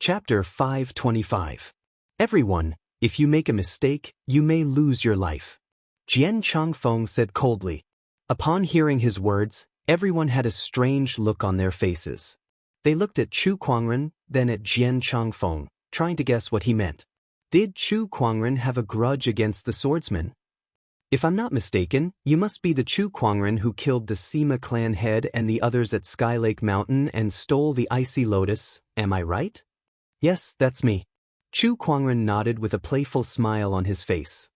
Chapter 525. Everyone, if you make a mistake, you may lose your life. Jian Changfeng said coldly. Upon hearing his words, everyone had a strange look on their faces. They looked at Chu Kuangren, then at Jian Changfeng, trying to guess what he meant. Did Chu Kuangren have a grudge against the swordsman? If I'm not mistaken, you must be the Chu Kuangren who killed the Sima clan head and the others at Skylake Mountain and stole the icy lotus, am I right? Yes, that's me. Chu Kuangren nodded with a playful smile on his face.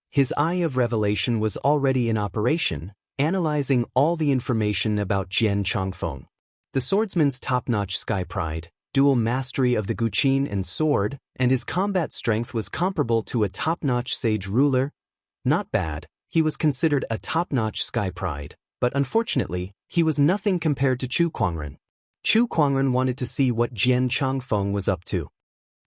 His eye of revelation was already in operation, analyzing all the information about Jian Changfeng. The swordsman's top-notch sky pride, dual mastery of the guqin and sword, and his combat strength was comparable to a top-notch sage ruler. Not bad, he was considered a top-notch sky pride, but unfortunately, he was nothing compared to Chu Kuangren. Chu Kuangren wanted to see what Jian Changfeng was up to.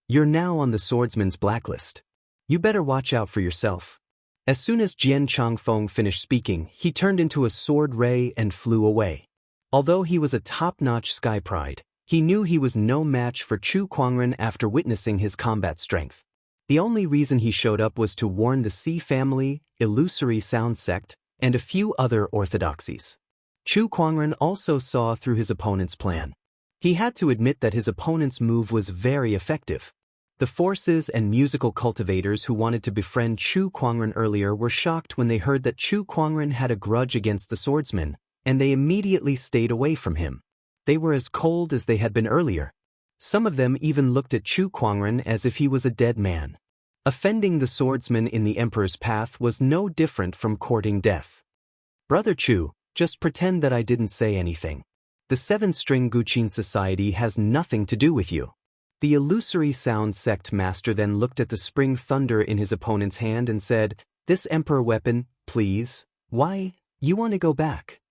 You're now on the swordsman's blacklist. You better watch out for yourself. As soon as Jian Changfeng finished speaking, he turned into a sword ray and flew away. Although he was a top-notch sky pride, he knew he was no match for Chu Kuangren after witnessing his combat strength. The only reason he showed up was to warn the Sea family, Illusory Sound sect, and a few other orthodoxies. Chu Kuangren also saw through his opponent's plan. He had to admit that his opponent's move was very effective. The forces and musical cultivators who wanted to befriend Chu Kuangren earlier were shocked when they heard that Chu Kuangren had a grudge against the swordsman, and they immediately stayed away from him. They were as cold as they had been earlier. Some of them even looked at Chu Kuangren as if he was a dead man. Offending the swordsman in the emperor's path was no different from courting death. Brother Chu, just pretend that I didn't say anything. The seven-string guqin society has nothing to do with you. The Illusory Sound sect master then looked at the spring thunder in his opponent's hand and said, "This emperor weapon, please. Why, you want to go back?"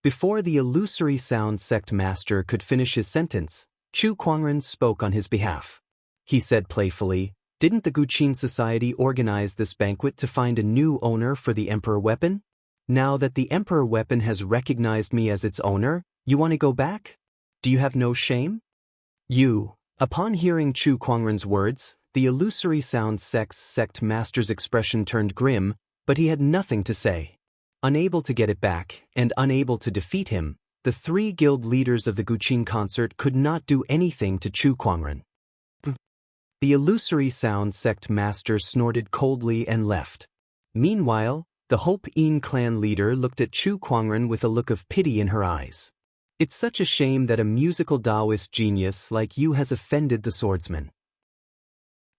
Before the Illusory Sound sect master could finish his sentence, Chu Kuangren spoke on his behalf. He said playfully, "Didn't the Guqin Society organize this banquet to find a new owner for the emperor weapon? Now that the emperor weapon has recognized me as its owner, you want to go back? Do you have no shame?" Upon hearing Chu Kuangren's words, the Illusory Sound sect master's expression turned grim, but he had nothing to say. Unable to get it back, and unable to defeat him, the three guild leaders of the Guqin concert could not do anything to Chu Kuangren. The Illusory Sound sect master snorted coldly and left. Meanwhile, the Hope-In clan leader looked at Chu Kuangren with a look of pity in her eyes. It's such a shame that a musical Taoist genius like you has offended the swordsman.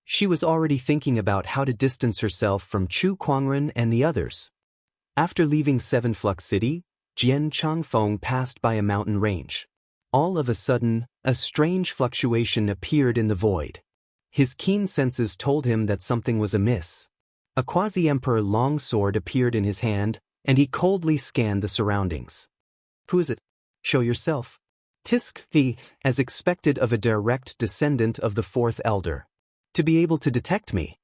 She was already thinking about how to distance herself from Chu Kuangren and the others. After leaving Seven Flux City, Jian Changfeng passed by a mountain range. All of a sudden, a strange fluctuation appeared in the void. His keen senses told him that something was amiss. A quasi-emperor longsword appeared in his hand, and he coldly scanned the surroundings. "Who is it? Show yourself." Tisk, as expected of a direct descendant of the fourth elder. "To be able to detect me."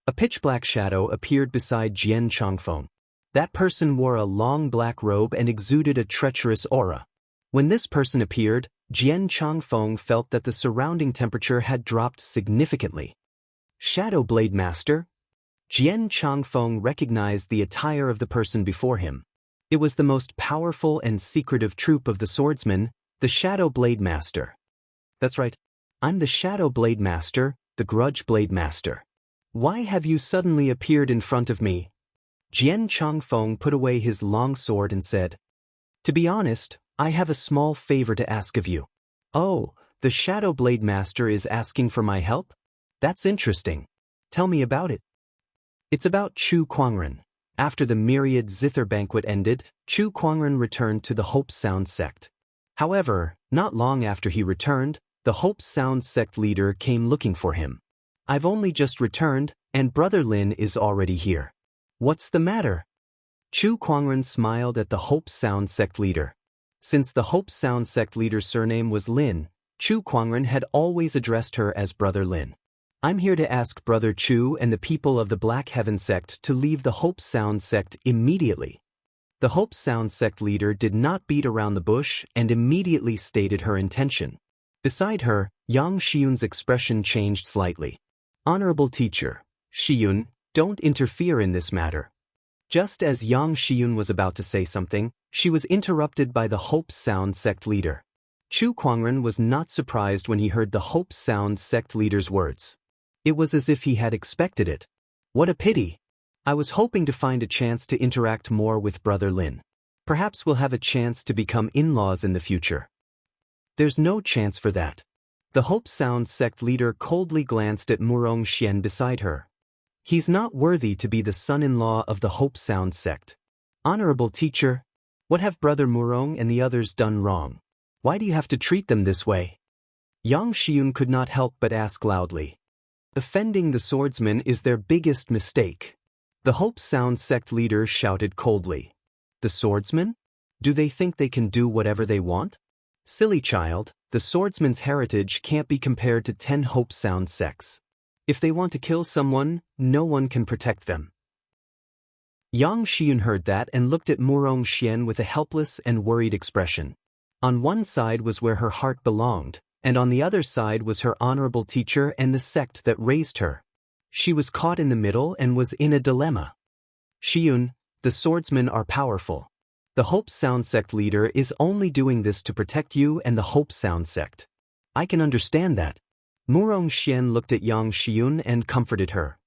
A pitch-black shadow appeared beside Jian Changfeng. That person wore a long black robe and exuded a treacherous aura. When this person appeared, Jian Changfeng felt that the surrounding temperature had dropped significantly. "Shadow Blade Master?" Jian Changfeng recognized the attire of the person before him. It was the most powerful and secretive troop of the swordsmen, the Shadow Blade Master. "That's right. I'm the Shadow Blade Master, the Grudge Blade Master. Why have you suddenly appeared in front of me?" Jian Changfeng put away his long sword and said, "To be honest, I have a small favor to ask of you." "Oh, the Shadow Blade Master is asking for my help? That's interesting. Tell me about it." "It's about Chu Kuangren." After the myriad zither banquet ended, Chu Kuangren returned to the Hope Sound sect. However, not long after he returned, the Hope Sound sect leader came looking for him. "I've only just returned, and Brother Lin is already here. What's the matter?" Chu Kuangren smiled at the Hope Sound sect leader. Since the Hope Sound sect leader's surname was Lin, Chu Kuangren had always addressed her as Brother Lin. "I'm here to ask Brother Chu and the people of the Black Heaven sect to leave the Hope Sound sect immediately." The Hope Sound sect leader did not beat around the bush and immediately stated her intention. Beside her, Yang Shiyun's expression changed slightly. Honorable teacher, Shiyun, don't interfere in this matter. Just as Yang Shiyun was about to say something, she was interrupted by the Hope Sound sect leader. Chu Kuangren was not surprised when he heard the Hope Sound sect leader's words. It was as if he had expected it. What a pity! I was hoping to find a chance to interact more with Brother Lin. Perhaps we'll have a chance to become in-laws in the future. There's no chance for that. The Hope Sound sect leader coldly glanced at Murong Xian beside her. He's not worthy to be the son-in-law of the Hope Sound sect. Honorable teacher, what have Brother Murong and the others done wrong? Why do you have to treat them this way? Yang Shiyun could not help but ask loudly. Offending the swordsman is their biggest mistake. The Hope Sound sect leader shouted coldly. The swordsman? Do they think they can do whatever they want? Silly child, the swordsman's heritage can't be compared to 10 Hope Sound sects. If they want to kill someone, no one can protect them. Yang Shiyun heard that and looked at Murong Xian with a helpless and worried expression. On one side was where her heart belonged, and on the other side was her honorable teacher and the sect that raised her. She was caught in the middle and was in a dilemma. Shiyun, the swordsmen are powerful. The Hope Sound sect leader is only doing this to protect you and the Hope Sound sect. I can understand that. Murong Xian looked at Yang Shiyun and comforted her.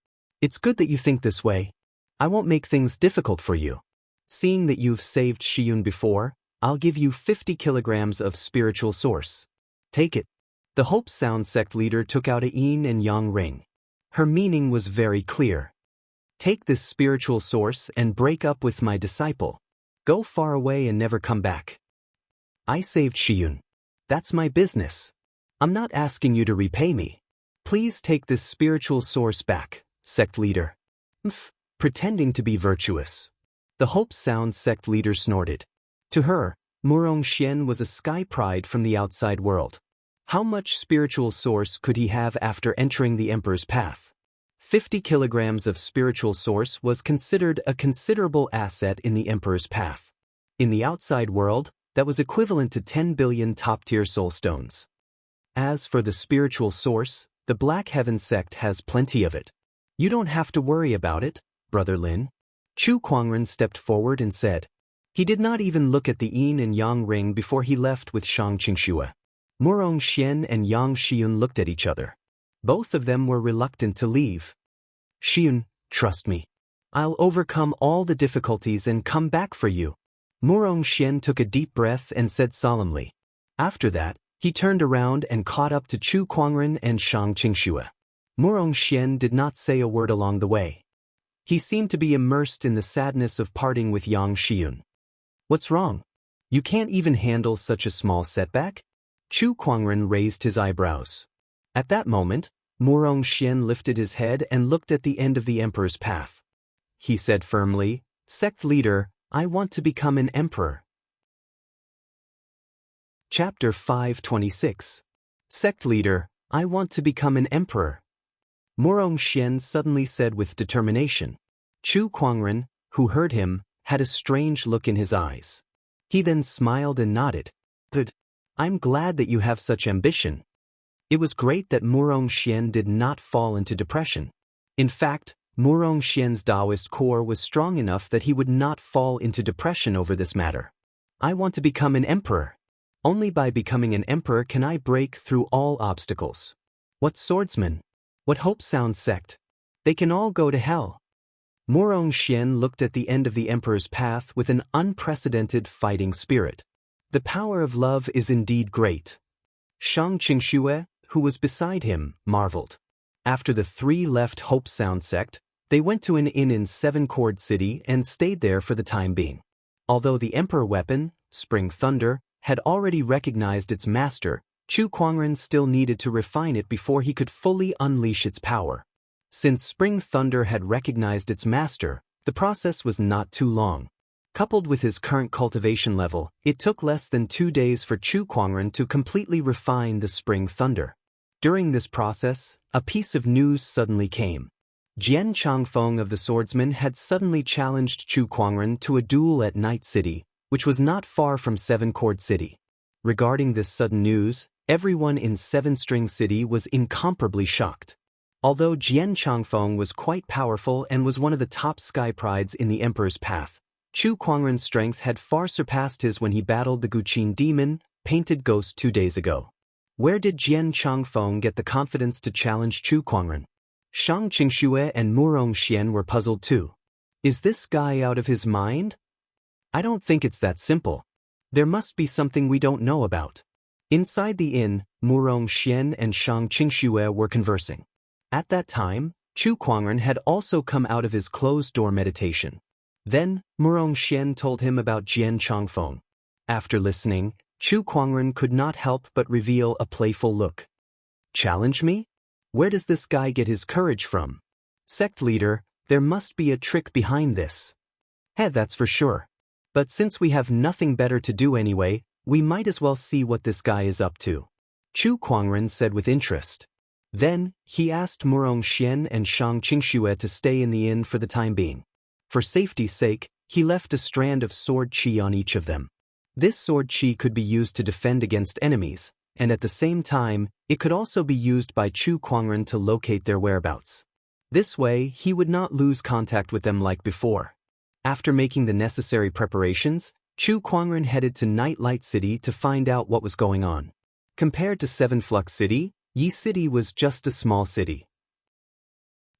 It's good that you think this way. I won't make things difficult for you. Seeing that you've saved Shiyun before, I'll give you 50 kilograms of spiritual source. Take it. The Hope Sound sect leader took out a yin and yang ring. Her meaning was very clear. Take this spiritual source and break up with my disciple. Go far away and never come back. I saved Shiyun. That's my business. I'm not asking you to repay me. Please take this spiritual source back, sect leader. Pretending to be virtuous. The Hope Sound sect leader snorted. To her, Murong Xian was a sky pride from the outside world. How much spiritual source could he have after entering the Emperor's path? 50 kilograms of spiritual source was considered a considerable asset in the Emperor's path. In the outside world, that was equivalent to 10 billion top-tier soul stones. As for the spiritual source, the Black Heaven sect has plenty of it. You don't have to worry about it, Brother Lin. Chu Kuangren stepped forward and said. He did not even look at the yin and yang ring before he left with Shang Qingxue. Murong Xian and Yang Shiyun looked at each other. Both of them were reluctant to leave. Shiyun, trust me. I'll overcome all the difficulties and come back for you. Murong Xian took a deep breath and said solemnly. After that, he turned around and caught up to Chu Kuangren and Shang Qingxue. Murong Xian did not say a word along the way. He seemed to be immersed in the sadness of parting with Yang Shiyun. What's wrong? You can't even handle such a small setback? Chu Kuangren raised his eyebrows. At that moment, Murong Xian lifted his head and looked at the end of the Emperor's path. He said firmly, Sect leader, I want to become an emperor. Chapter 526. Sect leader, I want to become an emperor. Murong Xian suddenly said with determination. Chu Kuangren, who heard him, had a strange look in his eyes. He then smiled and nodded. Good. I'm glad that you have such ambition. It was great that Murong Xian did not fall into depression. In fact, Murong Xian's Taoist core was strong enough that he would not fall into depression over this matter. I want to become an emperor. Only by becoming an emperor can I break through all obstacles. What swordsman? What Hope Sound sect? They can all go to hell. Murong Xian looked at the end of the Emperor's path with an unprecedented fighting spirit. The power of love is indeed great. Shang Qingxue, who was beside him, marveled. After the three left Hope Sound sect, they went to an inn in Seven Cord City and stayed there for the time being. Although the Emperor weapon, Spring Thunder, had already recognized its master, Chu Kuangren still needed to refine it before he could fully unleash its power. Since Spring Thunder had recognized its master, the process was not too long. Coupled with his current cultivation level, it took less than 2 days for Chu Kuangren to completely refine the Spring Thunder. During this process, a piece of news suddenly came. Jian Changfeng of the Swordsman had suddenly challenged Chu Kuangren to a duel at Night City, which was not far from Seven Cord City. Regarding this sudden news, Everyone in Seven String City was incomparably shocked. Although Jian Changfeng was quite powerful and was one of the top sky prides in the Emperor's path, Chu Kuangren's strength had far surpassed his when he battled the Guqin demon, painted ghost 2 days ago. Where did Jian Changfeng get the confidence to challenge Chu Kuangren? Shang Qingxue and Murong Xian were puzzled too. Is this guy out of his mind? I don't think it's that simple. There must be something we don't know about. Inside the inn, Murong Xian and Shang Qingxue were conversing. At that time, Chu Kuangren had also come out of his closed-door meditation. Then, Murong Xian told him about Jian Changfeng. After listening, Chu Kuangren could not help but reveal a playful look. Challenge me? Where does this guy get his courage from? Sect leader, there must be a trick behind this. That's for sure. But since we have nothing better to do anyway, we might as well see what this guy is up to. Chu Kuangren said with interest. Then, he asked Murong Xian and Shang Qingxue to stay in the inn for the time being. For safety's sake, he left a strand of sword qi on each of them. This sword qi could be used to defend against enemies, and at the same time, it could also be used by Chu Kuangren to locate their whereabouts. This way, he would not lose contact with them like before. After making the necessary preparations, Chu Kuangren headed to Nightlight City to find out what was going on. Compared to Seven Flux City, Yi City was just a small city.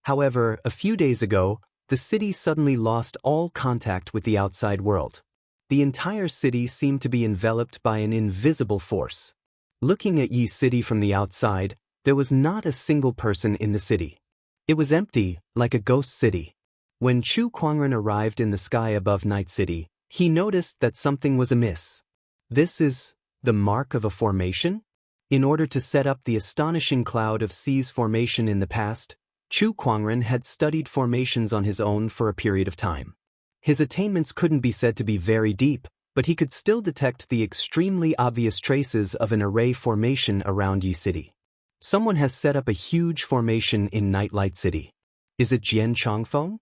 However, a few days ago, the city suddenly lost all contact with the outside world. The entire city seemed to be enveloped by an invisible force. Looking at Yi City from the outside, there was not a single person in the city. It was empty, like a ghost city. When Chu Kuangren arrived in the sky above Night City, he noticed that something was amiss. This is the mark of a formation? In order to set up the astonishing cloud of seas formation in the past, Chu Kuangren had studied formations on his own for a period of time. His attainments couldn't be said to be very deep, but he could still detect the extremely obvious traces of an array formation around Yi City. Someone has set up a huge formation in Nightlight City. Is it Jian Changfeng?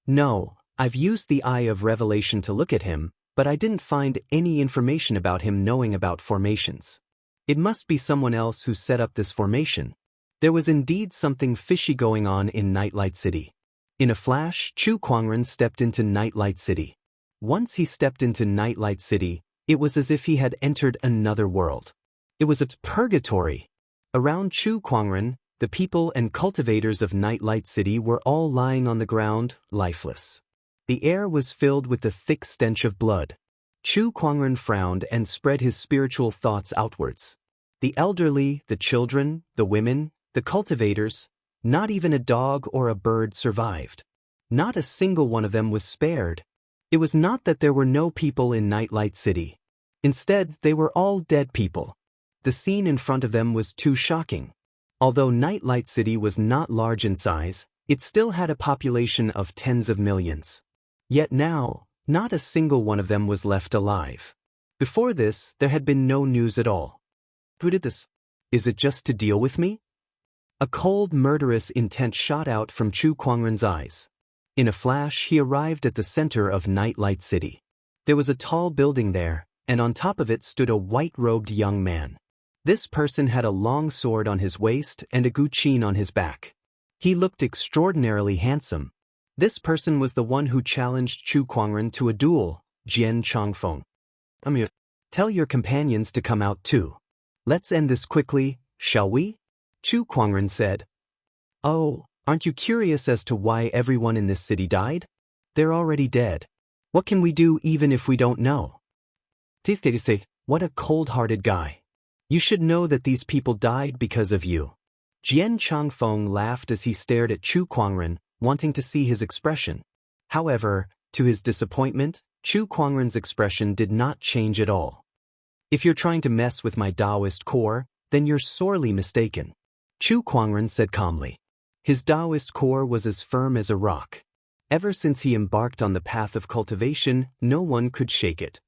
No, I've used the Eye of Revelation to look at him, but I didn't find any information about him knowing about formations. It must be someone else who set up this formation. There was indeed something fishy going on in Nightlight City. In a flash, Chu Kuangren stepped into Nightlight City. Once he stepped into Nightlight City, it was as if he had entered another world. It was a purgatory. Around Chu Kuangren, the people and cultivators of Nightlight City were all lying on the ground, lifeless. The air was filled with the thick stench of blood. Chu Kuangren frowned and spread his spiritual thoughts outwards. The elderly, the children, the women, the cultivators, not even a dog or a bird survived. Not a single one of them was spared. It was not that there were no people in Nightlight City. Instead, they were all dead people. The scene in front of them was too shocking. Although Nightlight City was not large in size, it still had a population of tens of millions. Yet now, not a single one of them was left alive. Before this, there had been no news at all. Who did this? Is it just to deal with me? A cold, murderous intent shot out from Chu Kuangren's eyes. In a flash, he arrived at the center of Nightlight City. There was a tall building there, and on top of it stood a white-robed young man. This person had a long sword on his waist and a guqin on his back. He looked extraordinarily handsome. This person was the one who challenged Chu Kuangren to a duel, Jian Changfeng. Tell your companions to come out too. Let's end this quickly, shall we? Chu Kuangren said. Oh, aren't you curious as to why everyone in this city died? They're already dead. What can we do even if we don't know? What a cold-hearted guy. You should know that these people died because of you. Jian Changfeng laughed as he stared at Chu Kuangren, wanting to see his expression. However, to his disappointment, Chu Kuangren's expression did not change at all. If you're trying to mess with my Taoist core, then you're sorely mistaken. Chu Kuangren said calmly. His Taoist core was as firm as a rock. Ever since he embarked on the path of cultivation, no one could shake it.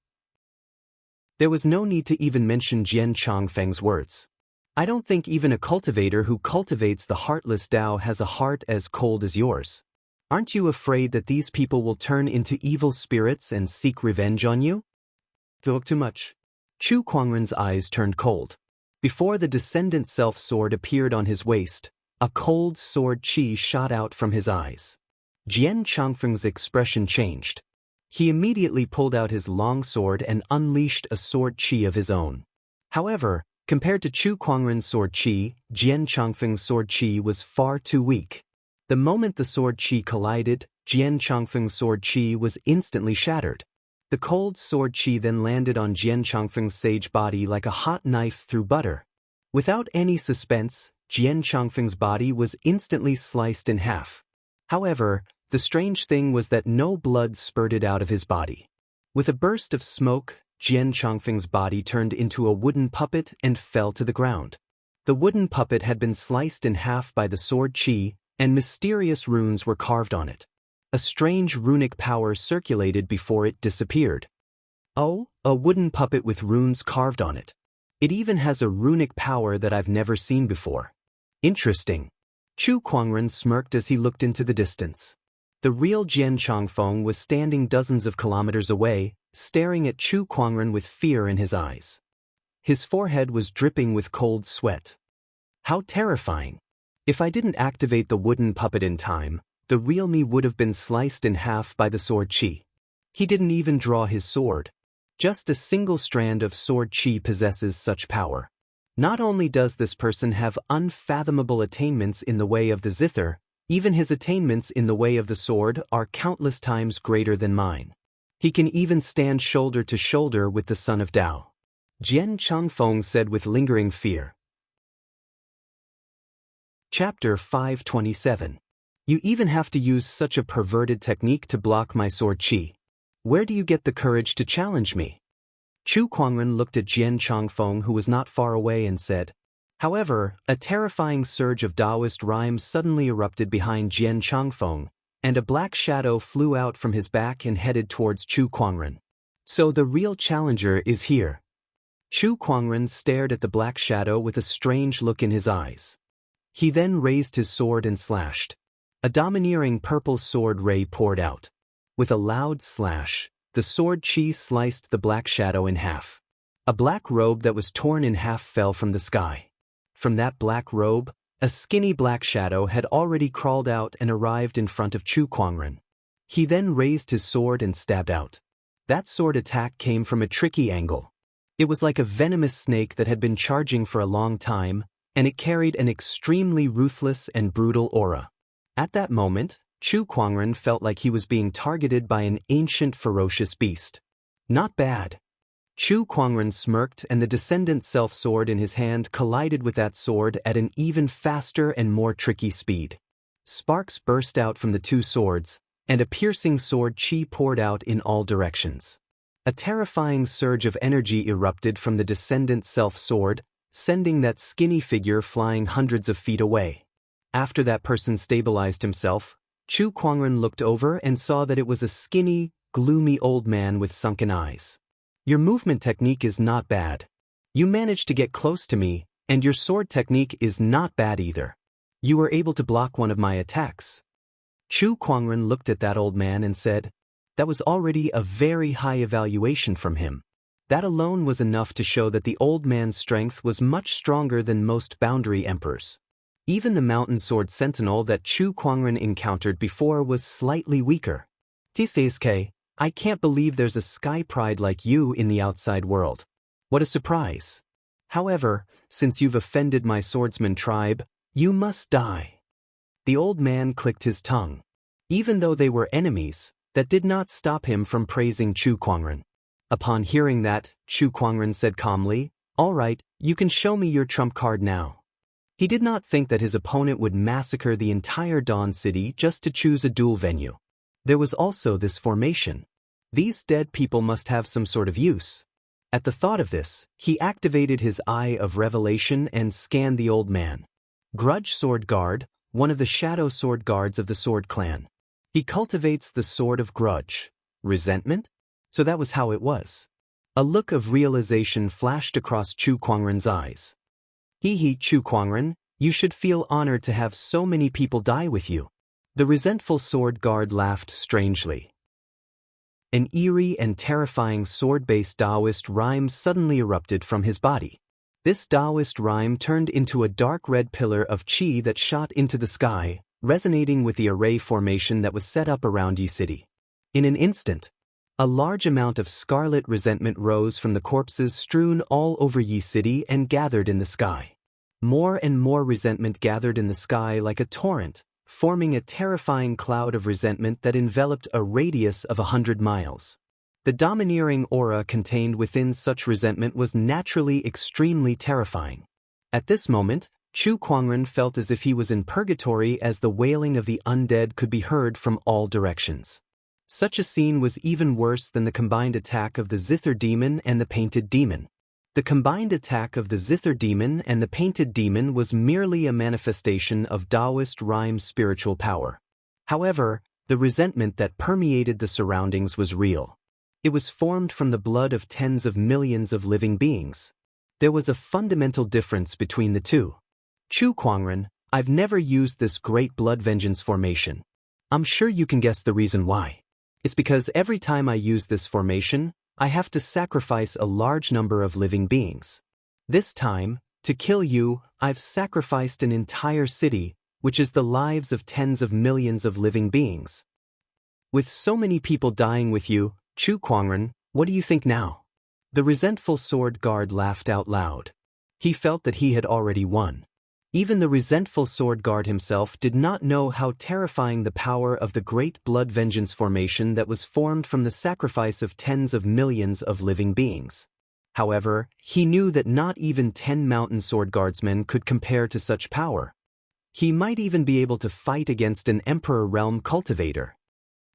There was no need to even mention Jian Changfeng's words. I don't think even a cultivator who cultivates the heartless Tao has a heart as cold as yours. Aren't you afraid that these people will turn into evil spirits and seek revenge on you? Talk too much. Chu Kuangren's eyes turned cold. Before the descendant self-sword appeared on his waist, a cold sword chi shot out from his eyes. Jian Changfeng's expression changed. He immediately pulled out his long sword and unleashed a sword chi of his own. However, compared to Chu Kuangren's sword chi, Jian Changfeng's sword chi was far too weak. The moment the sword chi collided, Jian Changfeng's sword chi was instantly shattered. The cold sword chi then landed on Jian Changfeng's sage body like a hot knife through butter. Without any suspense, Jian Changfeng's body was instantly sliced in half. However, the strange thing was that no blood spurted out of his body. With a burst of smoke, Jian Changfeng's body turned into a wooden puppet and fell to the ground. The wooden puppet had been sliced in half by the sword chi, and mysterious runes were carved on it. A strange runic power circulated before it disappeared. Oh, a wooden puppet with runes carved on it. It even has a runic power that I've never seen before. Interesting. Chu Kuangren smirked as he looked into the distance. The real Jian Changfeng was standing dozens of kilometers away, staring at Chu Kuangren with fear in his eyes. His forehead was dripping with cold sweat. How terrifying. If I didn't activate the wooden puppet in time, the real me would have been sliced in half by the sword chi. He didn't even draw his sword. Just a single strand of sword chi possesses such power. Not only does this person have unfathomable attainments in the way of the zither, even his attainments in the way of the sword are countless times greater than mine. He can even stand shoulder to shoulder with the son of Tao. Jian Changfeng said with lingering fear. Chapter 527. You even have to use such a perverted technique to block my sword chi. Where do you get the courage to challenge me? Chu Kuangren looked at Jian Changfeng, who was not far away, and said. However, a terrifying surge of Taoist rhymes suddenly erupted behind Jian Changfeng, and a black shadow flew out from his back and headed towards Chu Kuangren. So the real challenger is here. Chu Kuangren stared at the black shadow with a strange look in his eyes. He then raised his sword and slashed. A domineering purple sword ray poured out. With a loud slash, the sword chi sliced the black shadow in half. A black robe that was torn in half fell from the sky. From that black robe, a skinny black shadow had already crawled out and arrived in front of Chu Kuangren. He then raised his sword and stabbed out. That sword attack came from a tricky angle. It was like a venomous snake that had been charging for a long time, and it carried an extremely ruthless and brutal aura. At that moment, Chu Kuangren felt like he was being targeted by an ancient ferocious beast. Not bad. Chu Kuangren smirked, and the descendant self-sword in his hand collided with that sword at an even faster and more tricky speed. Sparks burst out from the two swords, and a piercing sword chi poured out in all directions. A terrifying surge of energy erupted from the descendant self-sword, sending that skinny figure flying hundreds of feet away. After that person stabilized himself, Chu Kuangren looked over and saw that it was a skinny, gloomy old man with sunken eyes. Your movement technique is not bad. You managed to get close to me, and your sword technique is not bad either. You were able to block one of my attacks. Chu Kuangren looked at that old man and said, that was already a very high evaluation from him. That alone was enough to show that the old man's strength was much stronger than most boundary emperors. Even the mountain sword sentinel that Chu Kuangren encountered before was slightly weaker. Tsuke, I can't believe there's a sky pride like you in the outside world. What a surprise. However, since you've offended my swordsman tribe, you must die. The old man clicked his tongue. Even though they were enemies, that did not stop him from praising Chu Kuangren. Upon hearing that, Chu Kuangren said calmly, all right, you can show me your trump card now. He did not think that his opponent would massacre the entire Dawn City just to choose a duel venue. There was also this formation. These dead people must have some sort of use. At the thought of this, he activated his Eye of Revelation and scanned the old man. Grudge Sword Guard, one of the shadow sword guards of the Sword Clan. He cultivates the sword of grudge. Resentment? So that was how it was. A look of realization flashed across Chu Kuangren's eyes. Chu Kuangren, you should feel honored to have so many people die with you. The resentful sword guard laughed strangely. An eerie and terrifying sword-based Taoist rhyme suddenly erupted from his body. This Taoist rhyme turned into a dark red pillar of qi that shot into the sky, resonating with the array formation that was set up around Yi City. In an instant, a large amount of scarlet resentment rose from the corpses strewn all over Yi City and gathered in the sky. More and more resentment gathered in the sky like a torrent, forming a terrifying cloud of resentment that enveloped a radius of 100 miles. The domineering aura contained within such resentment was naturally extremely terrifying. At this moment, Chu Kuangren felt as if he was in purgatory as the wailing of the undead could be heard from all directions. Such a scene was even worse than the combined attack of the Zither demon and the painted demon. The combined attack of the Zither demon and the painted demon was merely a manifestation of Taoist rhyme spiritual power. However, the resentment that permeated the surroundings was real. It was formed from the blood of tens of millions of living beings. There was a fundamental difference between the two. Chu Kuangren, I've never used this great blood vengeance formation. I'm sure you can guess the reason why. It's because every time I use this formation, I have to sacrifice a large number of living beings. This time, to kill you, I've sacrificed an entire city, which is the lives of tens of millions of living beings. With so many people dying with you, Chu Kuangren, what do you think now? The resentful sword guard laughed out loud. He felt that he had already won. Even the resentful sword guard himself did not know how terrifying the power of the great blood vengeance formation that was formed from the sacrifice of tens of millions of living beings. However, he knew that not even 10 mountain sword guardsmen could compare to such power. He might even be able to fight against an Emperor Realm cultivator.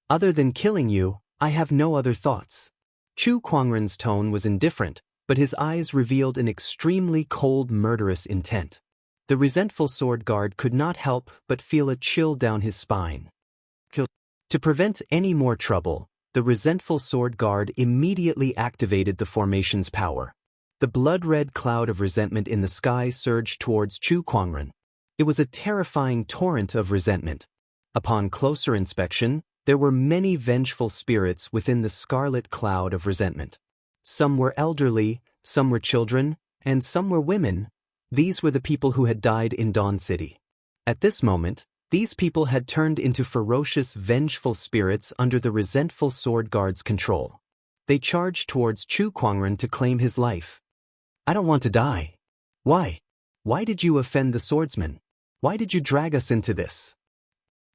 Other than killing you, I have no other thoughts. Chu Kuangren's tone was indifferent, but his eyes revealed an extremely cold, murderous intent. The resentful sword guard could not help but feel a chill down his spine. To prevent any more trouble, the resentful sword guard immediately activated the formation's power. The blood-red cloud of resentment in the sky surged towards Chu Kuangren. It was a terrifying torrent of resentment. Upon closer inspection, there were many vengeful spirits within the scarlet cloud of resentment. Some were elderly, some were children, and some were women. These were the people who had died in Dawn City. At this moment, these people had turned into ferocious, vengeful spirits under the resentful sword guard's control. They charged towards Chu Kuangren to claim his life. I don't want to die. Why? Why did you offend the swordsman? Why did you drag us into this?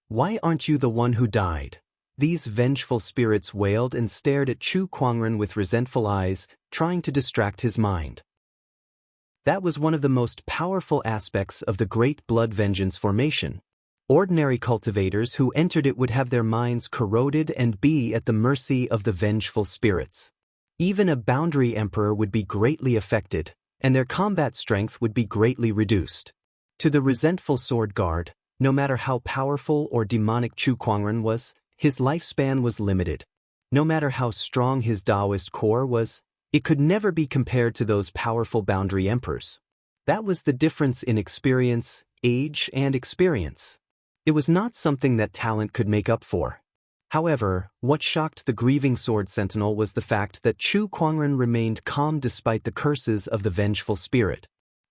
Why aren't you the one who died? These vengeful spirits wailed and stared at Chu Kuangren with resentful eyes, trying to distract his mind. That was one of the most powerful aspects of the Great Blood Vengeance formation. Ordinary cultivators who entered it would have their minds corroded and be at the mercy of the vengeful spirits. Even a boundary emperor would be greatly affected, and their combat strength would be greatly reduced. To the resentful sword guard, no matter how powerful or demonic Chu Kuangren was, his lifespan was limited. No matter how strong his Taoist core was, it could never be compared to those powerful boundary emperors. That was the difference in experience, age, and experience. It was not something that talent could make up for. However, what shocked the grieving sword sentinel was the fact that Chu Kuangren remained calm despite the curses of the vengeful spirit.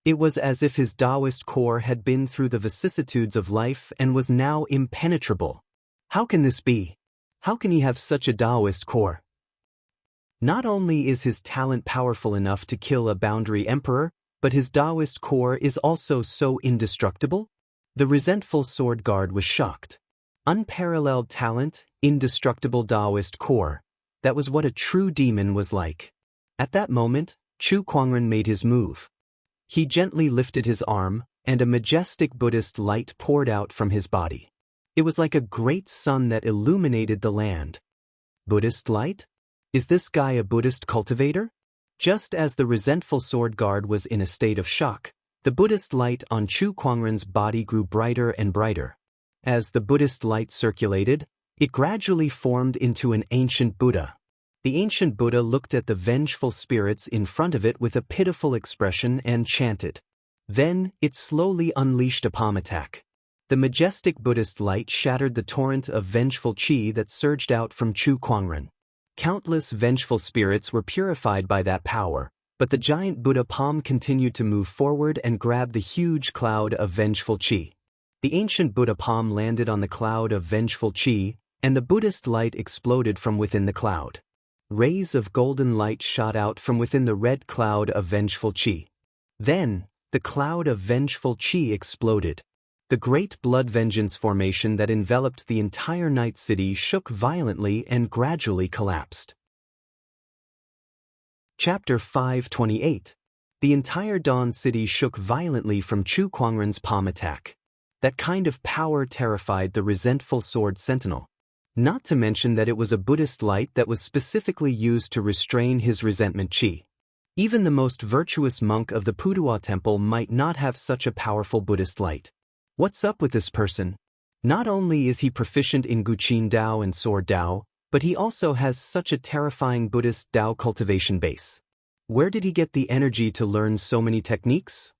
It was as if his Taoist core had been through the vicissitudes of life and was now impenetrable. How can this be? How can he have such a Taoist core? Not only is his talent powerful enough to kill a boundary emperor, but his Taoist core is also so indestructible? The resentful sword guard was shocked. Unparalleled talent, indestructible Taoist core. That was what a true demon was like. At that moment, Chu Kuangren made his move. He gently lifted his arm, and a majestic Buddhist light poured out from his body. It was like a great sun that illuminated the land. Buddhist light? Is this guy a Buddhist cultivator? Just as the resentful sword guard was in a state of shock, the Buddhist light on Chu Kuangren's body grew brighter and brighter. As the Buddhist light circulated, it gradually formed into an ancient Buddha. The ancient Buddha looked at the vengeful spirits in front of it with a pitiful expression and chanted. Then, it slowly unleashed a palm attack. The majestic Buddhist light shattered the torrent of vengeful qi that surged out from Chu Kuangren. Countless vengeful spirits were purified by that power, But the giant Buddha palm continued to move forward and grab the huge cloud of vengeful chi. The ancient Buddha palm landed on the cloud of vengeful chi, and the Buddhist light exploded from within the cloud. Rays of golden light shot out from within the red cloud of vengeful chi. Then, the cloud of vengeful chi exploded. The great blood vengeance formation that enveloped the entire night city shook violently and gradually collapsed. Chapter 528. The entire Dawn City shook violently from Chu Kuangren's palm attack. That kind of power terrified the resentful sword sentinel. Not to mention that it was a Buddhist light that was specifically used to restrain his resentment chi. Even the most virtuous monk of the Puduwa temple might not have such a powerful Buddhist light. What's up with this person? Not only is he proficient in Guqin Dao and Sword Dao, but he also has such a terrifying Buddhist Dao cultivation base. Where did he get the energy to learn so many techniques?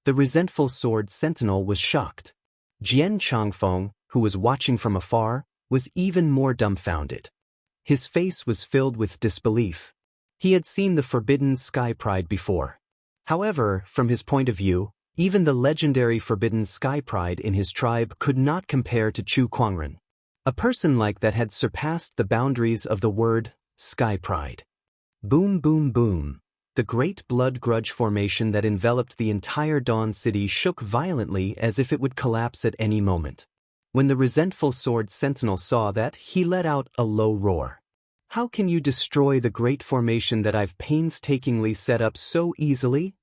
The resentful sword sentinel was shocked. Jian Changfeng, who was watching from afar, was even more dumbfounded. His face was filled with disbelief. He had seen the forbidden sky pride before. However, from his point of view, even the legendary forbidden sky pride in his tribe could not compare to Chu Kuangren. A person like that had surpassed the boundaries of the word sky pride. Boom, boom, boom. The great blood grudge formation that enveloped the entire Dawn City shook violently as if it would collapse at any moment. When the resentful sword sentinel saw that, he let out a low roar. How can you destroy the great formation that I've painstakingly set up so easily?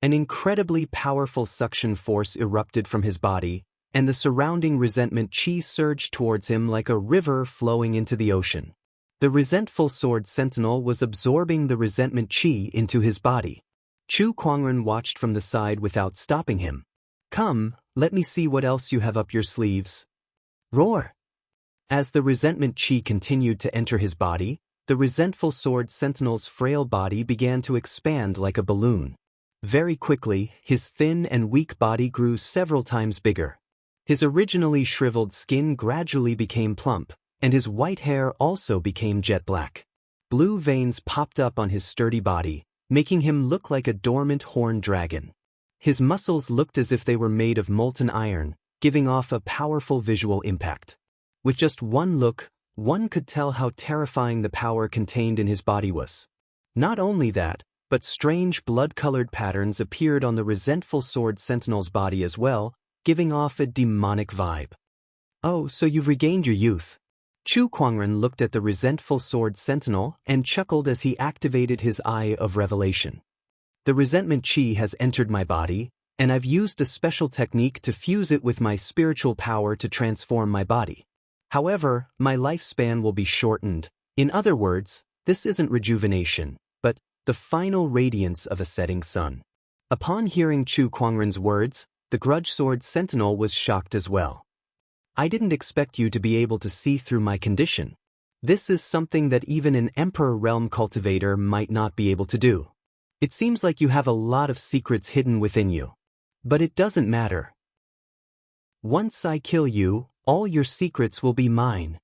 An incredibly powerful suction force erupted from his body, and the surrounding resentment chi surged towards him like a river flowing into the ocean. The resentful sword sentinel was absorbing the resentment chi into his body. Chu Kuangren watched from the side without stopping him. Come, let me see what else you have up your sleeves. Roar! As the resentment chi continued to enter his body, the resentful sword sentinel's frail body began to expand like a balloon. Very quickly, his thin and weak body grew several times bigger. His originally shriveled skin gradually became plump, and his white hair also became jet black. Blue veins popped up on his sturdy body, making him look like a dormant horned dragon. His muscles looked as if they were made of molten iron, giving off a powerful visual impact. With just one look, one could tell how terrifying the power contained in his body was. Not only that, but strange blood-colored patterns appeared on the resentful sword sentinel's body as well, giving off a demonic vibe. Oh, so you've regained your youth. Chu Kuangren looked at the resentful sword sentinel and chuckled as he activated his Eye of Revelation. The resentment chi has entered my body, and I've used a special technique to fuse it with my spiritual power to transform my body. However, my lifespan will be shortened. In other words, this isn't rejuvenation, but the final radiance of a setting sun. Upon hearing Chu Kuangren's words, the grudge sword sentinel was shocked as well. I didn't expect you to be able to see through my condition. This is something that even an Emperor Realm cultivator might not be able to do. It seems like you have a lot of secrets hidden within you. But it doesn't matter. Once I kill you, all your secrets will be mine.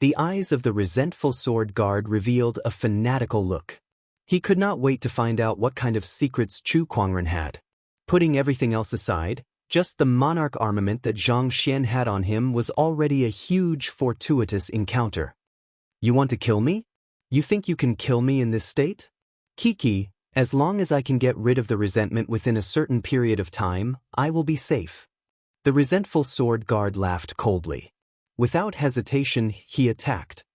The eyes of the resentful sword guard revealed a fanatical look. He could not wait to find out what kind of secrets Chu Kuangren had. Putting everything else aside, just the monarch armament that Zhang Xian had on him was already a huge fortuitous encounter. You want to kill me? You think you can kill me in this state? Kiki, as long as I can get rid of the resentment within a certain period of time, I will be safe. The resentful sword guard laughed coldly. Without hesitation, he attacked.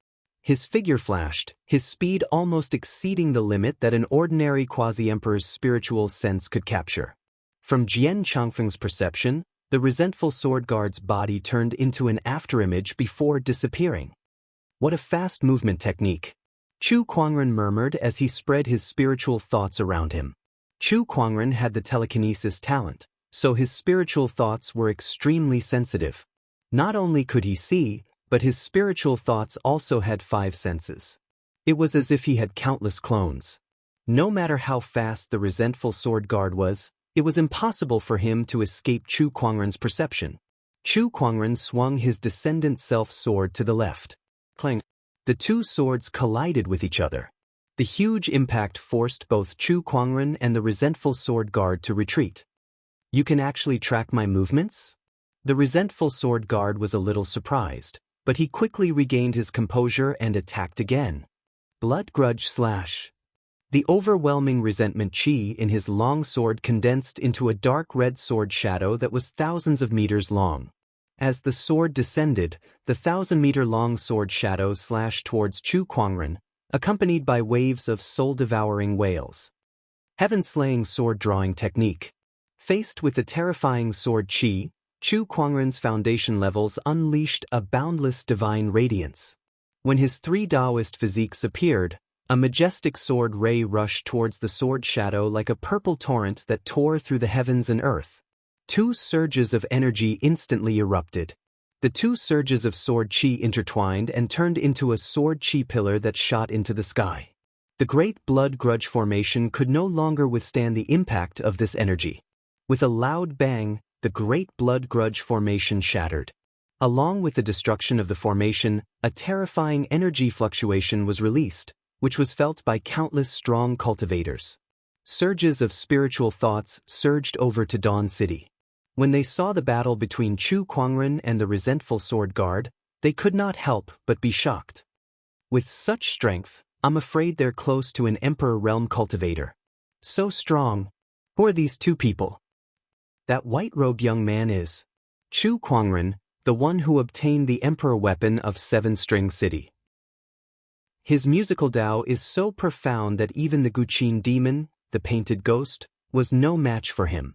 His figure flashed, his speed almost exceeding the limit that an ordinary quasi-emperor's spiritual sense could capture. From Jian Changfeng's perception, the resentful sword guard's body turned into an afterimage before disappearing. What a fast movement technique! Chu Kuangren murmured as he spread his spiritual thoughts around him. Chu Kuangren had the telekinesis talent, so his spiritual thoughts were extremely sensitive. Not only could he see, but his spiritual thoughts also had 5 senses. It was as if he had countless clones. No matter how fast the resentful sword guard was, it was impossible for him to escape Chu Kuangren's perception. Chu Kuangren swung his descendant self sword to the left. Clang! The two swords collided with each other. The huge impact forced both Chu Kuangren and the resentful sword guard to retreat. You can actually track my movements? The resentful sword guard was a little surprised, but he quickly regained his composure and attacked again. Blood grudge slash. The overwhelming resentment chi in his long sword condensed into a dark red sword shadow that was thousands of meters long. As the sword descended, the 1,000-meter-long sword shadow slashed towards Chu Kuangren, accompanied by waves of soul-devouring wails. Heaven-slaying sword-drawing technique. Faced with the terrifying sword chi, Chu Kuangren's foundation levels unleashed a boundless divine radiance. When his three Taoist physiques appeared, a majestic sword ray rushed towards the sword shadow like a purple torrent that tore through the heavens and earth. Two surges of energy instantly erupted. The two surges of sword chi intertwined and turned into a sword chi pillar that shot into the sky. The great blood grudge formation could no longer withstand the impact of this energy. With a loud bang, the great blood grudge formation shattered. Along with the destruction of the formation, a terrifying energy fluctuation was released, which was felt by countless strong cultivators. Surges of spiritual thoughts surged over to Dawn City. When they saw the battle between Chu Kuangren and the resentful sword guard, they could not help but be shocked. With such strength, I'm afraid they're close to an Emperor Realm cultivator. So strong. Who are these two people? That white-robed young man is Chu Kuangren, the one who obtained the Emperor weapon of Seven String City. His musical Tao is so profound that even the Guqin demon, the painted ghost, was no match for him.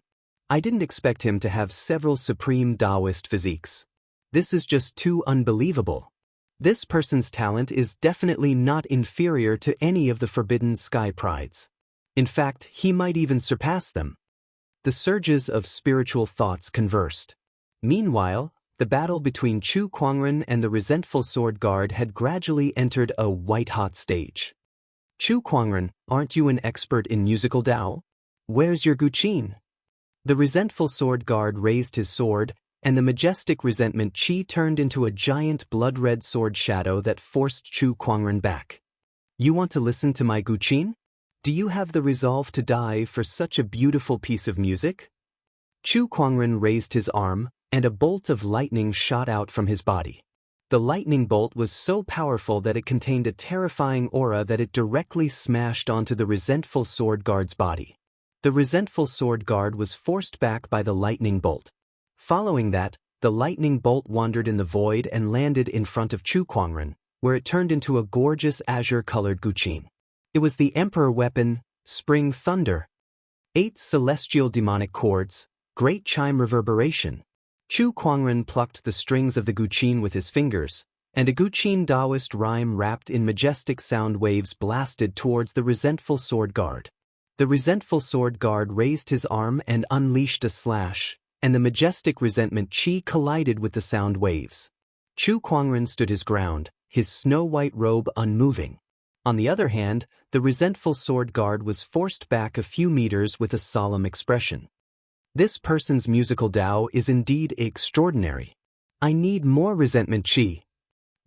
I didn't expect him to have several supreme Taoist physiques. This is just too unbelievable. This person's talent is definitely not inferior to any of the Forbidden Sky Prides. In fact, he might even surpass them. The surges of spiritual thoughts conversed. Meanwhile, the battle between Chu Kuangren and the resentful sword guard had gradually entered a white-hot stage. Chu Kuangren, aren't you an expert in musical Tao? Where's your Guqin? The resentful sword guard raised his sword, and the majestic resentment chi turned into a giant blood-red sword shadow that forced Chu Kuangren back. You want to listen to my Guqin? Do you have the resolve to die for such a beautiful piece of music? Chu Kuangren raised his arm, and a bolt of lightning shot out from his body. The lightning bolt was so powerful that it contained a terrifying aura that it directly smashed onto the resentful sword guard's body. The resentful sword guard was forced back by the lightning bolt. Following that, the lightning bolt wandered in the void and landed in front of Chu Kuangren, where it turned into a gorgeous azure-colored Guqin. It was the Emperor weapon, Spring Thunder. 8 celestial demonic chords, great chime reverberation. Chu Kuangren plucked the strings of the Guqin with his fingers, and a Guqin Taoist rhyme wrapped in majestic sound waves blasted towards the resentful sword guard. The resentful sword guard raised his arm and unleashed a slash, and the majestic resentment chi collided with the sound waves. Chu Kuangren stood his ground, his snow-white robe unmoving. On the other hand, the resentful sword guard was forced back a few meters with a solemn expression. This person's musical Tao is indeed extraordinary. I need more resentment chi.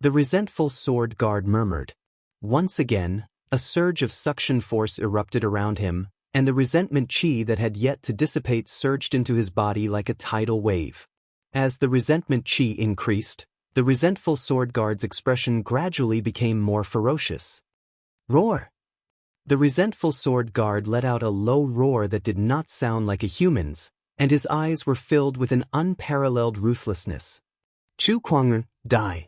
The resentful sword guard murmured. Once again, a surge of suction force erupted around him, and the resentment chi that had yet to dissipate surged into his body like a tidal wave. As the resentment chi increased, the resentful sword guard's expression gradually became more ferocious. Roar! The resentful sword guard let out a low roar that did not sound like a human's, and his eyes were filled with an unparalleled ruthlessness. Chu Kuangren, die!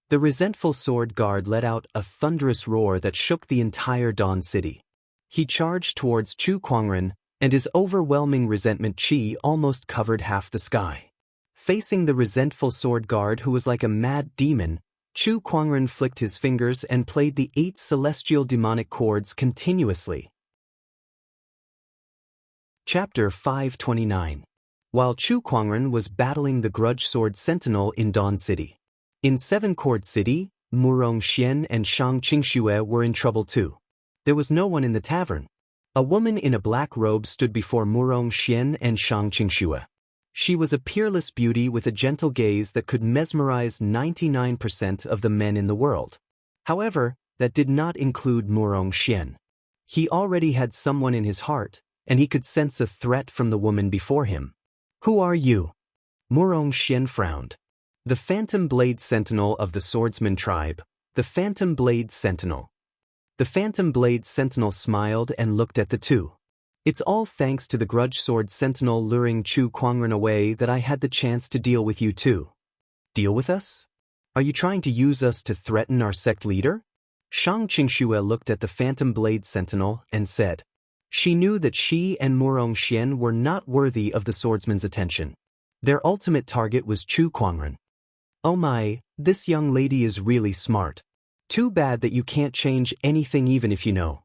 The resentful sword guard let out a thunderous roar that shook the entire Dawn City. He charged towards Chu Kuangren, and his overwhelming resentment chi almost covered half the sky. Facing the resentful sword guard who was like a mad demon, Chu Kuangren flicked his fingers and played the 8 celestial demonic chords continuously. Chapter 529. While Chu Kuangren was battling the grudge sword sentinel in Dawn City. In Seven Court City, Murong Xian and Shang Qingxue were in trouble too. There was no one in the tavern. A woman in a black robe stood before Murong Xian and Shang Qingxue. She was a peerless beauty with a gentle gaze that could mesmerize 99% of the men in the world. However, that did not include Murong Xian. He already had someone in his heart, and he could sense a threat from the woman before him. Who are you? Murong Xian frowned. The Phantom Blade Sentinel of the Swordsman tribe, the Phantom Blade Sentinel. The Phantom Blade Sentinel smiled and looked at the two. It's all thanks to the Grudge Sword Sentinel luring Chu Kuangren away that I had the chance to deal with you too. Deal with us? Are you trying to use us to threaten our sect leader? Shang Qingxue looked at the Phantom Blade Sentinel and said. She knew that she and Murong Xian were not worthy of the swordsman's attention. Their ultimate target was Chu Kuangren. Oh my, this young lady is really smart. Too bad that you can't change anything even if you know.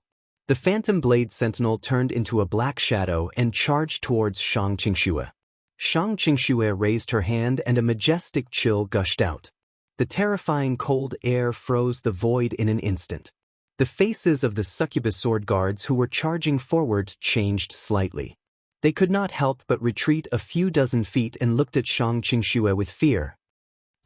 The Phantom Blade Sentinel turned into a black shadow and charged towards Shang Qingxue. Shang Qingxue raised her hand and a majestic chill gushed out. The terrifying cold air froze the void in an instant. The faces of the succubus sword guards who were charging forward changed slightly. They could not help but retreat a few dozen feet and looked at Shang Qingxue with fear.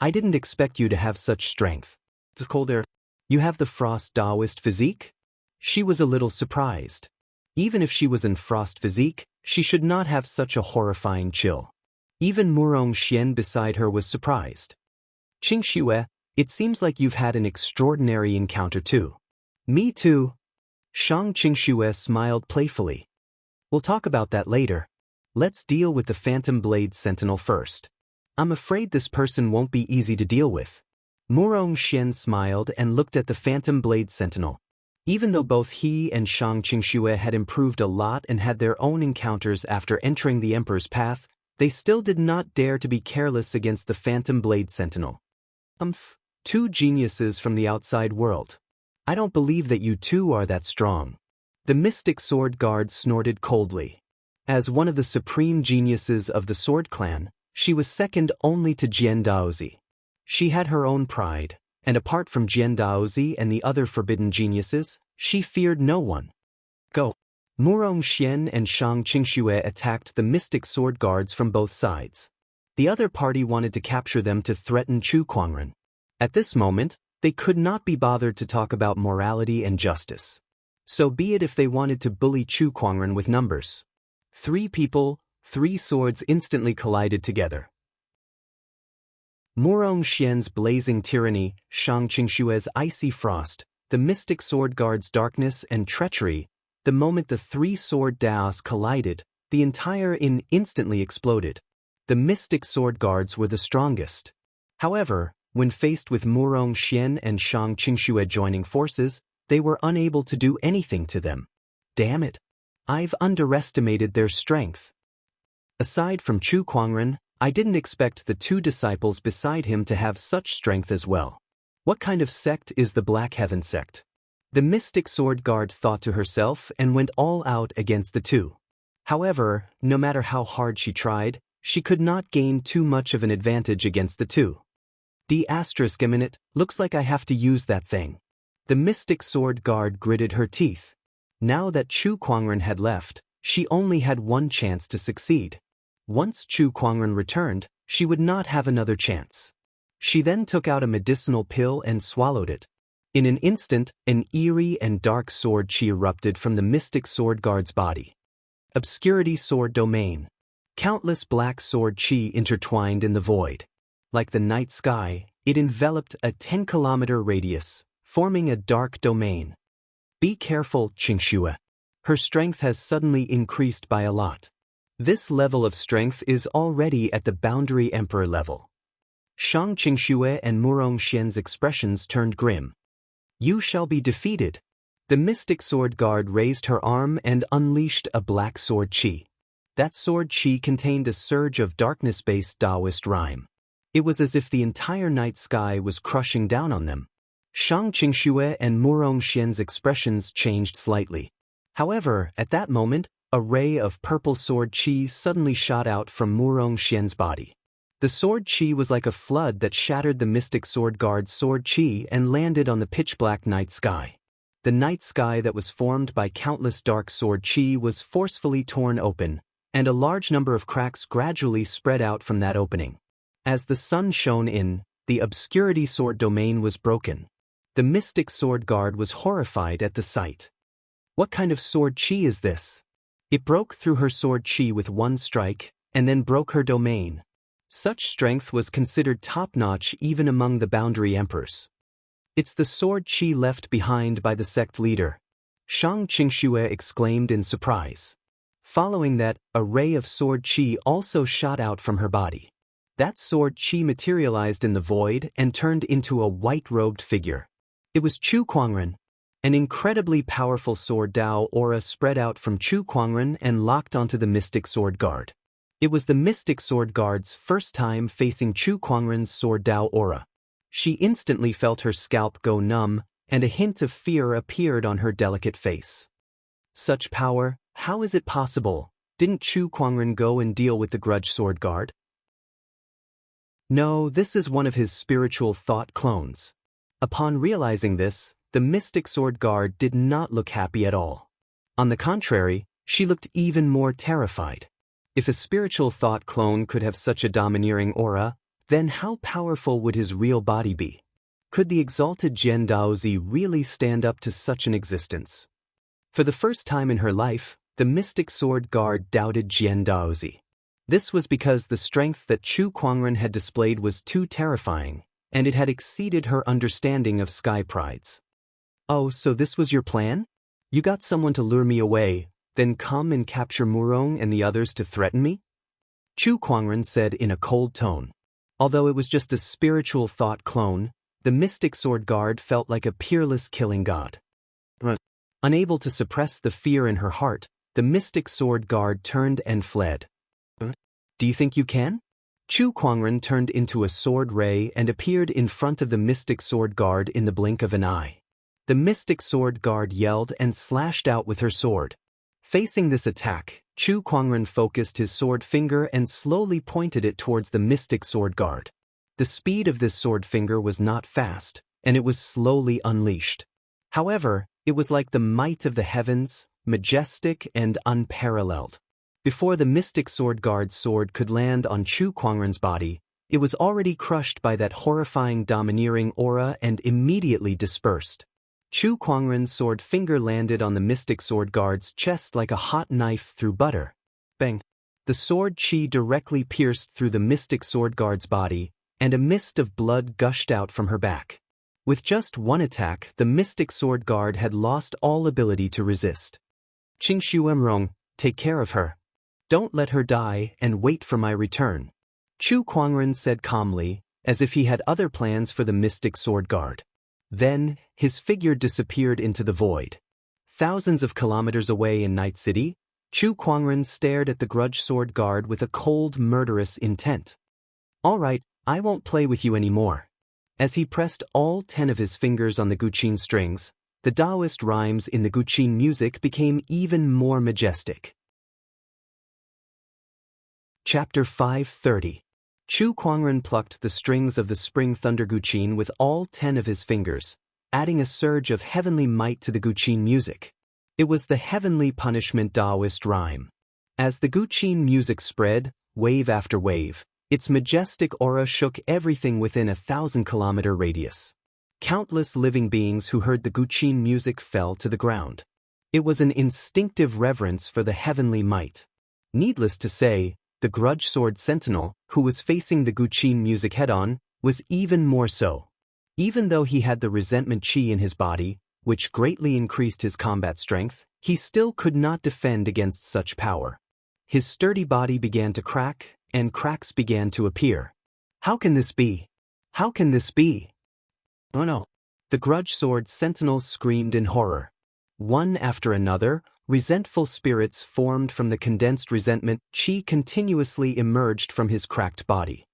I didn't expect you to have such strength. It's cold air. You have the Frost Taoist physique? She was a little surprised. Even if she was in Frost physique, she should not have such a horrifying chill. Even Murong Xian beside her was surprised. Qingxue, it seems like you've had an extraordinary encounter too. Me too. Shang Qingxue smiled playfully. We'll talk about that later. Let's deal with the Phantom Blade Sentinel first. I'm afraid this person won't be easy to deal with. Murong Xian smiled and looked at the Phantom Blade Sentinel. Even though both he and Shang Qingxue had improved a lot and had their own encounters after entering the Emperor's path, they still did not dare to be careless against the Phantom Blade Sentinel. Two geniuses from the outside world. I don't believe that you two are that strong. The Mystic Sword Guard snorted coldly. As one of the supreme geniuses of the Sword Clan, she was second only to Jian Daozi. She had her own pride, and apart from Jian Daozi and the other forbidden geniuses, she feared no one. Go! Murong Xian and Shang Qingxue attacked the Mystic Sword Guards from both sides. The other party wanted to capture them to threaten Chu Kuangren. At this moment, they could not be bothered to talk about morality and justice. So be it if they wanted to bully Chu Kuangren with numbers. 3 people, 3 swords instantly collided together. Murong Xian's blazing tyranny, Shang Qingxue's icy frost, the Mystic Sword Guard's darkness and treachery. The moment the 3 sword daos collided, the entire inn instantly exploded. The Mystic Sword Guards were the strongest. However, when faced with Murong Xian and Shang Qingxue joining forces, they were unable to do anything to them. Damn it! I've underestimated their strength. Aside from Chu Kuangren, I didn't expect the 2 disciples beside him to have such strength as well. What kind of sect is the Black Heaven sect? The Mystic Sword Guard thought to herself and went all out against the 2. However, no matter how hard she tried, she could not gain too much of an advantage against the 2. **, looks like I have to use that thing. The Mystic Sword Guard gritted her teeth. Now that Chu Kuangren had left, she only had one chance to succeed. Once Chu Kuangren returned, she would not have another chance. She then took out a medicinal pill and swallowed it. In an instant, an eerie and dark sword chi erupted from the Mystic Sword Guard's body. Obscurity Sword Domain. Countless black sword chi intertwined in the void. Like the night sky, it enveloped a 10-kilometer radius, forming a dark domain. Be careful, Qingxue. Her strength has suddenly increased by a lot. This level of strength is already at the Boundary Emperor level. Shang Qingxue and Murong Xian's expressions turned grim. You shall be defeated. The Mystic Sword Guard raised her arm and unleashed a black sword chi. That sword chi contained a surge of darkness-based Taoist rhyme. It was as if the entire night sky was crushing down on them. Shang Qingxue and Murong Xian's expressions changed slightly. However, at that moment, a ray of purple sword chi suddenly shot out from Murong Xian's body. The sword chi was like a flood that shattered the Mystic Sword Guard's sword chi and landed on the pitch-black night sky. The night sky that was formed by countless dark sword chi was forcefully torn open, and a large number of cracks gradually spread out from that opening. As the sun shone in, the Obscurity Sword Domain was broken. The mystic sword guard was horrified at the sight. What kind of sword chi is this? It broke through her sword chi with one strike, and then broke her domain. Such strength was considered top-notch even among the boundary emperors. It's the sword chi left behind by the sect leader, Shang Qingxue exclaimed in surprise. Following that, a ray of sword chi also shot out from her body. That sword chi materialized in the void and turned into a white-robed figure. It was Chu Kuangren. An incredibly powerful sword Dao aura spread out from Chu Kuangren and locked onto the mystic sword guard. It was the mystic sword guard's first time facing Chu Kuangren's sword Dao aura. She instantly felt her scalp go numb, and a hint of fear appeared on her delicate face. Such power, how is it possible? Didn't Chu Kuangren go and deal with the grudge sword guard? No, this is one of his spiritual thought clones. Upon realizing this, the mystic sword guard did not look happy at all. On the contrary, she looked even more terrified. If a spiritual thought clone could have such a domineering aura, then how powerful would his real body be? Could the exalted Jian Daozi really stand up to such an existence? For the first time in her life, the mystic sword guard doubted Jian Daozi. This was because the strength that Chu Kuangren had displayed was too terrifying, and it had exceeded her understanding of sky prides. Oh, so this was your plan? You got someone to lure me away, then come and capture Murong and the others to threaten me? Chu Kuangren said in a cold tone. Although it was just a spiritual thought clone, the mystic sword guard felt like a peerless killing god. Unable to suppress the fear in her heart, the mystic sword guard turned and fled. Do you think you can? Chu Kuangren turned into a sword ray and appeared in front of the mystic sword guard in the blink of an eye. The mystic sword guard yelled and slashed out with her sword. Facing this attack, Chu Kuangren focused his sword finger and slowly pointed it towards the mystic sword guard. The speed of this sword finger was not fast, and it was slowly unleashed. However, it was like the might of the heavens, majestic and unparalleled. Before the mystic sword guard's sword could land on Chu Kuangren's body, it was already crushed by that horrifying domineering aura and immediately dispersed. Chu Kuangren's sword finger landed on the mystic sword guard's chest like a hot knife through butter. Bang! The sword chi directly pierced through the mystic sword guard's body, and a mist of blood gushed out from her back. With just one attack, the mystic sword guard had lost all ability to resist. Qingxu Emrong, take care of her. Don't let her die and wait for my return. Chu Kuangren said calmly, as if he had other plans for the mystic sword guard. Then, his figure disappeared into the void. Thousands of kilometers away in Night City, Chu Kuangren stared at the grudge sword guard with a cold, murderous intent. All right, I won't play with you anymore. As he pressed all 10 of his fingers on the guqin strings, the Taoist rhymes in the guqin music became even more majestic. Chapter 530. Chu Kuangren plucked the strings of the spring thunder guqin with all 10 of his fingers, adding a surge of heavenly might to the guqin music. It was the heavenly punishment Taoist rhyme. As the guqin music spread, wave after wave, its majestic aura shook everything within a 1,000-kilometer radius. Countless living beings who heard the guqin music fell to the ground. It was an instinctive reverence for the heavenly might. Needless to say, the grudge sword sentinel, who was facing the guqin music head-on, was even more so. Even though he had the resentment chi in his body, which greatly increased his combat strength, he still could not defend against such power. His sturdy body began to crack, and cracks began to appear. How can this be? How can this be? Oh no! The grudge sword sentinel screamed in horror. One after another, resentful spirits formed from the condensed resentment chi continuously emerged from his cracked body.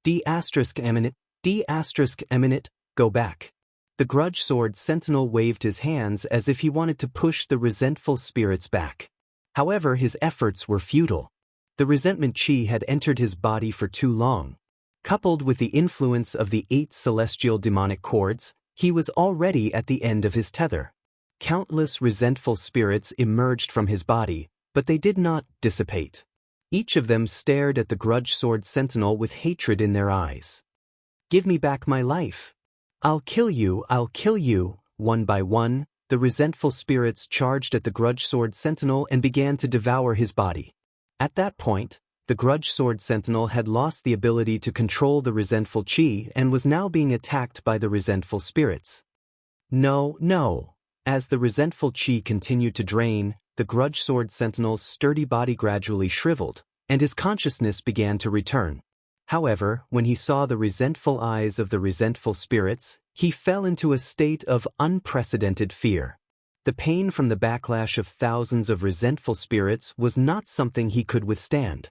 D*eminent, D*eminent, go back. The grudge sword sentinel waved his hands as if he wanted to push the resentful spirits back. However, his efforts were futile. The resentment chi had entered his body for too long. Coupled with the influence of the 8 celestial demonic cords, he was already at the end of his tether. Countless resentful spirits emerged from his body, but they did not dissipate. Each of them stared at the grudge sword sentinel with hatred in their eyes. Give me back my life. I'll kill you, I'll kill you." One by one, the resentful spirits charged at the Grudge Sword Sentinel and began to devour his body. At that point, the Grudge Sword Sentinel had lost the ability to control the resentful chi and was now being attacked by the resentful spirits. No, no. As the resentful chi continued to drain, the Grudge Sword Sentinel's sturdy body gradually shriveled, and his consciousness began to return. However, when he saw the resentful eyes of the resentful spirits, he fell into a state of unprecedented fear. The pain from the backlash of thousands of resentful spirits was not something he could withstand.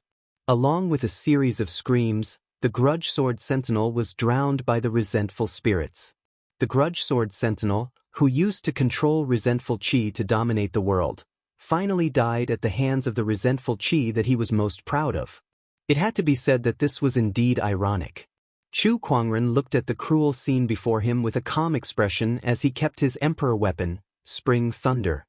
Along with a series of screams, the Grudge Sword Sentinel was drowned by the resentful spirits. The Grudge Sword Sentinel, who used to control resentful chi to dominate the world, finally died at the hands of the resentful chi that he was most proud of. It had to be said that this was indeed ironic. Chu Kuangren looked at the cruel scene before him with a calm expression as he kept his emperor weapon, Spring Thunder.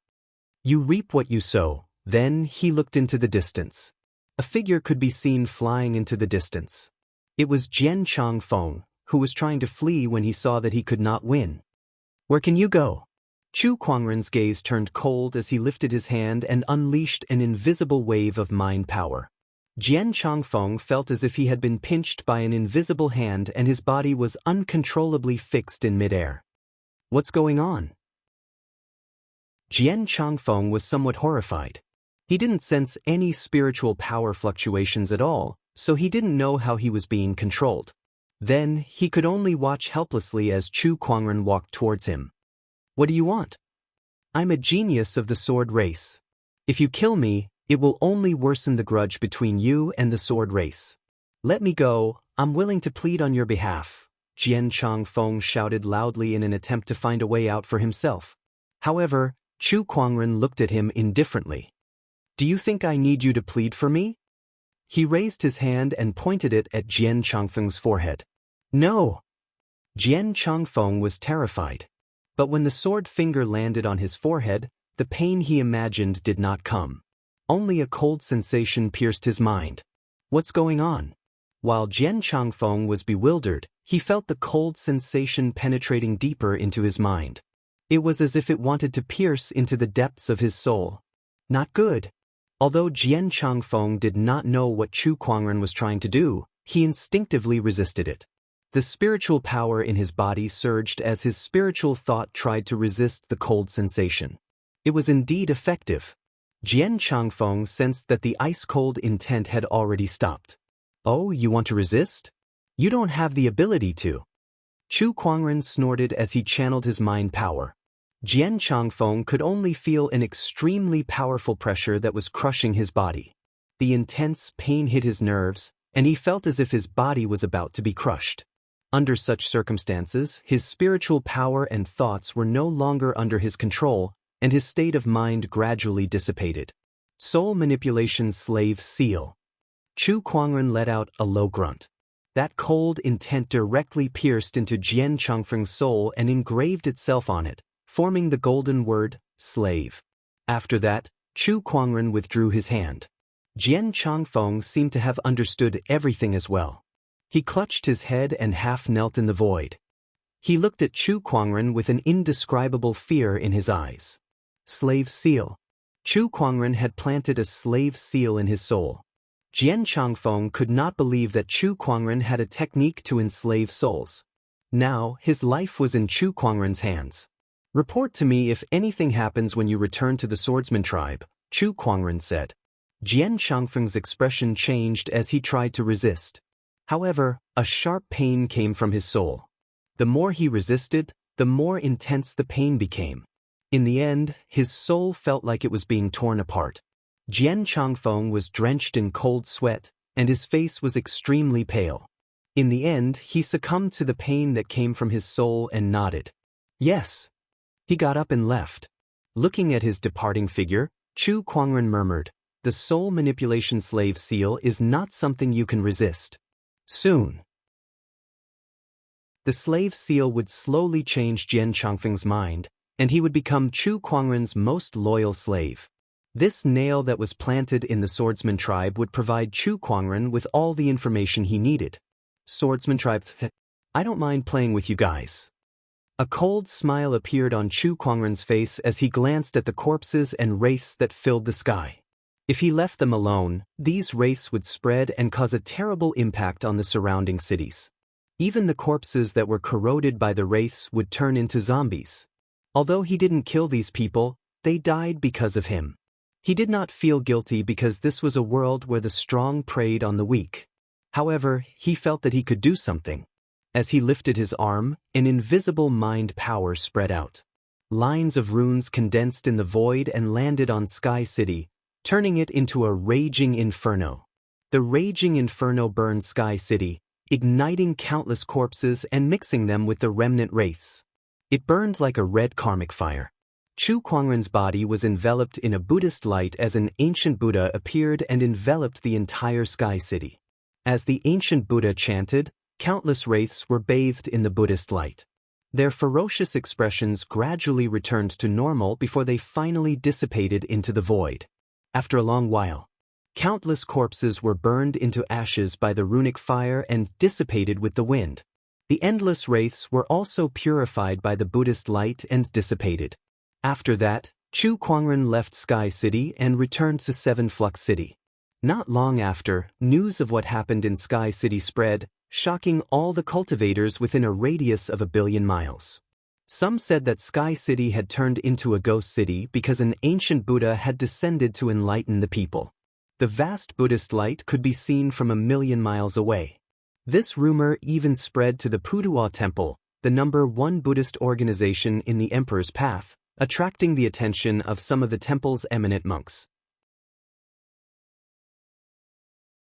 You reap what you sow. Then he looked into the distance. A figure could be seen flying into the distance. It was Jian Changfeng, who was trying to flee when he saw that he could not win. Where can you go? Chu Kuangren's gaze turned cold as he lifted his hand and unleashed an invisible wave of mind power. Jian Changfeng felt as if he had been pinched by an invisible hand and his body was uncontrollably fixed in midair. What's going on? Jian Changfeng was somewhat horrified. He didn't sense any spiritual power fluctuations at all, so he didn't know how he was being controlled. Then, he could only watch helplessly as Chu Kuangren walked towards him. What do you want? I'm a genius of the sword race. If you kill me, it will only worsen the grudge between you and the sword race. Let me go, I'm willing to plead on your behalf, Jian Changfeng shouted loudly in an attempt to find a way out for himself. However, Chu Kuangren looked at him indifferently. Do you think I need you to plead for me? He raised his hand and pointed it at Jian Changfeng's forehead. No! Jian Changfeng was terrified. But when the sword finger landed on his forehead, the pain he imagined did not come. Only a cold sensation pierced his mind. What's going on? While Jian Changfeng was bewildered, he felt the cold sensation penetrating deeper into his mind. It was as if it wanted to pierce into the depths of his soul. Not good. Although Jian Changfeng did not know what Chu Kuangren was trying to do, he instinctively resisted it. The spiritual power in his body surged as his spiritual thought tried to resist the cold sensation. It was indeed effective. Jian Changfeng sensed that the ice-cold intent had already stopped. Oh, you want to resist? You don't have the ability to. Chu Kuangren snorted as he channeled his mind power. Jian Changfeng could only feel an extremely powerful pressure that was crushing his body. The intense pain hit his nerves, and he felt as if his body was about to be crushed. Under such circumstances, his spiritual power and thoughts were no longer under his control, and his state of mind gradually dissipated. Soul Manipulation Slave Seal. Chu Kuangren let out a low grunt. That cold intent directly pierced into Jian Changfeng's soul and engraved itself on it, forming the golden word, slave. After that, Chu Kuangren withdrew his hand. Jian Changfeng seemed to have understood everything as well. He clutched his head and half knelt in the void. He looked at Chu Kuangren with an indescribable fear in his eyes. Slave seal. Chu Kuangren had planted a slave seal in his soul. Jian Changfeng could not believe that Chu Kuangren had a technique to enslave souls. Now, his life was in Chu Kuangren's hands. Report to me if anything happens when you return to the swordsman tribe, Chu Kuangren said. Jian Changfeng's expression changed as he tried to resist. However, a sharp pain came from his soul. The more he resisted, the more intense the pain became. In the end, his soul felt like it was being torn apart. Jian Changfeng was drenched in cold sweat, and his face was extremely pale. In the end, he succumbed to the pain that came from his soul and nodded. Yes. He got up and left. Looking at his departing figure, Chu Kuangren murmured, "The soul manipulation slave seal is not something you can resist. Soon." The slave seal would slowly change Jian Changfeng's mind, and he would become Chu Kuangren's most loyal slave. This nail that was planted in the swordsman tribe would provide Chu Kuangren with all the information he needed. Swordsman tribe, I don't mind playing with you guys. A cold smile appeared on Chu Kuangren's face as he glanced at the corpses and wraiths that filled the sky. If he left them alone, these wraiths would spread and cause a terrible impact on the surrounding cities. Even the corpses that were corroded by the wraiths would turn into zombies. Although he didn't kill these people, they died because of him. He did not feel guilty because this was a world where the strong preyed on the weak. However, he felt that he could do something. As he lifted his arm, an invisible mind power spread out. Lines of runes condensed in the void and landed on Sky City, turning it into a raging inferno. The raging inferno burned Sky City, igniting countless corpses and mixing them with the remnant wraiths. It burned like a red karmic fire. Chu Kuangren's body was enveloped in a Buddhist light as an ancient Buddha appeared and enveloped the entire Sky City. As the ancient Buddha chanted, countless wraiths were bathed in the Buddhist light. Their ferocious expressions gradually returned to normal before they finally dissipated into the void. After a long while, countless corpses were burned into ashes by the runic fire and dissipated with the wind. The endless wraiths were also purified by the Buddhist light and dissipated. After that, Chu Kuangren left Sky City and returned to Seven Flux City. Not long after, news of what happened in Sky City spread, shocking all the cultivators within a radius of 1 billion miles. Some said that Sky City had turned into a ghost city because an ancient Buddha had descended to enlighten the people. The vast Buddhist light could be seen from 1 million miles away. This rumor even spread to the Puduwa Temple, the #1 Buddhist organization in the Emperor's Path, attracting the attention of some of the temple's eminent monks.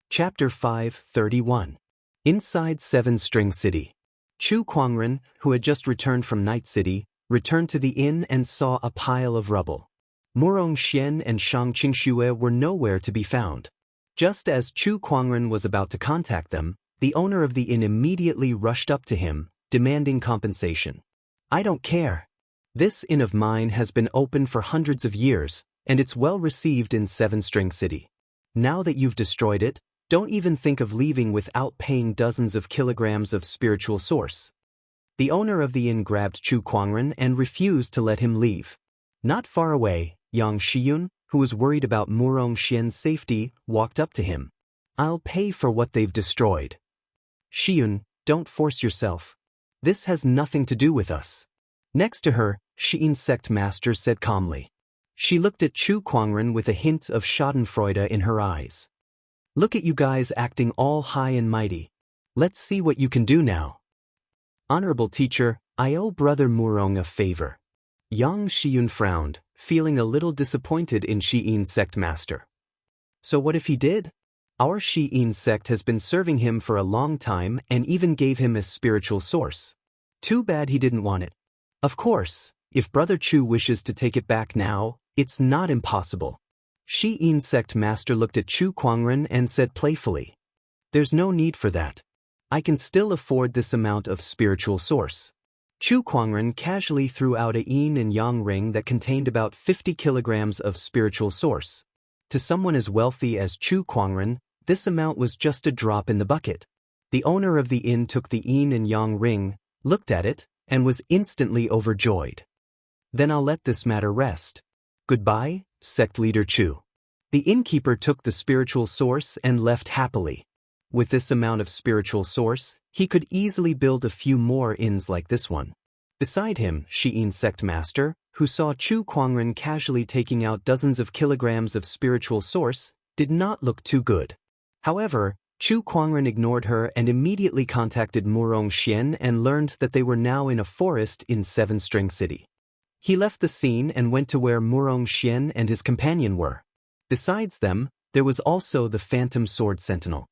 Chapter 5:31. Inside Seven String City. Chu Kuangren, who had just returned from Night City, returned to the inn and saw a pile of rubble. Murong Xian and Shang Qingxue were nowhere to be found. Just as Chu Kuangren was about to contact them, the owner of the inn immediately rushed up to him, demanding compensation. "I don't care. This inn of mine has been open for hundreds of years, and it's well received in Seven String City. Now that you've destroyed it, don't even think of leaving without paying dozens of kilograms of spiritual source." The owner of the inn grabbed Chu Kuangren and refused to let him leave. Not far away, Yang Shiyun, who was worried about Murong Xian's safety, walked up to him. "I'll pay for what they've destroyed." "Shiyun, don't force yourself. This has nothing to do with us." Next to her, Xi'in's sect master said calmly. She looked at Chu Kuangren with a hint of schadenfreude in her eyes. "Look at you guys acting all high and mighty. Let's see what you can do now." "Honorable teacher, I owe Brother Murong a favor." Yang Shiyun frowned, feeling a little disappointed in Xi'in's sect master. "So what if he did? Our Xi'in sect has been serving him for a long time and even gave him a spiritual source. Too bad he didn't want it. Of course, if Brother Chu wishes to take it back now, it's not impossible." Xi'in's sect master looked at Chu Kuangren and said playfully, "There's no need for that. I can still afford this amount of spiritual source." Chu Kuangren casually threw out a yin and yang ring that contained about 50 kilograms of spiritual source. To someone as wealthy as Chu Kuangren, this amount was just a drop in the bucket. The owner of the inn took the yin and yang ring, looked at it, and was instantly overjoyed. "Then I'll let this matter rest. Goodbye, sect leader Chu." The innkeeper took the spiritual source and left happily. With this amount of spiritual source, he could easily build a few more inns like this one. Beside him, Xi'in's sect master, who saw Chu Kuangren casually taking out dozens of kilograms of spiritual source, did not look too good. However, Chu Kuangren ignored her and immediately contacted Murong Xian and learned that they were now in a forest in Seven String City. He left the scene and went to where Murong Xian and his companion were. Besides them, there was also the Phantom Sword Sentinel.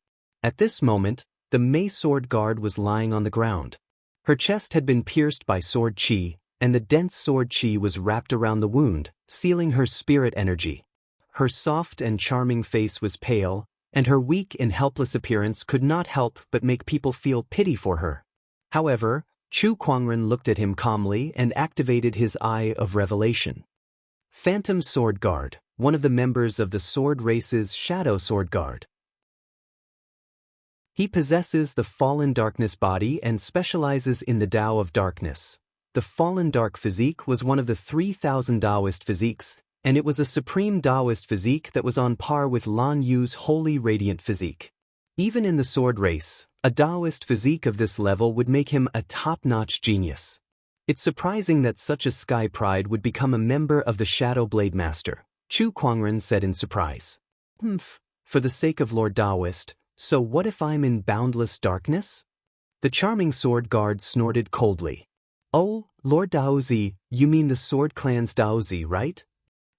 At this moment, the Mei Sword Guard was lying on the ground. Her chest had been pierced by sword chi, and the dense sword chi was wrapped around the wound, sealing her spirit energy. Her soft and charming face was pale, and her weak and helpless appearance could not help but make people feel pity for her. However, Chu Kuangren looked at him calmly and activated his Eye of Revelation. Phantom Sword Guard, one of the members of the Sword Race's Shadow Sword Guard. He possesses the Fallen Darkness body and specializes in the Tao of Darkness. the fallen dark physique was one of the 3,000 Taoist physiques, and it was a supreme Taoist physique that was on par with Lan Yu's holy radiant physique. Even in the sword race, a Taoist physique of this level would make him a top-notch genius. It's surprising that such a sky pride would become a member of the Shadow Blade Master, Chu Kuangren said in surprise. For the sake of Lord Taoist, so what if I'm in boundless darkness? The charming sword guard snorted coldly. Oh, Lord Daozi, you mean the sword clan's Daozi, right?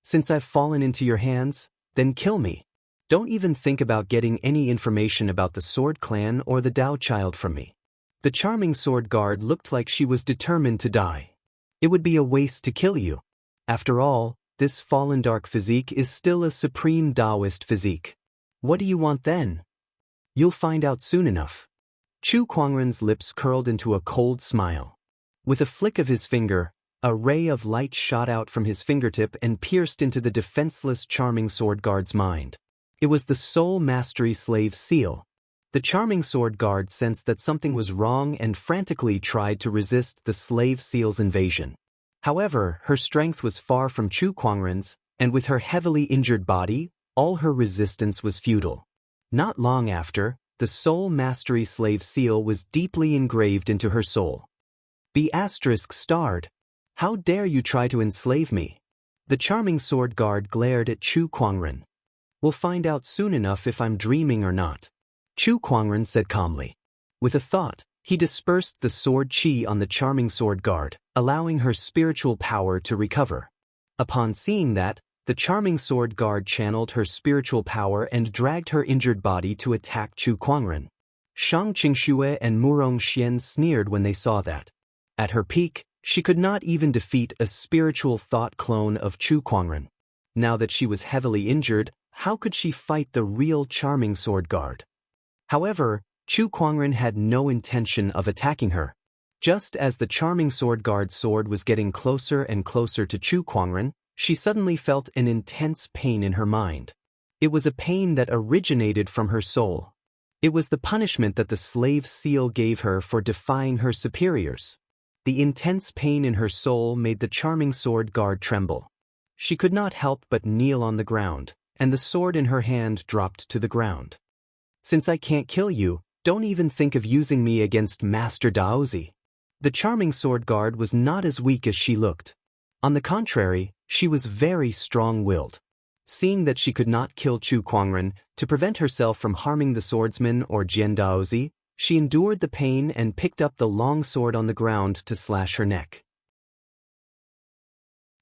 Since I've fallen into your hands, then kill me. Don't even think about getting any information about the sword clan or the Dao child from me. The charming sword guard looked like she was determined to die. It would be a waste to kill you. After all, this fallen dark physique is still a supreme Taoist physique. What do you want then? You'll find out soon enough. Chu Kuangren's lips curled into a cold smile. With a flick of his finger, a ray of light shot out from his fingertip and pierced into the defenseless charming sword guard's mind. It was the soul mastery slave seal. The charming sword guard sensed that something was wrong and frantically tried to resist the slave seal's invasion. However, her strength was far from Chu Kuangren's, and with her heavily injured body, all her resistance was futile. Not long after, the soul mastery slave seal was deeply engraved into her soul. Be ****. How dare you try to enslave me? The charming sword guard glared at Chu Kuangren. We'll find out soon enough if I'm dreaming or not. Chu Kuangren said calmly. With a thought, he dispersed the sword chi on the charming sword guard, allowing her spiritual power to recover. Upon seeing that, the charming sword guard channeled her spiritual power and dragged her injured body to attack Chu Kuangren. Shang Qingxue and Murong Xian sneered when they saw that. At her peak, she could not even defeat a spiritual thought clone of Chu Kuangren. Now that she was heavily injured, how could she fight the real charming sword guard? However, Chu Kuangren had no intention of attacking her. Just as the charming sword guard's sword was getting closer and closer to Chu Kuangren, she suddenly felt an intense pain in her mind. It was a pain that originated from her soul. It was the punishment that the slave seal gave her for defying her superiors. The intense pain in her soul made the charming sword guard tremble. She could not help but kneel on the ground, and the sword in her hand dropped to the ground. Since I can't kill you, don't even think of using me against Master Daozi. The charming sword guard was not as weak as she looked. On the contrary, she was very strong-willed. Seeing that she could not kill Chu Kuangren, to prevent herself from harming the swordsman or Jian Daozi, she endured the pain and picked up the long sword on the ground to slash her neck.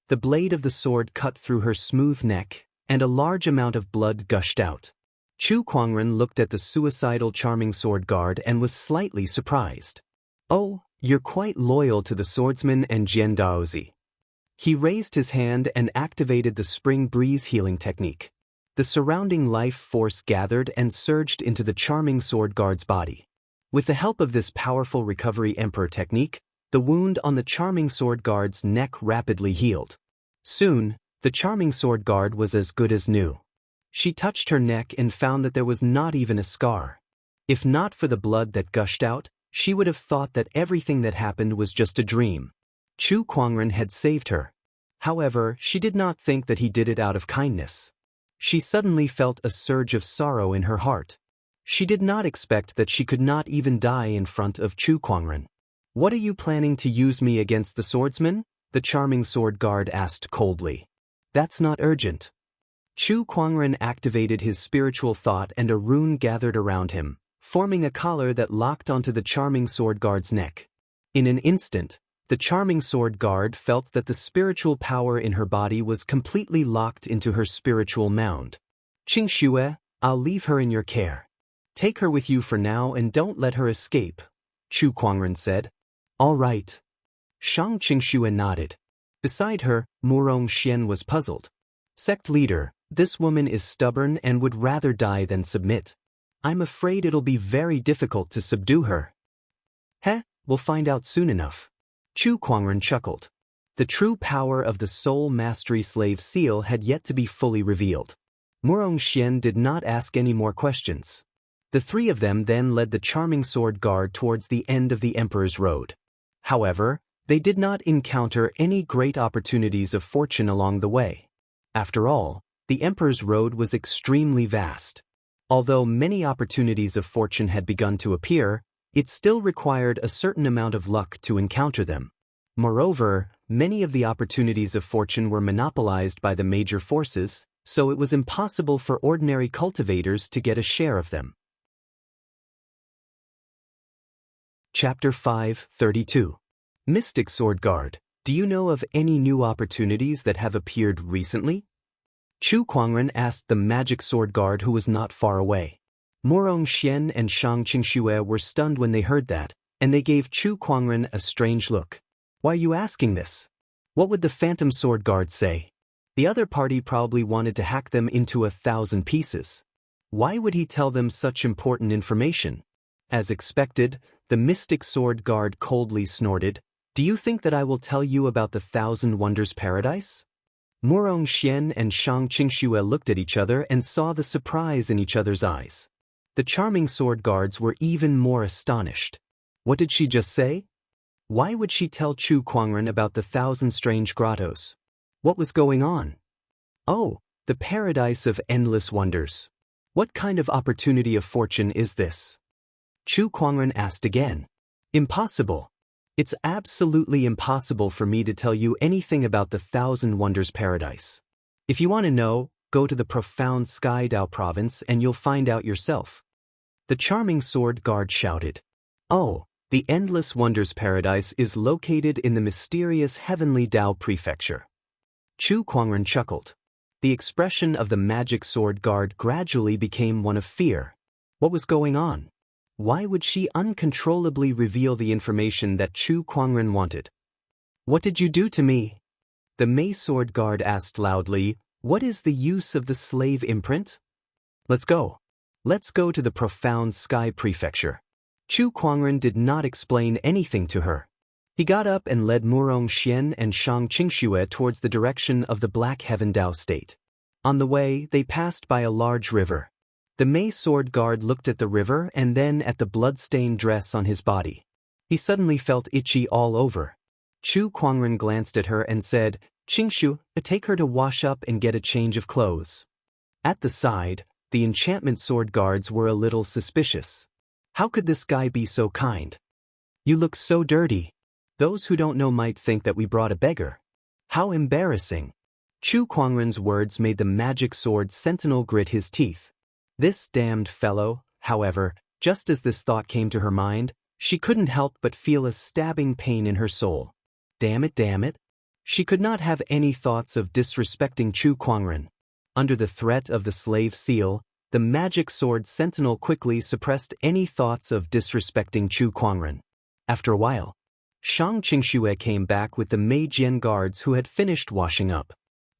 The blade of the sword cut through her smooth neck, and a large amount of blood gushed out. Chu Kuangren looked at the suicidal charming sword guard and was slightly surprised. Oh, you're quite loyal to the swordsman and Jian Daozi. He raised his hand and activated the spring breeze healing technique. The surrounding life force gathered and surged into the charming sword guard's body. With the help of this powerful recovery emperor technique, the wound on the charming sword guard's neck rapidly healed. Soon, the charming sword guard was as good as new. She touched her neck and found that there was not even a scar. If not for the blood that gushed out, she would have thought that everything that happened was just a dream. Chu Kuangren had saved her. However, she did not think that he did it out of kindness. She suddenly felt a surge of sorrow in her heart. She did not expect that she could not even die in front of Chu Kuangren. What are you planning to use me against the swordsman? The charming sword guard asked coldly. That's not urgent. Chu Kuangren activated his spiritual thought and a rune gathered around him, forming a collar that locked onto the charming sword guard's neck. In an instant, the charming sword guard felt that the spiritual power in her body was completely locked into her spiritual mound. Qingxue, I'll leave her in your care. Take her with you for now and don't let her escape, Chu Kuangren said. All right. Shang Qingxue nodded. Beside her, Murong Xian was puzzled. Sect leader, this woman is stubborn and would rather die than submit. I'm afraid it'll be very difficult to subdue her. We'll find out soon enough. Chu Kuangren chuckled. The true power of the soul mastery slave seal had yet to be fully revealed. Murong Xian did not ask any more questions. The three of them then led the charming sword guard towards the end of the Emperor's Road. However, They did not encounter any great opportunities of fortune along the way. After all, the emperor's road was extremely vast. Although many opportunities of fortune had begun to appear, it still required a certain amount of luck to encounter them. Moreover, many of the opportunities of fortune were monopolized by the major forces, so it was impossible for ordinary cultivators to get a share of them. Chapter 5:32. Mystic Sword Guard, do you know of any new opportunities that have appeared recently? Chu Kuangren asked the magic sword guard who was not far away. Murong Xian and Shang Qingxue were stunned when they heard that, and they gave Chu Kuangren a strange look. Why are you asking this? What would the phantom sword guard say? The other party probably wanted to hack them into 1,000 pieces. Why would he tell them such important information? As expected, the mystic sword guard coldly snorted, "Do you think that I will tell you about the 1,000 Wonders Paradise?" Murong Xian and Shang Qingxue looked at each other and saw the surprise in each other's eyes. The charming sword guards were even more astonished. What did she just say? Why would she tell Chu Kuangren about the 1,000 strange grottos? What was going on? Oh, the paradise of endless wonders. What kind of opportunity of fortune is this? Chu Kuangren asked again. Impossible. It's absolutely impossible for me to tell you anything about the 1,000 Wonders Paradise. If you want to know, go to the profound Sky Dao province and you'll find out yourself. The charming sword guard shouted. Oh, the Endless Wonders Paradise is located in the mysterious Heavenly Dao Prefecture. Chu Kuangren chuckled. The expression of the magic sword guard gradually became one of fear. What was going on? Why would she uncontrollably reveal the information that Chu Kuangren wanted? What did you do to me? The Mei sword guard asked loudly, what is the use of the slave imprint? Let's go. Let's go to the profound sky prefecture. Chu Kuangren did not explain anything to her. He got up and led Murong Xian and Shang Qingxue towards the direction of the Black Heaven Dao state. On the way, they passed by a large river. The Mei sword guard looked at the river and then at the blood-stained dress on his body. He suddenly felt itchy all over. Chu Kuangren glanced at her and said, Qingxu, take her to wash up and get a change of clothes. At the side, the enchantment sword guards were a little suspicious. How could this guy be so kind? You look so dirty. Those who don't know might think that we brought a beggar. How embarrassing. Chu Kuangren's words made the magic sword sentinel grit his teeth. This damned fellow, however, just as this thought came to her mind, she couldn't help but feel a stabbing pain in her soul. Damn it, damn it. She could not have any thoughts of disrespecting Chu Kuangren. Under the threat of the slave seal, the magic sword sentinel quickly suppressed any thoughts of disrespecting Chu Kuangren. After a while, Shang Qingxue came back with the Mei Jian guards who had finished washing up.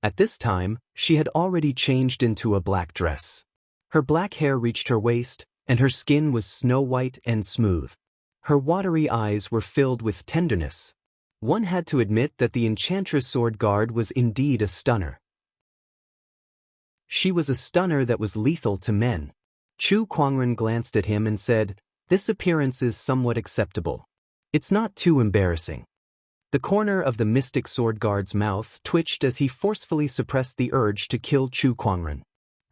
At this time, she had already changed into a black dress. Her black hair reached her waist, and her skin was snow-white and smooth. Her watery eyes were filled with tenderness. One had to admit that the enchantress sword guard was indeed a stunner. She was a stunner that was lethal to men. Chu Kuangren glanced at him and said, "This appearance is somewhat acceptable. It's not too embarrassing." The corner of the mystic sword guard's mouth twitched as he forcefully suppressed the urge to kill Chu Kuangren.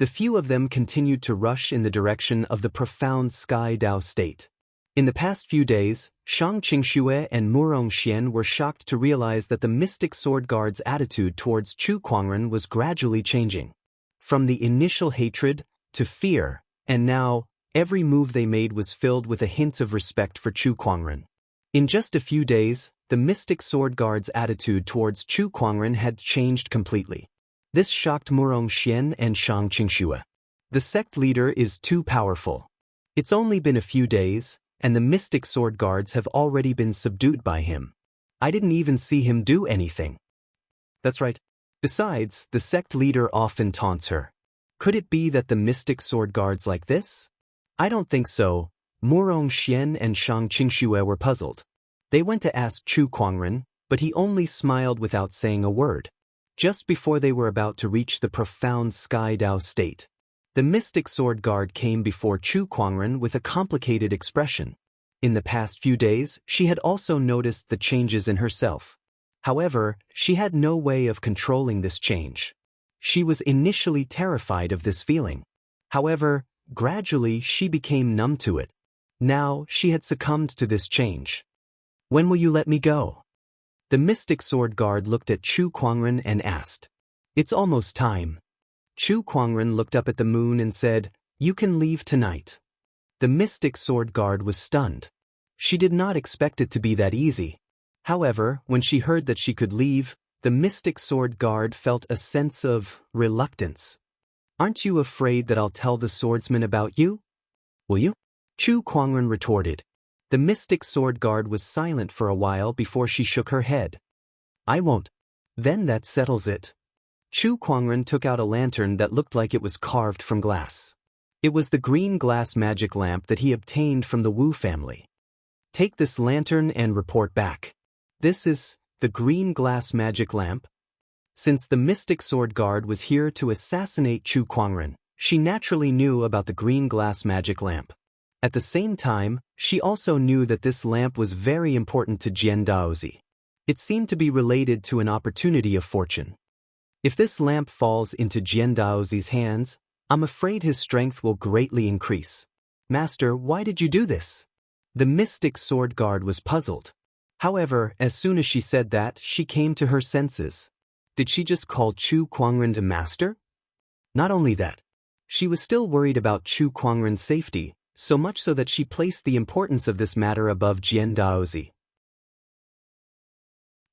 The few of them continued to rush in the direction of the profound Sky Dao state. In the past few days, Shang Qingxue and Murong Xian were shocked to realize that the mystic sword guard's attitude towards Chu Kuangren was gradually changing. From the initial hatred to fear, and now, every move they made was filled with a hint of respect for Chu Kuangren. In just a few days, the mystic sword guard's attitude towards Chu Kuangren had changed completely. This shocked Murong Xian and Shang Qingxue. The sect leader is too powerful. It's only been a few days, and the mystic sword guards have already been subdued by him. I didn't even see him do anything. That's right. Besides, the sect leader often taunts her. Could it be that the mystic sword guards like this? I don't think so. Murong Xian and Shang Qingxue were puzzled. They went to ask Chu Kuangren, but he only smiled without saying a word. Just before they were about to reach the profound Sky Dao state, the mystic sword guard came before Chu Kuangren with a complicated expression. In the past few days, she had also noticed the changes in herself. However, she had no way of controlling this change. She was initially terrified of this feeling. However, gradually she became numb to it. Now, she had succumbed to this change. When will you let me go? The mystic sword guard looked at Chu Kuangren and asked. It's almost time. Chu Kuangren looked up at the moon and said, You can leave tonight. The mystic sword guard was stunned. She did not expect it to be that easy. However, when she heard that she could leave, the mystic sword guard felt a sense of reluctance. Aren't you afraid that I'll tell the swordsman about you? Will you? Chu Kuangren retorted. The mystic sword guard was silent for a while before she shook her head. I won't. Then that settles it. Chu Kuangren took out a lantern that looked like it was carved from glass. It was the green glass magic lamp that he obtained from the Wu family. Take this lantern and report back. This is the green glass magic lamp. Since the mystic sword guard was here to assassinate Chu Kuangren, she naturally knew about the green glass magic lamp. At the same time, she also knew that this lamp was very important to Jian Daozi. It seemed to be related to an opportunity of fortune. If this lamp falls into Jian Daozi's hands, I'm afraid his strength will greatly increase. Master, why did you do this? The mystic sword guard was puzzled. However, as soon as she said that, she came to her senses. Did she just call Chu Kuangren master? Not only that, she was still worried about Chu Kuangren's safety, so much so that she placed the importance of this matter above Jian Daozi.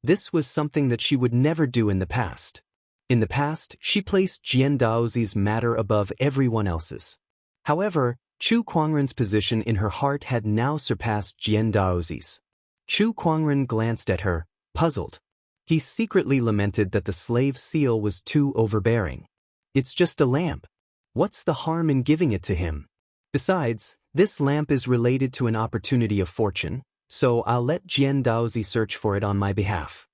This was something that she would never do in the past. In the past, she placed Jian Daozi's matter above everyone else's. However, Chu Kuangren's position in her heart had now surpassed Jian Daozi's. Chu Kuangren glanced at her, puzzled. He secretly lamented that the slave seal was too overbearing. It's just a lamp. What's the harm in giving it to him? Besides, this lamp is related to an opportunity of fortune, so I'll let Jian Daozi search for it on my behalf.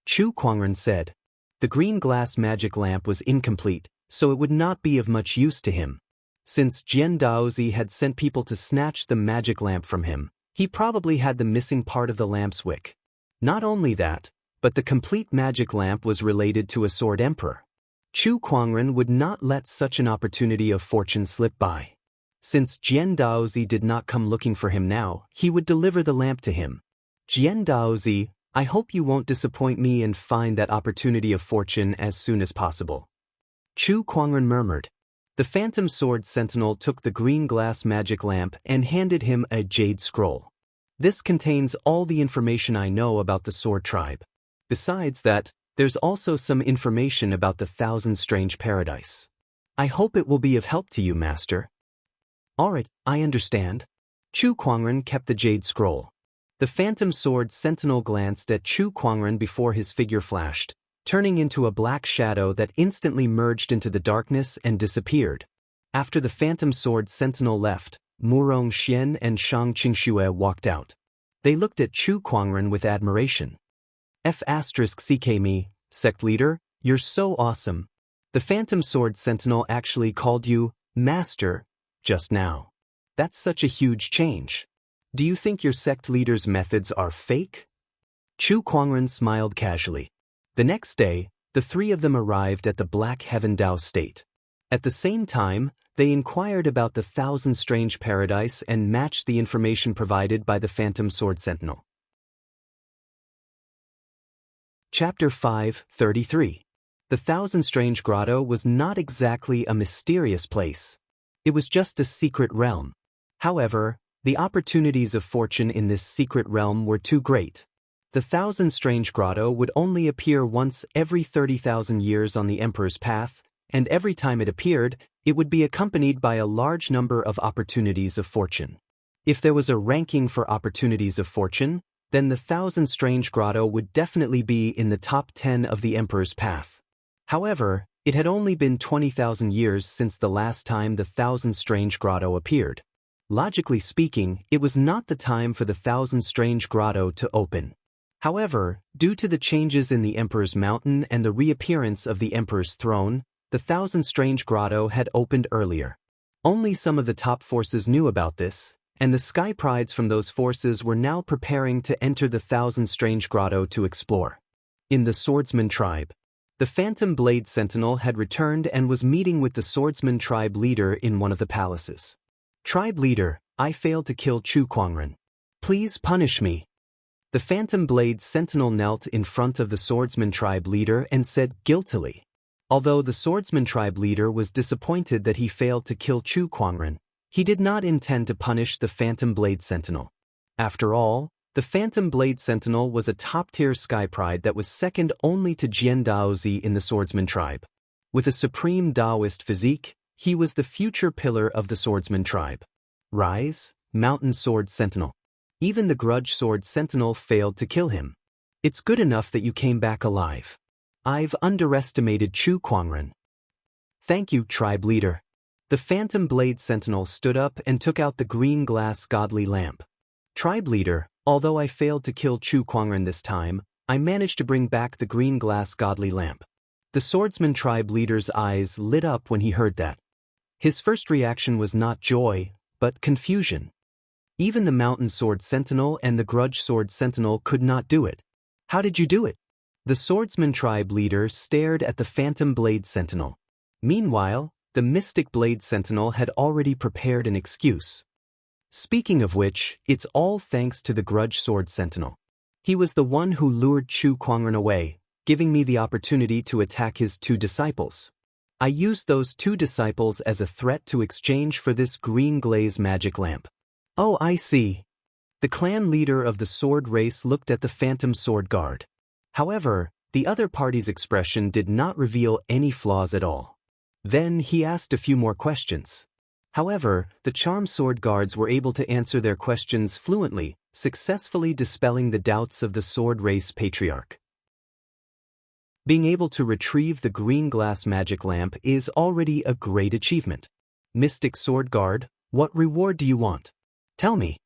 Chu Kuangren said. The green glass magic lamp was incomplete, so it would not be of much use to him. Since Jian Daozi had sent people to snatch the magic lamp from him, he probably had the missing part of the lamp's wick. Not only that, but the complete magic lamp was related to a sword emperor. Chu Kuangren would not let such an opportunity of fortune slip by. Since Jian Daozi did not come looking for him now, he would deliver the lamp to him. Jian Daozi, I hope you won't disappoint me and find that opportunity of fortune as soon as possible. Chu Kuangren murmured. The phantom sword sentinel took the green glass magic lamp and handed him a jade scroll. This contains all the information I know about the sword tribe. Besides that, there's also some information about the Thousand Strange Paradise. I hope it will be of help to you, Master. Alright, I understand. Chu Kuangren kept the jade scroll. The phantom sword sentinel glanced at Chu Kuangren before his figure flashed, turning into a black shadow that instantly merged into the darkness and disappeared. After the phantom sword sentinel left, Murong Xian and Shang Qingxue walked out. They looked at Chu Kuangren with admiration. F***ck me, sect leader, you're so awesome. The phantom sword sentinel actually called you master just now. That's such a huge change. Do you think your sect leader's methods are fake? Chu Kuangren smiled casually. The next day, the three of them arrived at the Black Heaven Dao state. At the same time, they inquired about the Thousand Strange Paradise and matched the information provided by the Phantom Sword Sentinel. Chapter 5:33. The Thousand Strange Grotto was not exactly a mysterious place. It was just a secret realm. However, the opportunities of fortune in this secret realm were too great. The Thousand Strange Grotto would only appear once every 30,000 years on the Emperor's path, and every time it appeared, it would be accompanied by a large number of opportunities of fortune. If there was a ranking for opportunities of fortune, then the Thousand Strange Grotto would definitely be in the top 10 of the Emperor's path. However, it had only been 20,000 years since the last time the Thousand Strange Grotto appeared. Logically speaking, it was not the time for the Thousand Strange Grotto to open. However, due to the changes in the Emperor's Mountain and the reappearance of the Emperor's throne, the Thousand Strange Grotto had opened earlier. Only some of the top forces knew about this, and the sky prides from those forces were now preparing to enter the Thousand Strange Grotto to explore. In the swordsman tribe, the Phantom Blade Sentinel had returned and was meeting with the swordsman tribe leader in one of the palaces. Tribe leader, I failed to kill Chu Kuangren. Please punish me. The Phantom Blade Sentinel knelt in front of the swordsman tribe leader and said guiltily. Although the swordsman tribe leader was disappointed that he failed to kill Chu Kuangren, he did not intend to punish the Phantom Blade Sentinel. After all, the Phantom Blade Sentinel was a top-tier sky pride that was second only to Jian Daozi in the swordsman tribe. With a supreme Daoist physique, he was the future pillar of the swordsman tribe. Rise, Mountain Sword Sentinel. Even the Grudge Sword Sentinel failed to kill him. It's good enough that you came back alive. I've underestimated Chu Kuangren. Thank you, tribe leader. The Phantom Blade Sentinel stood up and took out the green glass godly lamp. Tribe leader, although I failed to kill Chu Kuangren this time, I managed to bring back the green glass godly lamp. The swordsman tribe leader's eyes lit up when he heard that. His first reaction was not joy, but confusion. Even the Mountain Sword Sentinel and the Grudge Sword Sentinel could not do it. How did you do it? The swordsman tribe leader stared at the Phantom Blade Sentinel. Meanwhile, the Mystic Blade Sentinel had already prepared an excuse. Speaking of which, it's all thanks to the Grudge Sword Sentinel. He was the one who lured Chu Kuangren away, giving me the opportunity to attack his 2 disciples. I used those 2 disciples as a threat to exchange for this green glaze magic lamp. Oh, I see. The clan leader of the sword race looked at the Phantom Sword Guard. However, the other party's expression did not reveal any flaws at all. Then he asked a few more questions. However, the Charm Sword Guards were able to answer their questions fluently, successfully dispelling the doubts of the sword race patriarch. Being able to retrieve the green glass magic lamp is already a great achievement. Mystic Sword Guard, what reward do you want? Tell me.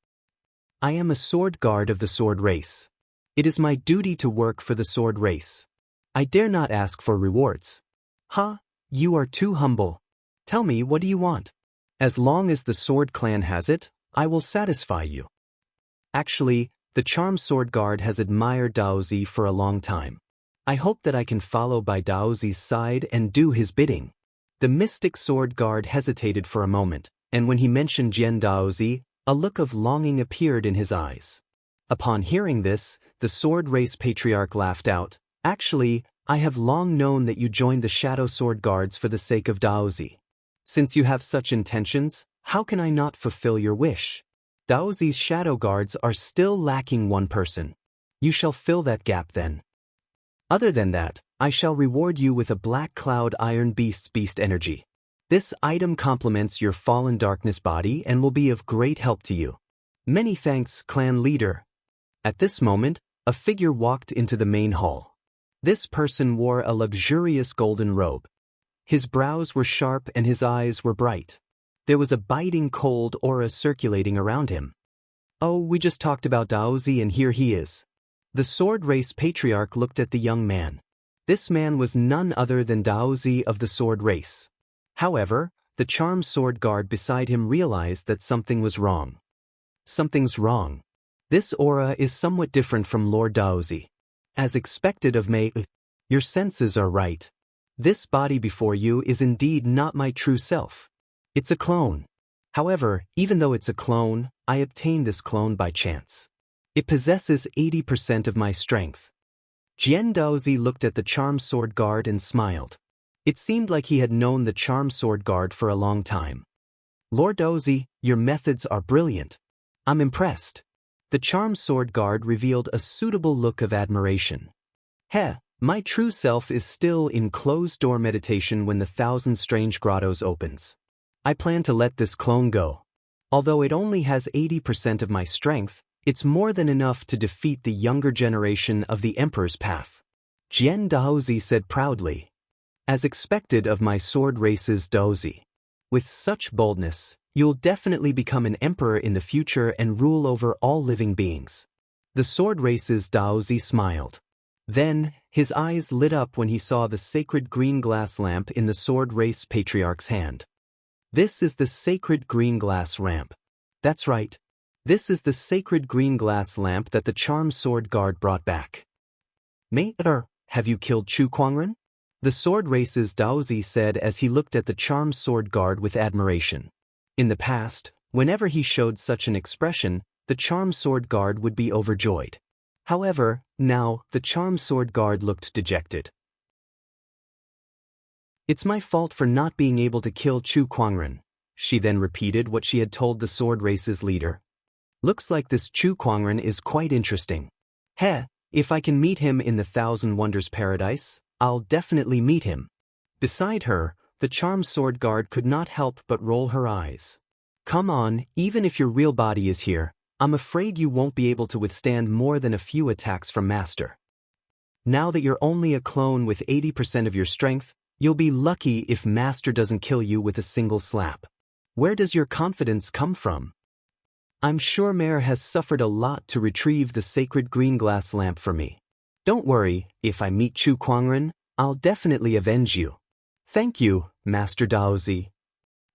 I am a sword guard of the sword race. It is my duty to work for the sword race. I dare not ask for rewards. Huh? You are too humble. Tell me, what do you want? As long as the Sword Clan has it, I will satisfy you. Actually, the Charm Sword Guard has admired Daozi for a long time. I hope that I can follow by Daozi's side and do his bidding. The Mystic Sword Guard hesitated for a moment, and when he mentioned Jian Daozi, a look of longing appeared in his eyes. Upon hearing this, the sword race patriarch laughed out. Actually, I have long known that you joined the Shadow Sword Guards for the sake of Daozi. Since you have such intentions, how can I not fulfill your wish? Daozi's Shadow Guards are still lacking 1 person. You shall fill that gap then. Other than that, I shall reward you with a Black Cloud Iron Beast's Beast Energy. This item complements your fallen darkness body and will be of great help to you. Many thanks, clan leader. At this moment, a figure walked into the main hall. This person wore a luxurious golden robe. His brows were sharp and his eyes were bright. There was a biting cold aura circulating around him. Oh, we just talked about Daozi and here he is. The sword race patriarch looked at the young man. This man was none other than Daozi of the sword race. However, the charm sword guard beside him realized that something was wrong. Something's wrong. This aura is somewhat different from Lord Daozi. As expected of Mei, your senses are right. This body before you is indeed not my true self. It's a clone. However, even though it's a clone, I obtained this clone by chance. It possesses 80% of my strength. Jian Daozi looked at the charm sword guard and smiled. It seemed like he had known the charm sword guard for a long time. Lord Daozi, your methods are brilliant. I'm impressed. The charm sword guard revealed a suitable look of admiration. My true self is still in closed-door meditation when the Thousand Strange Grottos opens. I plan to let this clone go. Although it only has 80% of my strength, it's more than enough to defeat the younger generation of the Emperor's path. Jian Daozi said proudly. As expected of my sword race's Daozi. With such boldness, you'll definitely become an emperor in the future and rule over all living beings. The sword race's Daozi smiled. Then, his eyes lit up when he saw the sacred green glass lamp in the sword race patriarch's hand. This is the sacred green glass lamp. That's right. This is the sacred green glass lamp that the charm sword guard brought back. Mater, have you killed Chu Kuangren? The sword race's Daozi said as he looked at the charm sword guard with admiration. In the past, whenever he showed such an expression, the charm sword guard would be overjoyed. However, now, the charm sword guard looked dejected. It's my fault for not being able to kill Chu Kuangren. She then repeated what she had told the sword race's leader. Looks like this Chu Kuangren is quite interesting. If I can meet him in the Thousand Wonders Paradise, I'll definitely meet him. Beside her, the charm sword guard could not help but roll her eyes. Come on, even if your real body is here, I'm afraid you won't be able to withstand more than a few attacks from Master. Now that you're only a clone with 80% of your strength, you'll be lucky if Master doesn't kill you with a single slap. Where does your confidence come from? I'm sure Mare has suffered a lot to retrieve the sacred green glass lamp for me. Don't worry, if I meet Chu Kuangren, I'll definitely avenge you. Thank you, Master Daozi.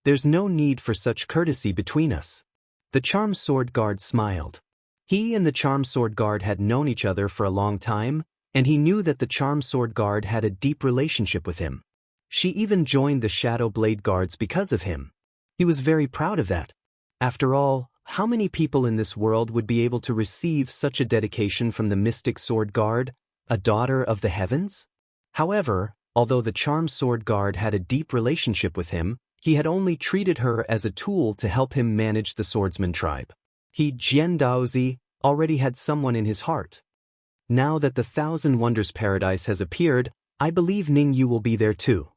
There's no need for such courtesy between us. The charm sword guard smiled. He and the charm sword guard had known each other for a long time, and he knew that the charm sword guard had a deep relationship with him. She even joined the Shadow Blade Guards because of him. He was very proud of that. After all, how many people in this world would be able to receive such a dedication from the Mystic Sword Guard, a daughter of the heavens? However, although the charm sword guard had a deep relationship with him, he had only treated her as a tool to help him manage the swordsman tribe. He, Jian Daozi, already had someone in his heart. Now that the Thousand Wonders Paradise has appeared, I believe Ning Yu will be there too.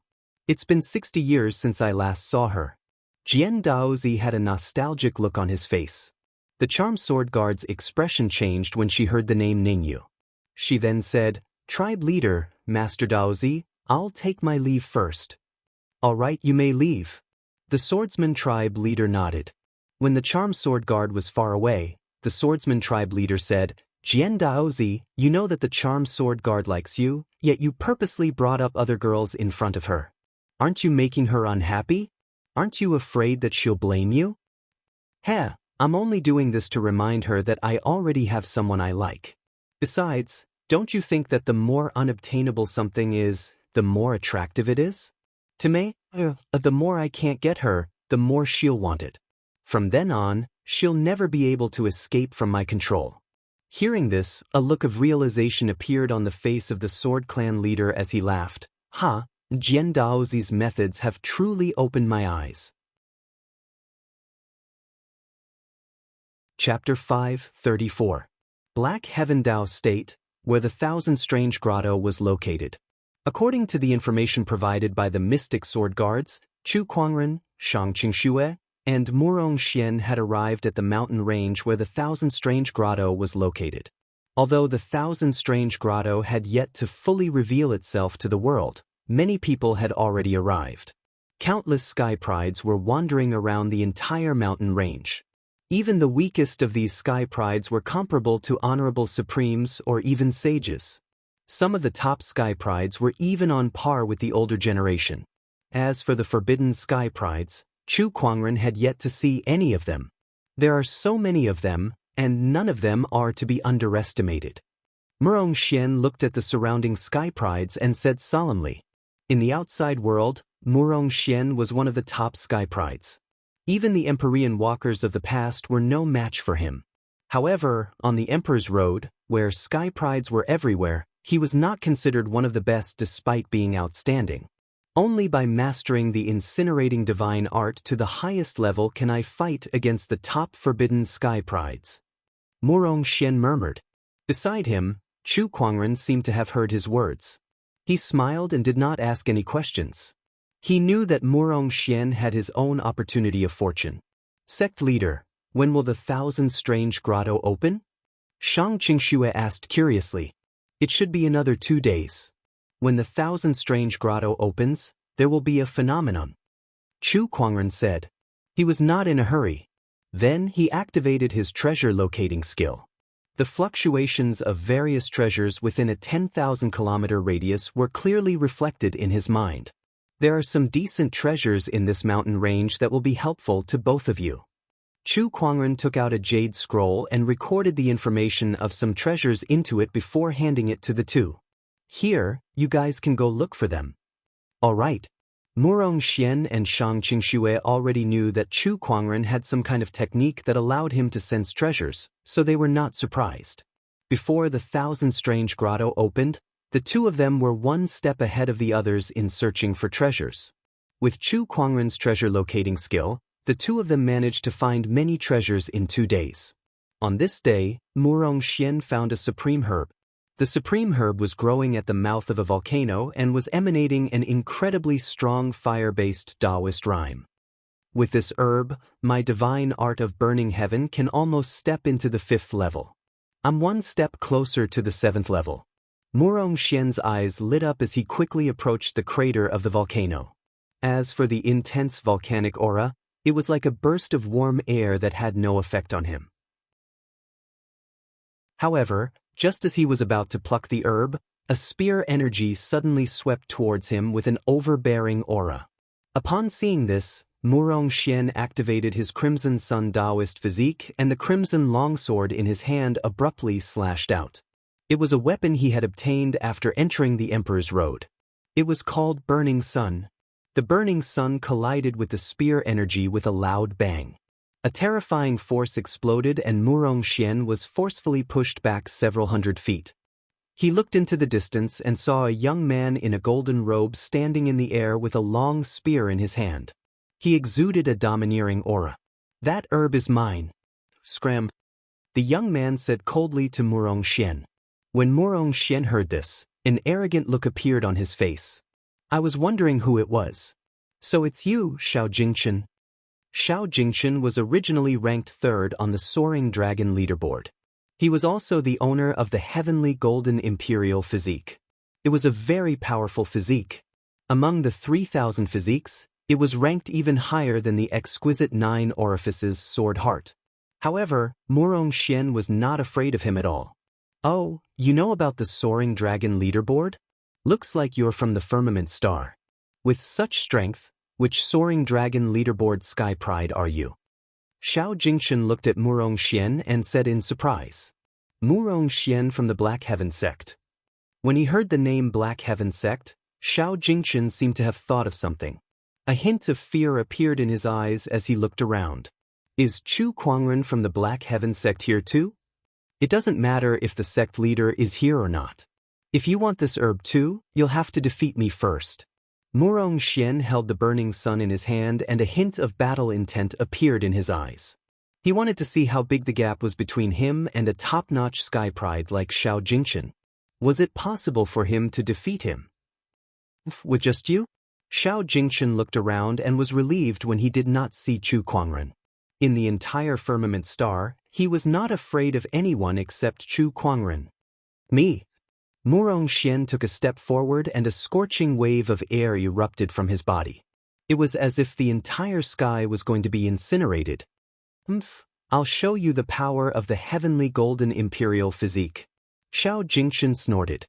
It's been 60 years since I last saw her. Jian Daozi had a nostalgic look on his face. The charm sword guard's expression changed when she heard the name Ning Yu. She then said, Tribe leader, Master Daozi, I'll take my leave first. All right, you may leave. The swordsman tribe leader nodded. When the charm sword guard was far away, the swordsman tribe leader said, Jian Daozi, you know that the charm sword guard likes you, yet you purposely brought up other girls in front of her. Aren't you making her unhappy? Aren't you afraid that she'll blame you? I'm only doing this to remind her that I already have someone I like. Besides, don't you think that the more unobtainable something is, the more attractive it is? To me, the more I can't get her, the more she'll want it. From then on, she'll never be able to escape from my control. Hearing this, a look of realization appeared on the face of the Sword Clan leader as he laughed. Jian Daozi's methods have truly opened my eyes. Chapter 5:34. Black Heaven Dao State, where the Thousand Strange Grotto was located. According to the information provided by the Mystic Sword Guards, Chu Kuangren, Shang Qingxue, and Murong Xian had arrived at the mountain range where the Thousand Strange Grotto was located. Although the Thousand Strange Grotto had yet to fully reveal itself to the world, many people had already arrived. Countless sky prides were wandering around the entire mountain range. Even the weakest of these sky prides were comparable to honorable supremes or even sages. Some of the top sky prides were even on par with the older generation. As for the forbidden sky prides, Chu Kuangren had yet to see any of them. There are so many of them, and none of them are to be underestimated. Murong Xian looked at the surrounding sky prides and said solemnly, in the outside world, Murong Xian was one of the top sky prides. Even the Empyrean walkers of the past were no match for him. However, on the Emperor's Road, where sky prides were everywhere, he was not considered one of the best despite being outstanding. Only by mastering the incinerating divine art to the highest level can I fight against the top forbidden sky prides. Murong Xian murmured. Beside him, Chu Kuangren seemed to have heard his words. He smiled and did not ask any questions. He knew that Murong Xian had his own opportunity of fortune. Sect leader, when will the Thousand Strange Grotto open? Shang Qingxue asked curiously. It should be another 2 days. When the Thousand Strange Grotto opens, there will be a phenomenon. Chu Kuangren said. He was not in a hurry. Then he activated his treasure locating skill. The fluctuations of various treasures within a 10,000-kilometer radius were clearly reflected in his mind. There are some decent treasures in this mountain range that will be helpful to both of you. Chu Kuangren took out a jade scroll and recorded the information of some treasures into it before handing it to the two. Here, you guys can go look for them. Alright. Murong Xian and Shang Qingxue already knew that Chu Kuangren had some kind of technique that allowed him to sense treasures, so they were not surprised. Before the Thousand Strange Grotto opened, the two of them were one step ahead of the others in searching for treasures. With Chu Kuangren's treasure locating skill, the two of them managed to find many treasures in 2 days. On this day, Murong Xian found a supreme herb. The supreme herb was growing at the mouth of a volcano and was emanating an incredibly strong fire-based Taoist rhyme. With this herb, my divine art of burning heaven can almost step into the 5th level. I'm one step closer to the 7th level. Murong Xian's eyes lit up as he quickly approached the crater of the volcano. As for the intense volcanic aura, it was like a burst of warm air that had no effect on him. However, just as he was about to pluck the herb, a spear energy suddenly swept towards him with an overbearing aura. Upon seeing this, Murong Xian activated his Crimson Sun Taoist physique and the crimson longsword in his hand abruptly slashed out. It was a weapon he had obtained after entering the Emperor's Road. It was called Burning Sun. The Burning Sun collided with the spear energy with a loud bang. A terrifying force exploded and Murong Xian was forcefully pushed back several hundred feet. He looked into the distance and saw a young man in a golden robe standing in the air with a long spear in his hand. He exuded a domineering aura. That herb is mine. Scram. The young man said coldly to Murong Xian. When Murong Xian heard this, an arrogant look appeared on his face. I was wondering who it was. So it's you, Xiao Jingchen. Xiao Jingchen was originally ranked 3rd on the Soaring Dragon leaderboard. He was also the owner of the Heavenly Golden Imperial Physique. It was a very powerful physique. Among the 3,000 physiques, it was ranked even higher than the exquisite 9 Orifices Sword Heart. However, Murong Xian was not afraid of him at all. Oh, you know about the Soaring Dragon leaderboard? Looks like you're from the Firmament Star. With such strength, which Soaring Dragon leaderboard Sky Pride are you? Xiao Jingchen looked at Murong Xian and said in surprise. Murong Xian from the Black Heaven sect. When he heard the name Black Heaven sect, Xiao Jingchen seemed to have thought of something. A hint of fear appeared in his eyes as he looked around. Is Chu Kuangren from the Black Heaven sect here too? It doesn't matter if the sect leader is here or not. If you want this herb too, you'll have to defeat me first. Murong Xian held the burning sun in his hand and a hint of battle intent appeared in his eyes. He wanted to see how big the gap was between him and a top-notch sky pride like Xiao Jingchen. Was it possible for him to defeat him? With just you? Xiao Jingchen looked around and was relieved when he did not see Chu Kuangren. In the entire Firmament Star, he was not afraid of anyone except Chu Kuangren. Me. Murong Xian took a step forward and a scorching wave of air erupted from his body. It was as if the entire sky was going to be incinerated. I'll show you the power of the Heavenly Golden Imperial Physique. Xiao Jingchen snorted.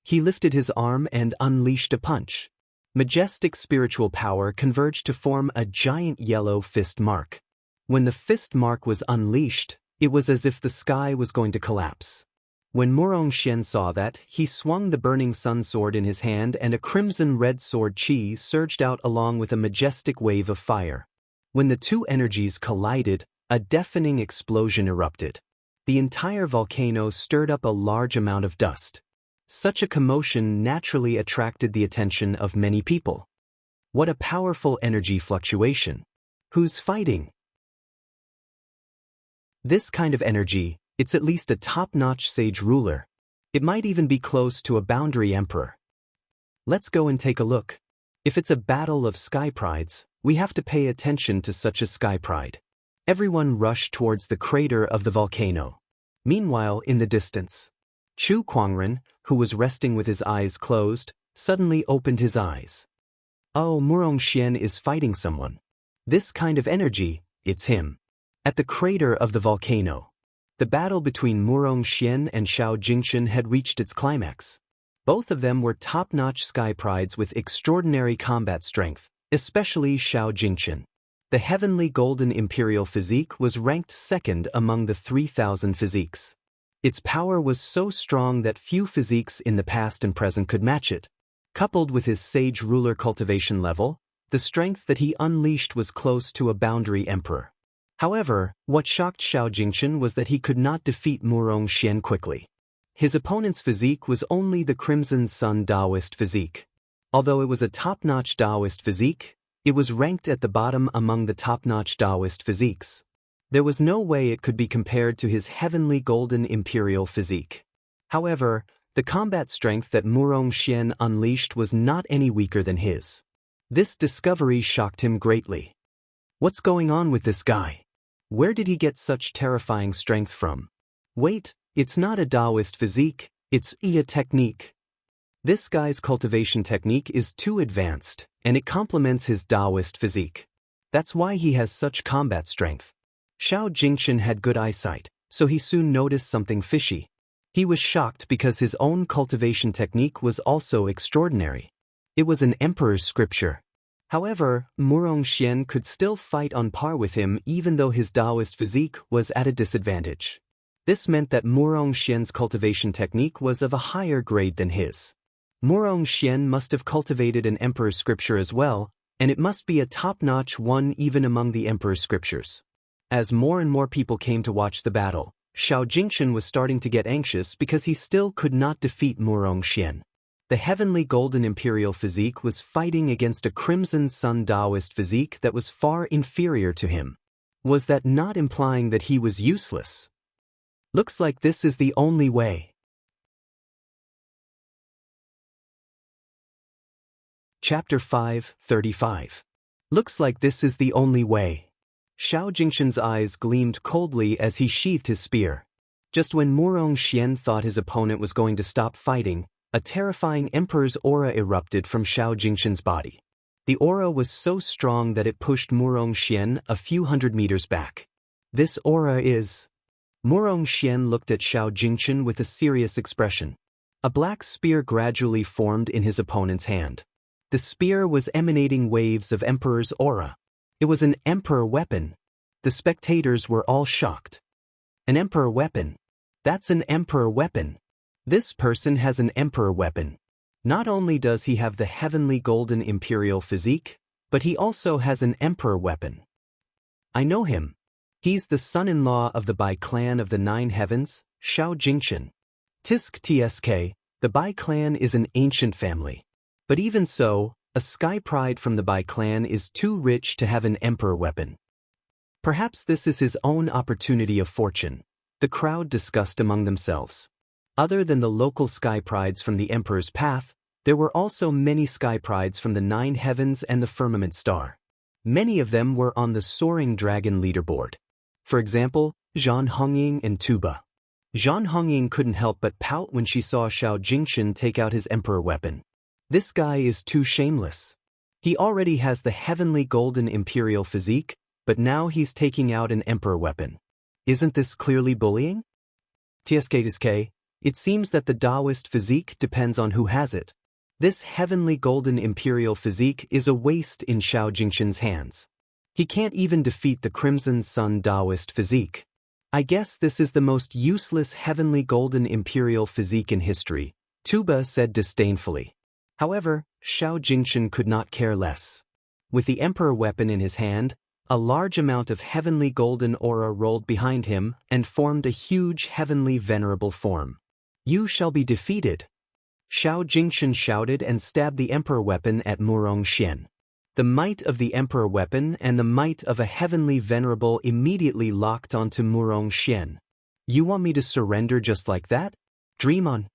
He lifted his arm and unleashed a punch. Majestic spiritual power converged to form a giant yellow fist mark. When the fist mark was unleashed, it was as if the sky was going to collapse. When Murong Xian saw that, he swung the burning sun sword in his hand and a crimson-red sword chi surged out along with a majestic wave of fire. When the two energies collided, a deafening explosion erupted. The entire volcano stirred up a large amount of dust. Such a commotion naturally attracted the attention of many people. What a powerful energy fluctuation. Who's fighting? This kind of energy, it's at least a top-notch sage ruler. It might even be close to a boundary emperor. Let's go and take a look. If it's a battle of sky prides, we have to pay attention to such a sky pride. Everyone rushed towards the crater of the volcano. Meanwhile, in the distance, Chu Kuangren, who was resting with his eyes closed, suddenly opened his eyes. Oh, Murong Xian is fighting someone. This kind of energy, it's him. At the crater of the volcano, the battle between Murong Xian and Xiao Jingchen had reached its climax. Both of them were top-notch sky prides with extraordinary combat strength, especially Xiao Jingchen. The heavenly golden imperial physique was ranked second among the 3,000 physiques. Its power was so strong that few physiques in the past and present could match it. Coupled with his sage ruler cultivation level, the strength that he unleashed was close to a boundary emperor. However, what shocked Xiao Jingchen was that he could not defeat Murong Xian quickly. His opponent's physique was only the Crimson Sun Taoist physique. Although it was a top-notch Taoist physique, it was ranked at the bottom among the top-notch Taoist physiques. There was no way it could be compared to his heavenly golden imperial physique. However, the combat strength that Murong Xian unleashed was not any weaker than his. This discovery shocked him greatly. What's going on with this guy? Where did he get such terrifying strength from? Wait, it's not a Taoist physique, it's a technique. This guy's cultivation technique is too advanced, and it complements his Taoist physique. That's why he has such combat strength. Xiao Jingchen had good eyesight, so he soon noticed something fishy. He was shocked because his own cultivation technique was also extraordinary. It was an emperor's scripture. However, Murong Xian could still fight on par with him even though his Taoist physique was at a disadvantage. This meant that Murong Xian's cultivation technique was of a higher grade than his. Murong Xian must have cultivated an emperor's scripture as well, and it must be a top-notch one even among the emperor's scriptures. As more and more people came to watch the battle, Xiao Jingchen was starting to get anxious because he still could not defeat Murong Xian. The heavenly golden imperial physique was fighting against a Crimson Sun Taoist physique that was far inferior to him. Was that not implying that he was useless? Looks like this is the only way. Chapter 5:35. Looks like this is the only way. Xiao Jingchen's eyes gleamed coldly as he sheathed his spear. Just when Murong Xian thought his opponent was going to stop fighting, a terrifying emperor's aura erupted from Xiao Jingchen's body. The aura was so strong that it pushed Murong Xian a few hundred meters back. This aura is... Murong Xian looked at Xiao Jingchen with a serious expression. A black spear gradually formed in his opponent's hand. The spear was emanating waves of Emperor's aura. It was an Emperor weapon. The spectators were all shocked. An Emperor weapon. That's an Emperor weapon. This person has an Emperor weapon. Not only does he have the heavenly golden imperial physique, but he also has an Emperor weapon. I know him. He's the son-in-law of the Bai clan of the Nine Heavens, Xiao Jingchen. Tsk, the Bai clan is an ancient family. But even so, a sky pride from the Bai clan is too rich to have an emperor weapon. Perhaps this is his own opportunity of fortune, the crowd discussed among themselves. Other than the local sky prides from the emperor's path, there were also many sky prides from the Nine Heavens and the Firmament Star. Many of them were on the Soaring Dragon leaderboard. For example, Zhan Hongying and Tuba. Zhan Hongying couldn't help but pout when she saw Xiao Jingchen take out his emperor weapon. This guy is too shameless. He already has the heavenly golden imperial physique, but now he's taking out an emperor weapon. Isn't this clearly bullying? Tsk, it seems that the Taoist physique depends on who has it. This heavenly golden imperial physique is a waste in Xiao Jingchen's hands. He can't even defeat the Crimson Sun Taoist physique. I guess this is the most useless heavenly golden imperial physique in history, Tuba said disdainfully. However, Xiao Jingchen could not care less. With the emperor weapon in his hand, a large amount of heavenly golden aura rolled behind him and formed a huge heavenly venerable form. You shall be defeated. Xiao Jingchen shouted and stabbed the emperor weapon at Murong Xian. The might of the emperor weapon and the might of a heavenly venerable immediately locked onto Murong Xian. You want me to surrender just like that? Dream on.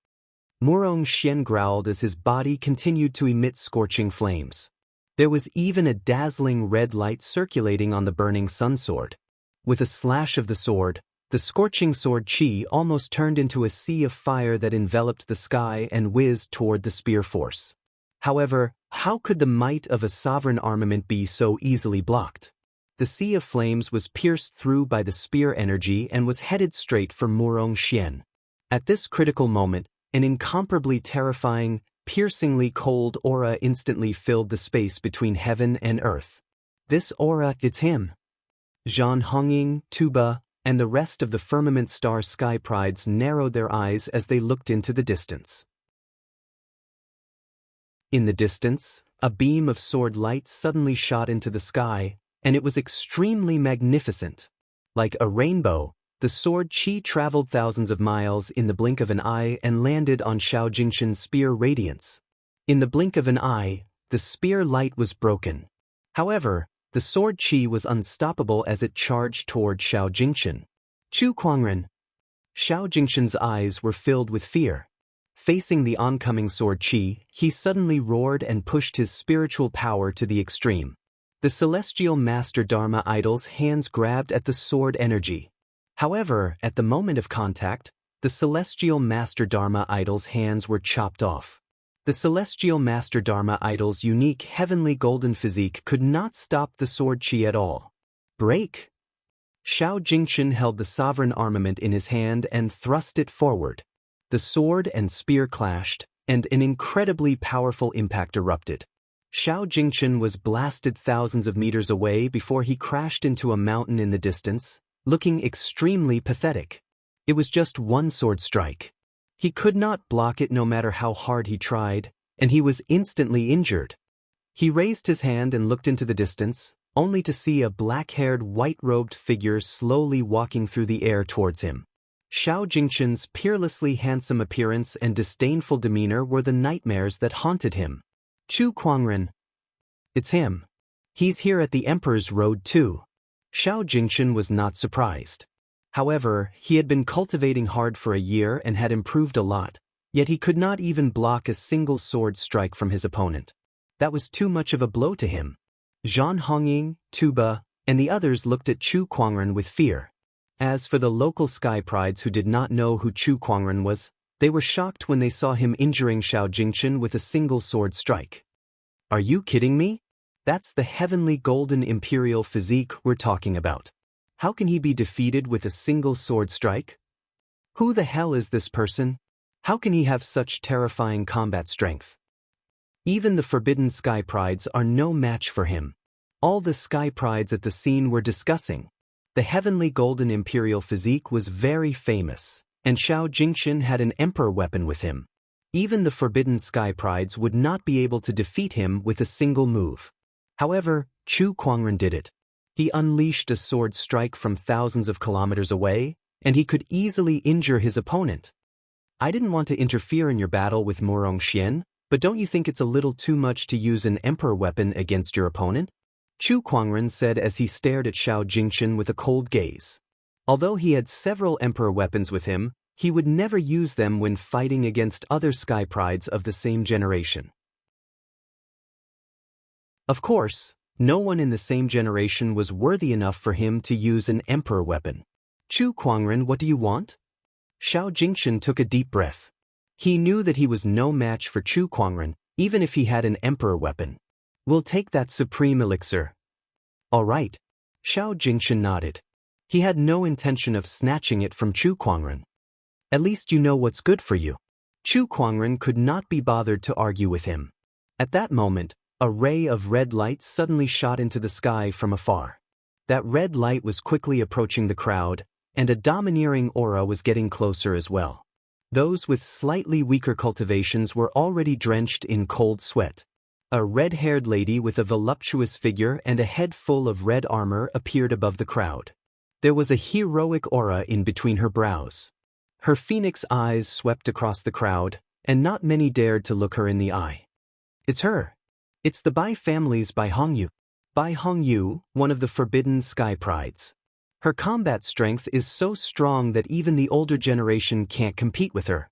Murong Xian growled as his body continued to emit scorching flames. There was even a dazzling red light circulating on the burning sun sword. With a slash of the sword, the scorching sword chi almost turned into a sea of fire that enveloped the sky and whizzed toward the spear force. However, how could the might of a sovereign armament be so easily blocked? The sea of flames was pierced through by the spear energy and was headed straight for Murong Xian. At this critical moment, an incomparably terrifying, piercingly cold aura instantly filled the space between heaven and earth. This aura, it's him. Zhan Hongying, Tuba, and the rest of the Firmament Star Sky Prides narrowed their eyes as they looked into the distance. In the distance, a beam of sword light suddenly shot into the sky, and it was extremely magnificent. Like a rainbow, the sword Qi traveled thousands of miles in the blink of an eye and landed on Xiao Jingshan's spear radiance. In the blink of an eye, the spear light was broken. However, the sword Qi was unstoppable as it charged toward Xiao Jingshan. Chu Kuangren. Xiao Jingshan's eyes were filled with fear. Facing the oncoming sword Qi, he suddenly roared and pushed his spiritual power to the extreme. The celestial master Dharma idol's hands grabbed at the sword energy. However, at the moment of contact, the celestial master Dharma idol's hands were chopped off. The celestial master Dharma idol's unique heavenly golden physique could not stop the sword Qi at all. Break! Xiao Jingshan held the sovereign armament in his hand and thrust it forward. The sword and spear clashed, and an incredibly powerful impact erupted. Xiao Jingshan was blasted thousands of meters away before he crashed into a mountain in the distance, looking extremely pathetic. It was just one sword strike. He could not block it no matter how hard he tried, and he was instantly injured. He raised his hand and looked into the distance, only to see a black-haired, white-robed figure slowly walking through the air towards him. Xiao Jingshan's peerlessly handsome appearance and disdainful demeanor were the nightmares that haunted him. Chu Kuangren. It's him. He's here at the Emperor's Road too. Xiao Jingshan was not surprised. However, he had been cultivating hard for a year and had improved a lot, yet he could not even block a single sword strike from his opponent. That was too much of a blow to him. Zhan Hongying, Tuba, and the others looked at Chu Kuangren with fear. As for the local Sky Prides who did not know who Chu Kuangren was, they were shocked when they saw him injuring Xiao Jingshan with a single sword strike. Are you kidding me? That's the heavenly golden imperial physique we're talking about. How can he be defeated with a single sword strike? Who the hell is this person? How can he have such terrifying combat strength? Even the forbidden Sky Prides are no match for him. All the Sky Prides at the scene were discussing. The heavenly golden imperial physique was very famous, and Xiao Jingshan had an emperor weapon with him. Even the forbidden Sky Prides would not be able to defeat him with a single move. However, Chu Kuangren did it. He unleashed a sword strike from thousands of kilometers away, and he could easily injure his opponent. I didn't want to interfere in your battle with Morong Xian, but don't you think it's a little too much to use an emperor weapon against your opponent? Chu Kuangren said as he stared at Xiao Jingshan with a cold gaze. Although he had several emperor weapons with him, he would never use them when fighting against other Sky Prides of the same generation. Of course, no one in the same generation was worthy enough for him to use an emperor weapon. Chu Kuangren, what do you want? Xiao Jingshan took a deep breath. He knew that he was no match for Chu Kuangren, even if he had an emperor weapon. We'll take that supreme elixir. All right. Xiao Jingshan nodded. He had no intention of snatching it from Chu Kuangren. At least you know what's good for you. Chu Kuangren could not be bothered to argue with him. At that moment, a ray of red light suddenly shot into the sky from afar. That red light was quickly approaching the crowd, and a domineering aura was getting closer as well. Those with slightly weaker cultivations were already drenched in cold sweat. A red-haired lady with a voluptuous figure and a head full of red armor appeared above the crowd. There was a heroic aura in between her brows. Her phoenix eyes swept across the crowd, and not many dared to look her in the eye. It's her. It's the Bai family's Bai Hongyu. Bai Hongyu, one of the forbidden Sky Prides. Her combat strength is so strong that even the older generation can't compete with her.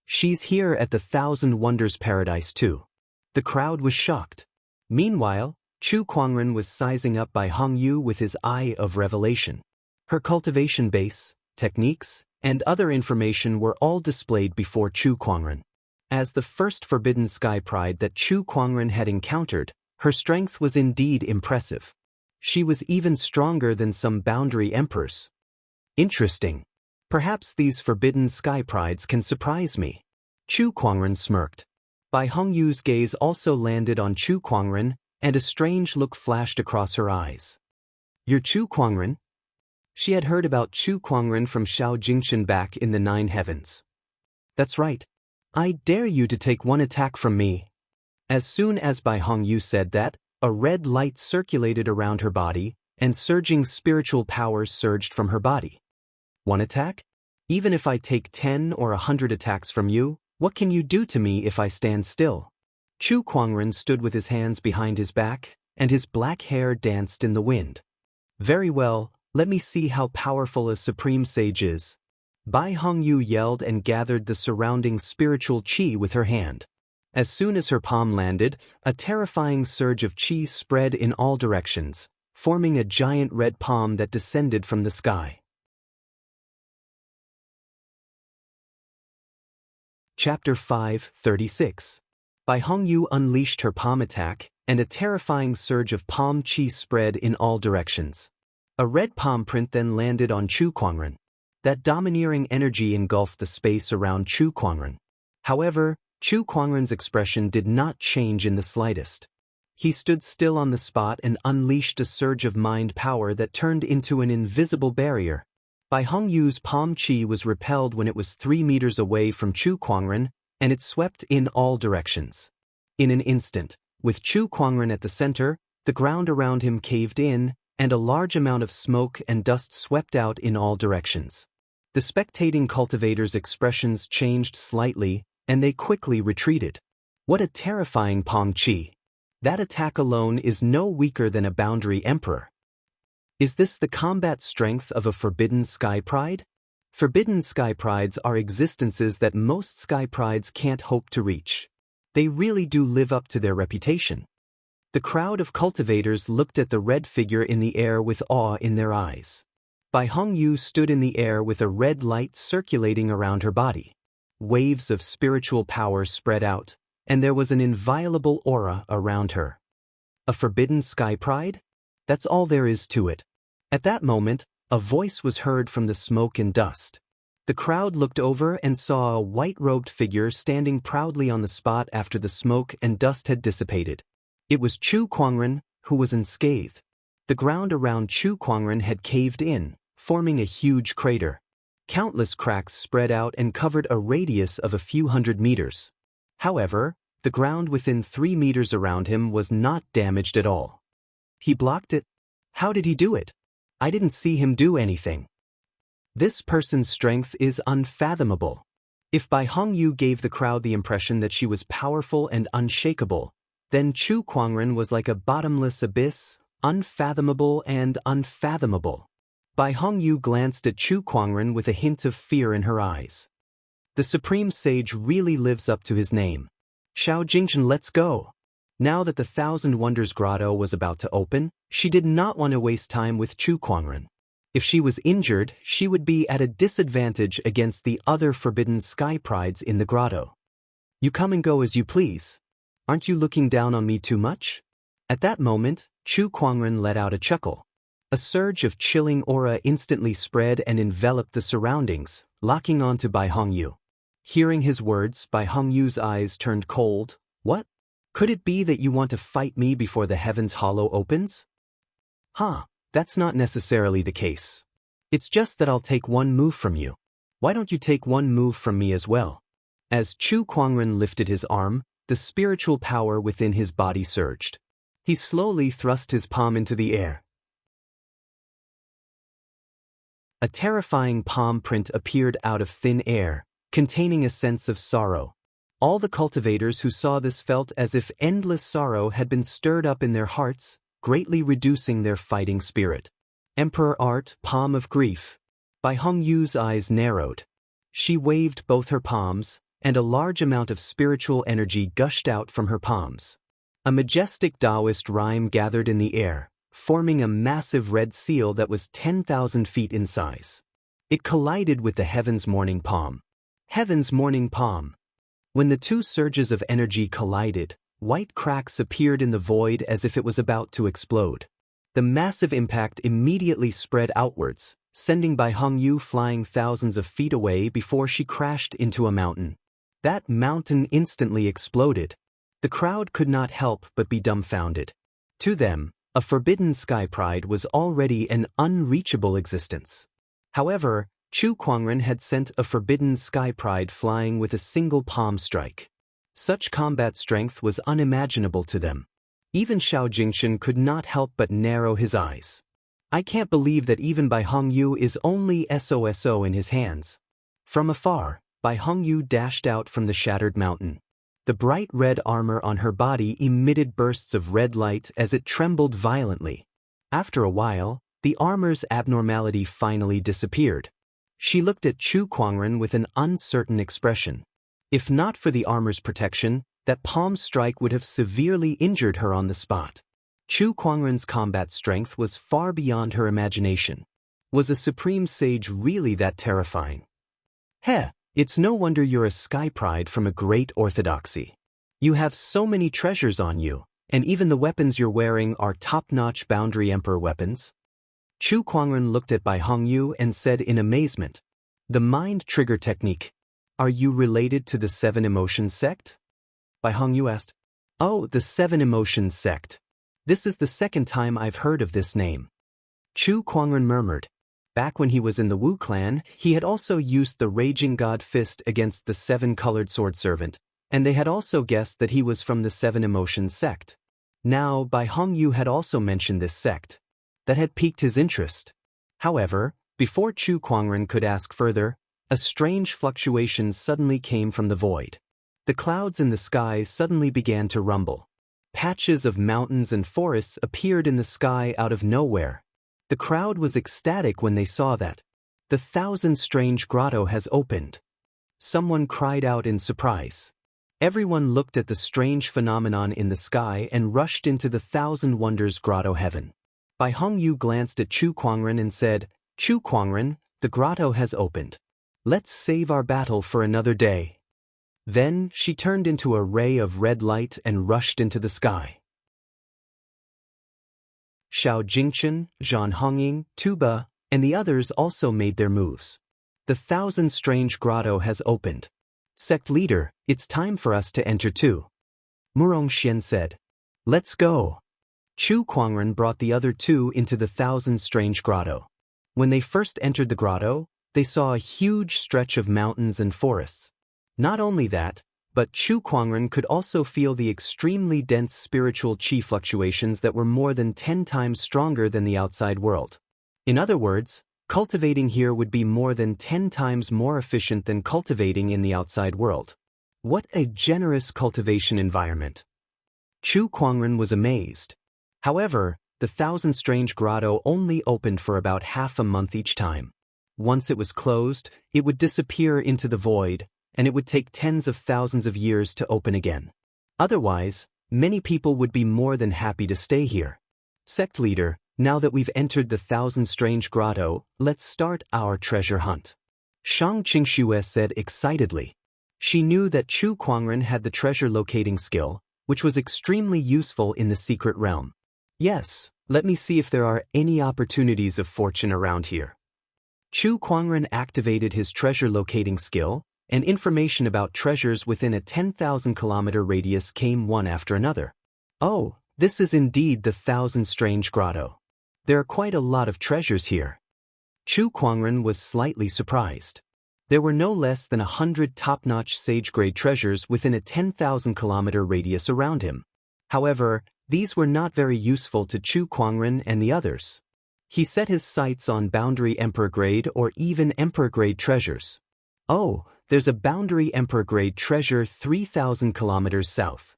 She's here at the Thousand Wonders Paradise too. The crowd was shocked. Meanwhile, Chu Kuangren was sizing up Bai Hongyu with his eye of revelation. Her cultivation base, techniques, and other information were all displayed before Chu Kuangren. As the first forbidden Sky Pride that Chu Kuangren had encountered, her strength was indeed impressive. She was even stronger than some boundary emperors. Interesting. Perhaps these forbidden Sky Prides can surprise me. Chu Kuangren smirked. Bai Hongyu's gaze also landed on Chu Kuangren, and a strange look flashed across her eyes. "You're Chu Kuangren?" She had heard about Chu Kuangren from Xiao Jingshan back in the Nine Heavens. "That's right. I dare you to take one attack from me." As soon as Bai Hongyu said that, a red light circulated around her body, and surging spiritual powers surged from her body. "One attack? Even if I take 10 or 100 attacks from you, what can you do to me if I stand still?" Chu Kuangren stood with his hands behind his back, and his black hair danced in the wind. "Very well, let me see how powerful a supreme sage is." Bai Hongyu yelled and gathered the surrounding spiritual qi with her hand. As soon as her palm landed, a terrifying surge of qi spread in all directions, forming a giant red palm that descended from the sky. Chapter 5:36. Bai Hongyu unleashed her palm attack, and a terrifying surge of palm qi spread in all directions. A red palm print then landed on Chu Kuangren. That domineering energy engulfed the space around Chu Kuangren. However, Chu Kuangren's expression did not change in the slightest. He stood still on the spot and unleashed a surge of mind power that turned into an invisible barrier. Bai Hongyu's palm qi was repelled when it was 3 meters away from Chu Kuangren, and it swept in all directions. In an instant, with Chu Kuangren at the center, the ground around him caved in, and a large amount of smoke and dust swept out in all directions. The spectating cultivators' expressions changed slightly, and they quickly retreated. What a terrifying palm qi! That attack alone is no weaker than a boundary emperor. Is this the combat strength of a forbidden sky pride? Forbidden sky prides are existences that most sky prides can't hope to reach. They really do live up to their reputation. The crowd of cultivators looked at the red figure in the air with awe in their eyes. Bai Hongyu stood in the air with a red light circulating around her body. Waves of spiritual power spread out, and there was an inviolable aura around her. A forbidden sky pride? That's all there is to it. At that moment, a voice was heard from the smoke and dust. The crowd looked over and saw a white-robed figure standing proudly on the spot after the smoke and dust had dissipated. It was Chu Kuangren, who was unscathed. The ground around Chu Kuangren had caved in, forming a huge crater. Countless cracks spread out and covered a radius of a few hundred meters. However, the ground within 3 meters around him was not damaged at all. He blocked it. How did he do it? I didn't see him do anything. This person's strength is unfathomable. If Bai Hongyu gave the crowd the impression that she was powerful and unshakable, then Chu Kuangren was like a bottomless abyss, unfathomable and unfathomable. Bai Hongyu glanced at Chu Kuangren with a hint of fear in her eyes. The Supreme Sage really lives up to his name. Xiao Jingshan, let's go. Now that the Thousand Wonders Grotto was about to open, she did not want to waste time with Chu Kuangren. If she was injured, she would be at a disadvantage against the other forbidden sky prides in the grotto. You come and go as you please. Aren't you looking down on me too much? At that moment, Chu Kuangren let out a chuckle. A surge of chilling aura instantly spread and enveloped the surroundings, locking onto Bai Hongyu. Hearing his words, Bai Hongyu's eyes turned cold. What? Could it be that you want to fight me before the Heaven's Hollow opens? That's not necessarily the case. It's just that I'll take one move from you. Why don't you take one move from me as well? As Chu Kuangren lifted his arm, the spiritual power within his body surged. He slowly thrust his palm into the air. A terrifying palm print appeared out of thin air, containing a sense of sorrow. All the cultivators who saw this felt as if endless sorrow had been stirred up in their hearts, greatly reducing their fighting spirit. Emperor Art, palm of grief. Bai Hongyu's eyes narrowed. She waved both her palms, and a large amount of spiritual energy gushed out from her palms. A majestic Taoist rhyme gathered in the air, forming a massive red seal that was 10,000 feet in size. It collided with the Heaven's Morning Palm. Heaven's Morning Palm. When the two surges of energy collided, white cracks appeared in the void as if it was about to explode. The massive impact immediately spread outwards, sending Bai Hongyu flying thousands of feet away before she crashed into a mountain. That mountain instantly exploded. The crowd could not help but be dumbfounded. To them, a forbidden sky pride was already an unreachable existence. However, Chu Kuangren had sent a forbidden sky pride flying with a single palm strike. Such combat strength was unimaginable to them. Even Xiao Jingchen could not help but narrow his eyes. I can't believe that even Bai Hongyu is only SOSO in his hands. From afar, Bai Hongyu dashed out from the shattered mountain. The bright red armor on her body emitted bursts of red light as it trembled violently. After a while, the armor's abnormality finally disappeared. She looked at Chu Kuangren with an uncertain expression. If not for the armor's protection, that palm strike would have severely injured her on the spot. Chu Kuangren's combat strength was far beyond her imagination. Was a supreme sage really that terrifying? Heh, it's no wonder you're a sky pride from a great orthodoxy. You have so many treasures on you, and even the weapons you're wearing are top-notch Boundary Emperor weapons. Chu Kuangren looked at Bai Hongyu and said in amazement, "The mind trigger technique. Are you related to the Seven Emotions sect?" Bai Hongyu asked. "Oh, the Seven Emotions sect. This is the second time I've heard of this name." Chu Kuangren murmured. Back when he was in the Wu clan, he had also used the Raging God Fist against the Seven-Colored Sword Servant, and they had also guessed that he was from the Seven Emotions sect. Now, Bai Hongyu had also mentioned this sect. That had piqued his interest. However, before Chu Kuangren could ask further, a strange fluctuation suddenly came from the void. The clouds in the sky suddenly began to rumble. Patches of mountains and forests appeared in the sky out of nowhere. The crowd was ecstatic when they saw that. The Thousand Strange Grotto has opened. Someone cried out in surprise. Everyone looked at the strange phenomenon in the sky and rushed into the Thousand Wonders Grotto heaven. Bai Hongyu glanced at Chu Kuangren and said, "Chu Kuangren, the grotto has opened. Let's save our battle for another day." Then she turned into a ray of red light and rushed into the sky. Xiao Jingchen, Zhan Hongying, Tuba, and the others also made their moves. The Thousand Strange Grotto has opened. "Sect leader, it's time for us to enter too." Murong Xian said. "Let's go." Chu Kuangren brought the other two into the Thousand Strange Grotto. When they first entered the grotto, they saw a huge stretch of mountains and forests. Not only that, but Chu Kuangren could also feel the extremely dense spiritual qi fluctuations that were more than 10 times stronger than the outside world. In other words, cultivating here would be more than 10 times more efficient than cultivating in the outside world. What a generous cultivation environment. Chu Kuangren was amazed. However, the Thousand Strange Grotto only opened for about half a month each time. Once it was closed, it would disappear into the void, and it would take tens of thousands of years to open again. Otherwise, many people would be more than happy to stay here. "Sect leader, now that we've entered the Thousand Strange Grotto, let's start our treasure hunt," Shang Qingxue said excitedly. She knew that Chu Kuangren had the treasure locating skill, which was extremely useful in the secret realm. "Yes, let me see if there are any opportunities of fortune around here." Chu Kuangren activated his treasure locating skill, and information about treasures within a 10,000-kilometer radius came one after another. "Oh, this is indeed the Thousand Strange Grotto. There are quite a lot of treasures here." Chu Kuangren was slightly surprised. There were no less than 100 top-notch sage-grade treasures within a 10,000-kilometer radius around him. However, these were not very useful to Chu Kuangren and the others. He set his sights on Boundary Emperor grade or even Emperor grade treasures. "Oh, there's a Boundary Emperor grade treasure 3,000 kilometers south.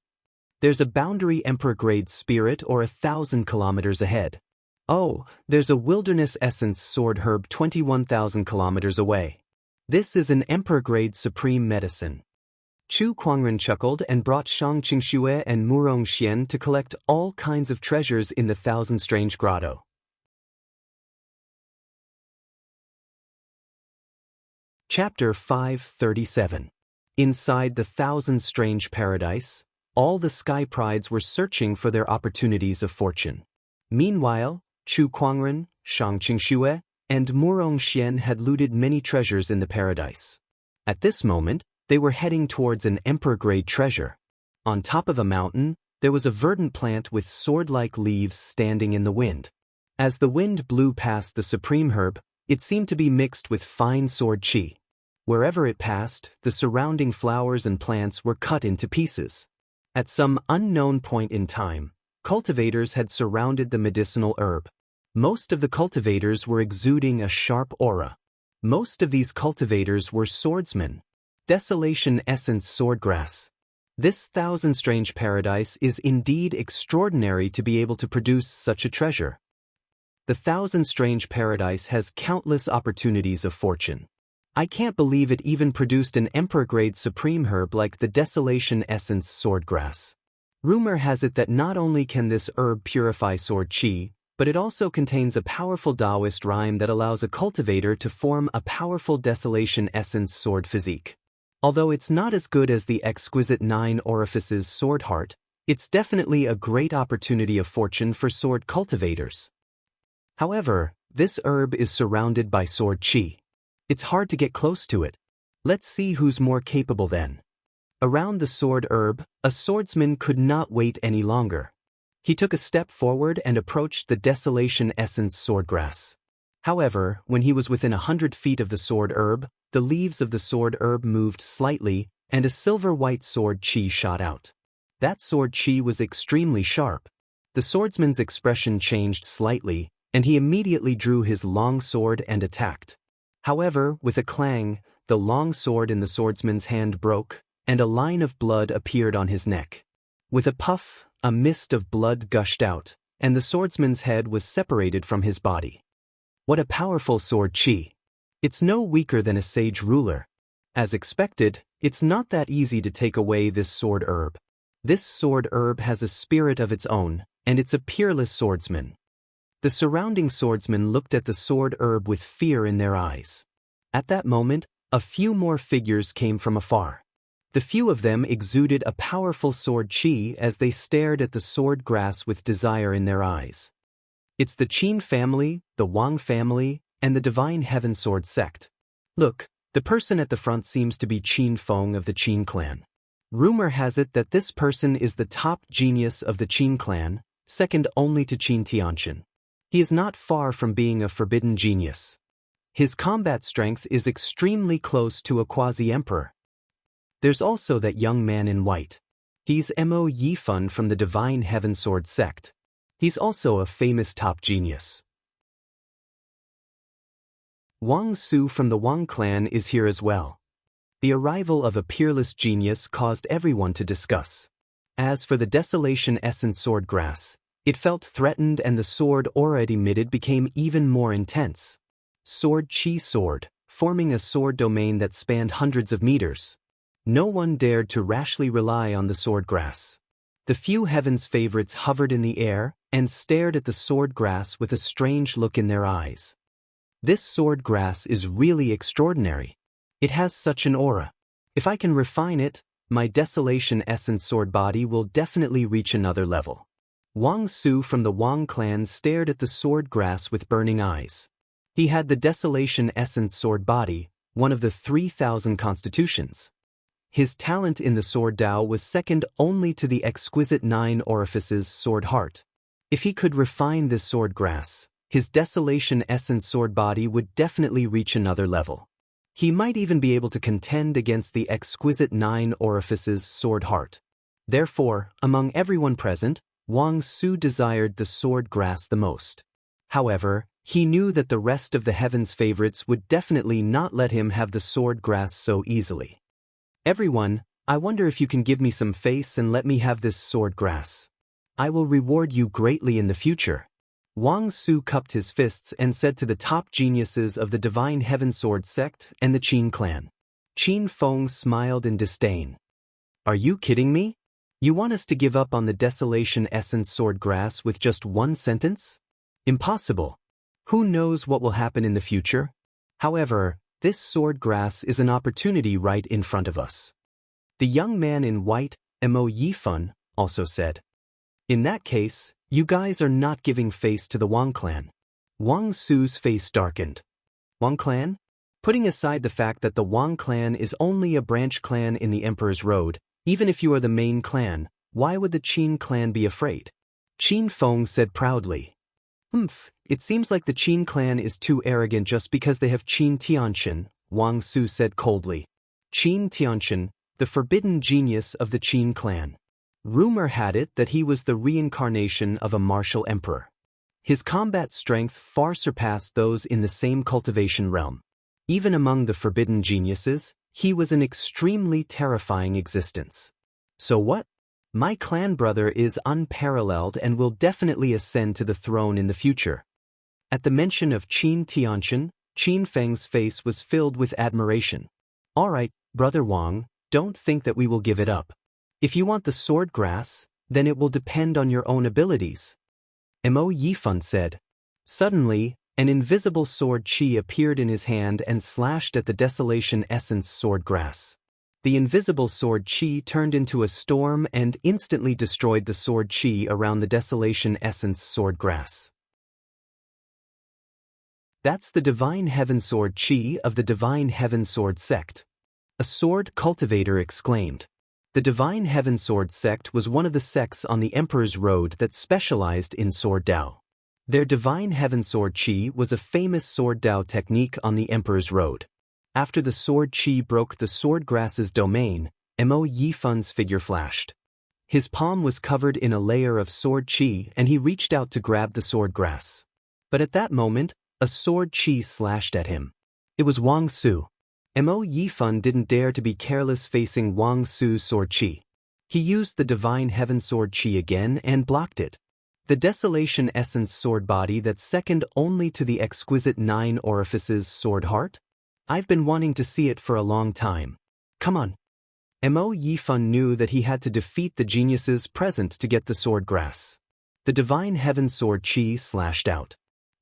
There's a Boundary Emperor grade spirit or 1,000 kilometers ahead. Oh, there's a Wilderness Essence sword herb 21,000 kilometers away. This is an Emperor grade supreme medicine." Chu Kuangren chuckled and brought Shang Qingxue and Murong Xian to collect all kinds of treasures in the Thousand Strange Grotto. Chapter 537. Inside the Thousand Strange Paradise, all the sky prides were searching for their opportunities of fortune. Meanwhile, Chu Kuangren, Shang Qingxue, and Murong Xian had looted many treasures in the paradise. At this moment, they were heading towards an Emperor-grade treasure. On top of a mountain, There was a verdant plant with sword-like leaves standing in the wind. As the wind blew past the supreme herb, it seemed to be mixed with fine sword chi. Wherever it passed, the surrounding flowers and plants were cut into pieces. At some unknown point in time, cultivators had surrounded the medicinal herb. Most of the cultivators were exuding a sharp aura. Most of these cultivators were swordsmen. Desolation Essence Swordgrass. This thousand-strange paradise is indeed extraordinary to be able to produce such a treasure. The thousand-strange paradise has countless opportunities of fortune. I can't believe it even produced an emperor-grade supreme herb like the Desolation Essence Swordgrass. Rumor has it that not only can this herb purify sword chi, but it also contains a powerful Taoist rhyme that allows a cultivator to form a powerful Desolation Essence sword physique. Although it's not as good as the exquisite 9 orifices sword heart, it's definitely a great opportunity of fortune for sword cultivators. However, this herb is surrounded by sword chi. It's hard to get close to it. Let's see who's more capable then. Around the sword herb, a swordsman could not wait any longer. He took a step forward and approached the Desolation Essence Swordgrass. However, when he was within 100 feet of the sword herb, the leaves of the sword herb moved slightly, and a silver-white sword chi shot out. That sword chi was extremely sharp. The swordsman's expression changed slightly, and he immediately drew his long sword and attacked. However, with a clang, the long sword in the swordsman's hand broke, and a line of blood appeared on his neck. With a puff, a mist of blood gushed out, and the swordsman's head was separated from his body. What a powerful sword chi! It's no weaker than a sage ruler. As expected, it's not that easy to take away this sword herb. This sword herb has a spirit of its own, and it's a peerless swordsman. The surrounding swordsmen looked at the sword herb with fear in their eyes. At that moment, a few more figures came from afar. The few of them exuded a powerful sword chi as they stared at the sword grass with desire in their eyes. It's the Qin family, the Wang family, and the Divine Heaven Sword sect. Look, the person at the front seems to be Qin Feng of the Qin clan. Rumor has it that this person is the top genius of the Qin clan, second only to Qin Tianqian. He is not far from being a forbidden genius. His combat strength is extremely close to a quasi-emperor. There's also that young man in white. He's Mo Yifan from the Divine Heaven Sword sect. He's also a famous top genius. Wang Su from the Wang clan is here as well. The arrival of a peerless genius caused everyone to discuss. As for the Desolation Essence Swordgrass, it felt threatened and the sword aura it emitted became even more intense. Sword chi sword, forming a sword domain that spanned hundreds of meters. No one dared to rashly rely on the swordgrass. The few heaven's favorites hovered in the air and stared at the swordgrass with a strange look in their eyes. This swordgrass is really extraordinary. It has such an aura. If I can refine it, my Desolation Essence sword body will definitely reach another level. Wang Su from the Wang clan stared at the swordgrass with burning eyes. He had the Desolation Essence sword body, one of the 3,000 constitutions. His talent in the sword Tao was second only to the exquisite 9 orifices sword heart. If he could refine this sword grass, his Desolation Essence sword body would definitely reach another level. He might even be able to contend against the exquisite 9 orifices sword heart. Therefore, among everyone present, Wang Su desired the sword grass the most. However, he knew that the rest of the heaven's favorites would definitely not let him have the sword grass so easily. Everyone, I wonder if you can give me some face and let me have this sword grass. I will reward you greatly in the future. Wang Su cupped his fists and said to the top geniuses of the Divine Heaven Sword sect and the Qin clan. Qin Feng smiled in disdain. Are you kidding me? You want us to give up on the Desolation Essence sword grass with just one sentence? Impossible. Who knows what will happen in the future? However, this sword grass is an opportunity right in front of us. The young man in white, Mo Yifan, also said. In that case, you guys are not giving face to the Wang clan. Wang Su's face darkened. Wang clan? Putting aside the fact that the Wang clan is only a branch clan in the Emperor's Road, even if you are the main clan, Why would the Qin clan be afraid? Qin Feng said proudly. It seems like the Qin clan is too arrogant just because they have Qin Tianqian, Wang Su said coldly. Qin Tianqian, the forbidden genius of the Qin clan. Rumor had it that he was the reincarnation of a martial emperor. His combat strength far surpassed those in the same cultivation realm. Even among the forbidden geniuses, he was an extremely terrifying existence. So what? My clan brother is unparalleled and will definitely ascend to the throne in the future. At the mention of Qin Tianqian, Qin Feng's face was filled with admiration. All right, Brother Wang, don't think that we will give it up. If you want the sword grass, then it will depend on your own abilities. Mo Yifan said. Suddenly, an invisible sword chi appeared in his hand and slashed at the Desolation Essence sword grass. The invisible sword chi turned into a storm and instantly destroyed the sword chi around the Desolation Essence sword grass. That's the Divine Heaven Sword Chi of the Divine Heaven Sword Sect. A sword cultivator exclaimed. The Divine Heaven Sword Sect was one of the sects on the Emperor's Road that specialized in sword Dao. Their Divine Heaven Sword Chi was a famous sword Dao technique on the Emperor's Road. After the sword Chi broke the sword grass's domain, Mo Yifan's figure flashed. His palm was covered in a layer of sword Chi and he reached out to grab the sword grass. But at that moment, a sword Chi slashed at him. It was Wang Su. Mo Yifan didn't dare to be careless facing Wang Su's sword Chi. He used the Divine Heaven Sword Chi again and blocked it. The Desolation Essence sword body that's second only to the exquisite 9 orifices sword heart? I've been wanting to see it for a long time. Come on. Mo Yifan knew that he had to defeat the geniuses present to get the sword grass. The Divine Heaven Sword Chi slashed out.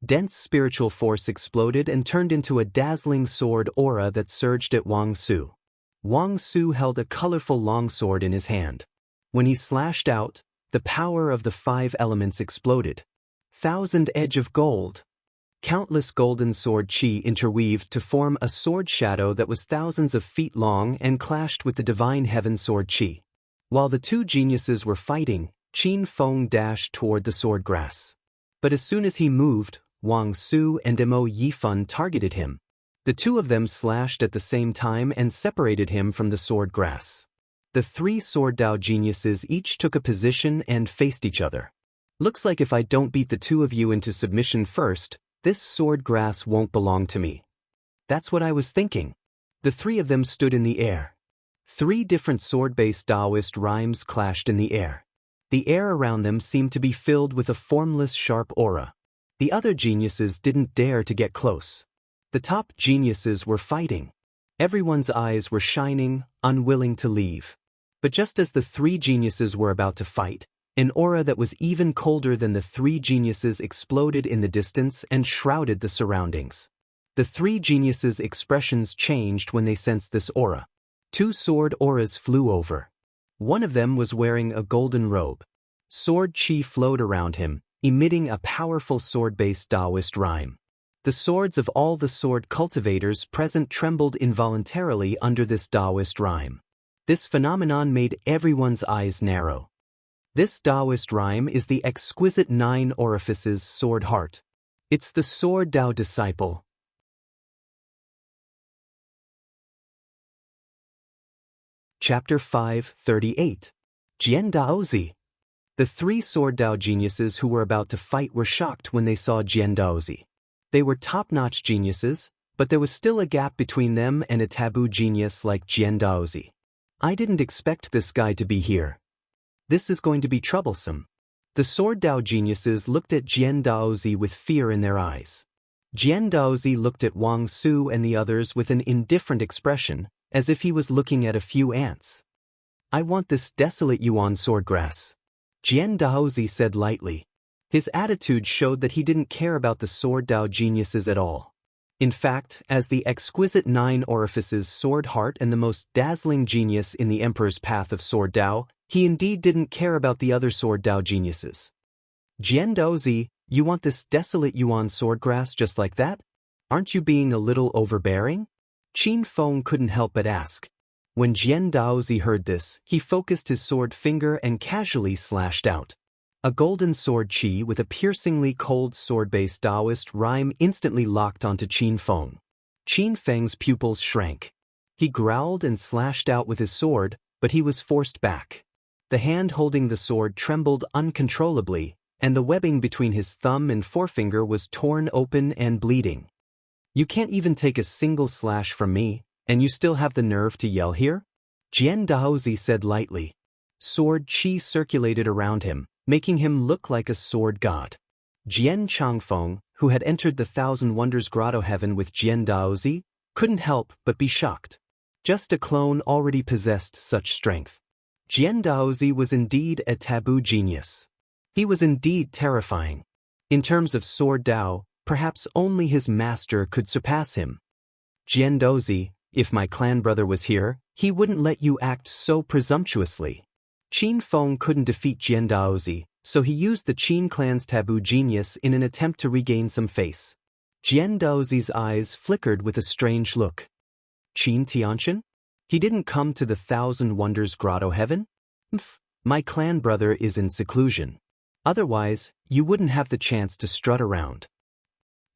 Dense spiritual force exploded and turned into a dazzling sword aura that surged at Wang Su. Wang Su held a colorful longsword in his hand. When he slashed out, the power of the 5 elements exploded. 1,000 edge of gold. Countless golden sword chi interweaved to form a sword shadow that was thousands of feet long and clashed with the Divine Heaven Sword Chi. While the two geniuses were fighting, Qin Feng dashed toward the sword grass. But as soon as he moved, Wang Su and Mo Yifan targeted him. The two of them slashed at the same time and separated him from the sword grass. The 3 sword Dao geniuses each took a position and faced each other. Looks like if I don't beat the 2 of you into submission first, this sword grass won't belong to me. That's what I was thinking. The 3 of them stood in the air. 3 different sword-based Taoist rhymes clashed in the air. The air around them seemed to be filled with a formless sharp aura. The other geniuses didn't dare to get close. The top geniuses were fighting. Everyone's eyes were shining, unwilling to leave. But just as the 3 geniuses were about to fight, an aura that was even colder than the 3 geniuses exploded in the distance and shrouded the surroundings. The 3 geniuses' expressions changed when they sensed this aura. 2 sword auras flew over. One of them was wearing a golden robe. Sword chi flowed around him, emitting a powerful sword-based Taoist rhyme. The swords of all the sword cultivators present trembled involuntarily under this Taoist rhyme. This phenomenon made everyone's eyes narrow. This Taoist rhyme is the exquisite 9 orifices sword heart. It's the sword Dao disciple. Chapter 538. Jian Daozi. The 3 sword Dao geniuses who were about to fight were shocked when they saw Jian Daozi. They were top-notch geniuses, but there was still a gap between them and a taboo genius like Jian Daozi. I didn't expect this guy to be here. This is going to be troublesome. The sword Dao geniuses looked at Jian Daozi with fear in their eyes. Jian Daozi looked at Wang Su and the others with an indifferent expression, as if he was looking at a few ants. I want this desolate Yuan swordgrass. Jian Daozi said lightly. His attitude showed that he didn't care about the sword Dao geniuses at all. In fact, as the exquisite 9 orifices sword heart and the most dazzling genius in the Emperor's path of sword Dao, he indeed didn't care about the other sword Dao geniuses. Jian Daozi, you want this desolate Yuan swordgrass just like that? Aren't you being a little overbearing? Qin Feng couldn't help but ask. When Jian Daozi heard this, he focused his sword finger and casually slashed out. A golden sword qi with a piercingly cold sword-based Taoist rhyme instantly locked onto Qin Feng. Qin Feng's pupils shrank. He growled and slashed out with his sword, but he was forced back. The hand holding the sword trembled uncontrollably, and the webbing between his thumb and forefinger was torn open and bleeding. "You can't even take a single slash from me, and you still have the nerve to yell here?" Jian Daozi said lightly. Sword qi circulated around him, making him look like a sword god. Jian Changfeng, who had entered the Thousand Wonders Grotto heaven with Jian Daozi, couldn't help but be shocked. Just a clone already possessed such strength. Jian Daozi was indeed a taboo genius. He was indeed terrifying. In terms of sword Dao, perhaps only his master could surpass him. "Jian Daozi, if my clan brother was here, he wouldn't let you act so presumptuously." Qin Feng couldn't defeat Jian Daozi, so he used the Qin clan's taboo genius in an attempt to regain some face. Jian Daozi's eyes flickered with a strange look. "Qin Tianqian? He didn't come to the Thousand Wonders Grotto heaven? My clan brother is in seclusion. Otherwise, you wouldn't have the chance to strut around.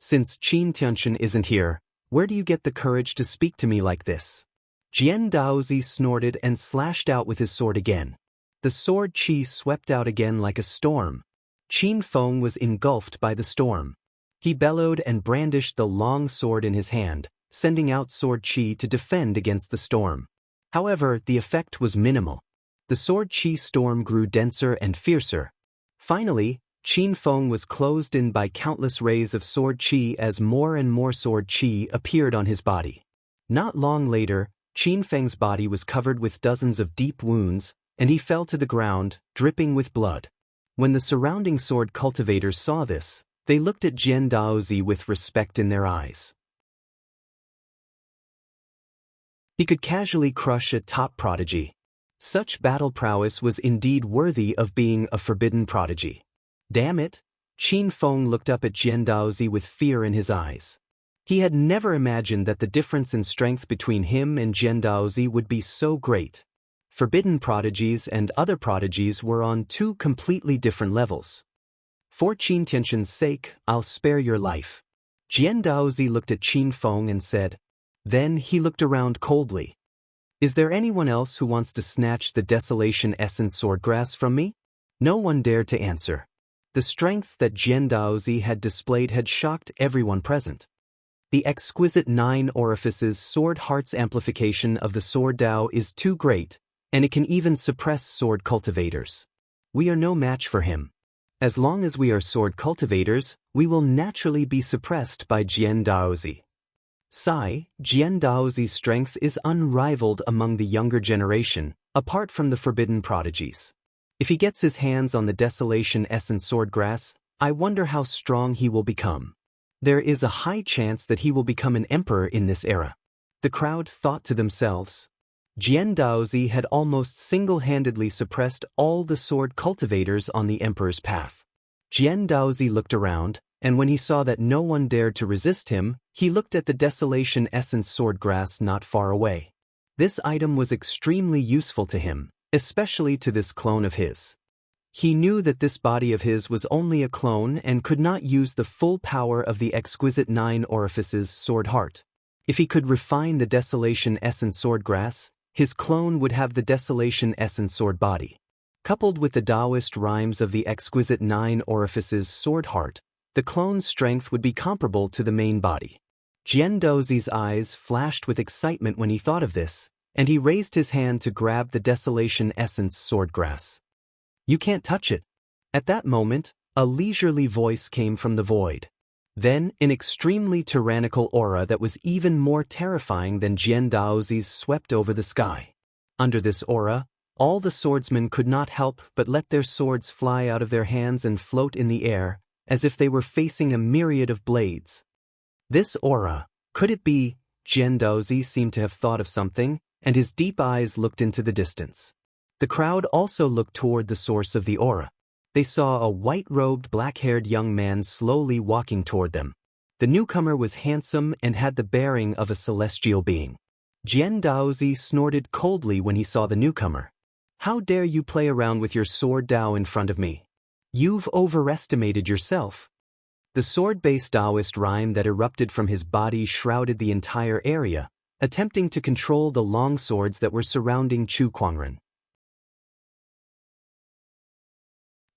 Since Qin Tianqian isn't here, where do you get the courage to speak to me like this?" Jian Daozi snorted and slashed out with his sword again. The sword qi swept out again like a storm. Qin Feng was engulfed by the storm. He bellowed and brandished the long sword in his hand, sending out sword qi to defend against the storm. However, the effect was minimal. The sword qi storm grew denser and fiercer. Finally, Qin Feng was closed in by countless rays of sword qi as more and more sword qi appeared on his body. Not long later, Qin Feng's body was covered with dozens of deep wounds, and he fell to the ground, dripping with blood. When the surrounding sword cultivators saw this, they looked at Jian Daozi with respect in their eyes. He could casually crush a top prodigy. Such battle prowess was indeed worthy of being a forbidden prodigy. Damn it! Qin Feng looked up at Jian Daozi with fear in his eyes. He had never imagined that the difference in strength between him and Jian Daozi would be so great. Forbidden prodigies and other prodigies were on two completely different levels. "For Qin Tianqian's sake, I'll spare your life." Jian Daozi looked at Qin Feng and said. Then he looked around coldly. "Is there anyone else who wants to snatch the Desolation Essence Swordgrass from me?" No one dared to answer. The strength that Jian Daozi had displayed had shocked everyone present. The exquisite 9 orifices sword heart's amplification of the sword Dao is too great, and it can even suppress sword cultivators. We are no match for him. As long as we are sword cultivators, we will naturally be suppressed by Jian Daozi. Jian Daozi's strength is unrivaled among the younger generation, apart from the forbidden prodigies. If he gets his hands on the Desolation Essence Swordgrass, I wonder how strong he will become. There is a high chance that he will become an emperor in this era. The crowd thought to themselves. Jian Daozi had almost single-handedly suppressed all the sword cultivators on the emperor's path. Jian Daozi looked around, and when he saw that no one dared to resist him, he looked at the Desolation Essence Swordgrass not far away. This item was extremely useful to him, especially to this clone of his. He knew that this body of his was only a clone and could not use the full power of the exquisite 9 orifices sword heart. If he could refine the Desolation Essence Swordgrass, his clone would have the Desolation Essence Sword body. Coupled with the Taoist rhymes of the exquisite 9 orifices sword heart, the clone's strength would be comparable to the main body. Jian Daozi's eyes flashed with excitement when he thought of this, and he raised his hand to grab the Desolation Essence Swordgrass. "You can't touch it." At that moment, a leisurely voice came from the void. Then, an extremely tyrannical aura that was even more terrifying than Jian Daozi's swept over the sky. Under this aura, all the swordsmen could not help but let their swords fly out of their hands and float in the air, as if they were facing a myriad of blades. This aura, could it be? Jian Daozi seemed to have thought of something, and his deep eyes looked into the distance. The crowd also looked toward the source of the aura. They saw a white-robed, black-haired young man slowly walking toward them. The newcomer was handsome and had the bearing of a celestial being. Jian Daozi snorted coldly when he saw the newcomer. How dare you play around with your sword Dao in front of me? You've overestimated yourself. The sword-based Taoist rhyme that erupted from his body shrouded the entire area, attempting to control the long swords that were surrounding Chu Kuangren.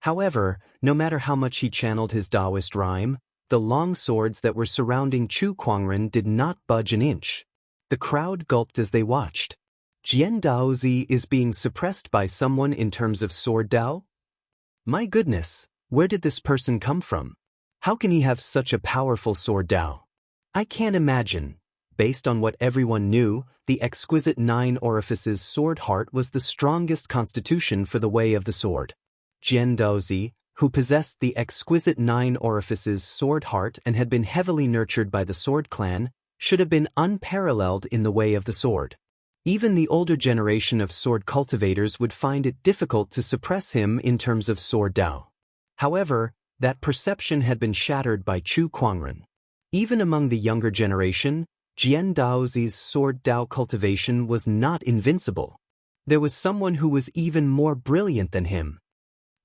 However, no matter how much he channeled his Taoist rhyme, the long swords that were surrounding Chu Kuangren did not budge an inch. The crowd gulped as they watched. Jian Daozi is being suppressed by someone in terms of sword Dao? My goodness, where did this person come from? How can he have such a powerful sword Dao? I can't imagine. Based on what everyone knew, the exquisite 9 orifices sword heart was the strongest constitution for the way of the sword. Jian Daozi, who possessed the exquisite 9 orifices sword heart and had been heavily nurtured by the sword clan, should have been unparalleled in the way of the sword. Even the older generation of sword cultivators would find it difficult to suppress him in terms of sword Dao. However, that perception had been shattered by Chu Kuangren. Even among the younger generation, Jian Daozi's sword Dao cultivation was not invincible. There was someone who was even more brilliant than him.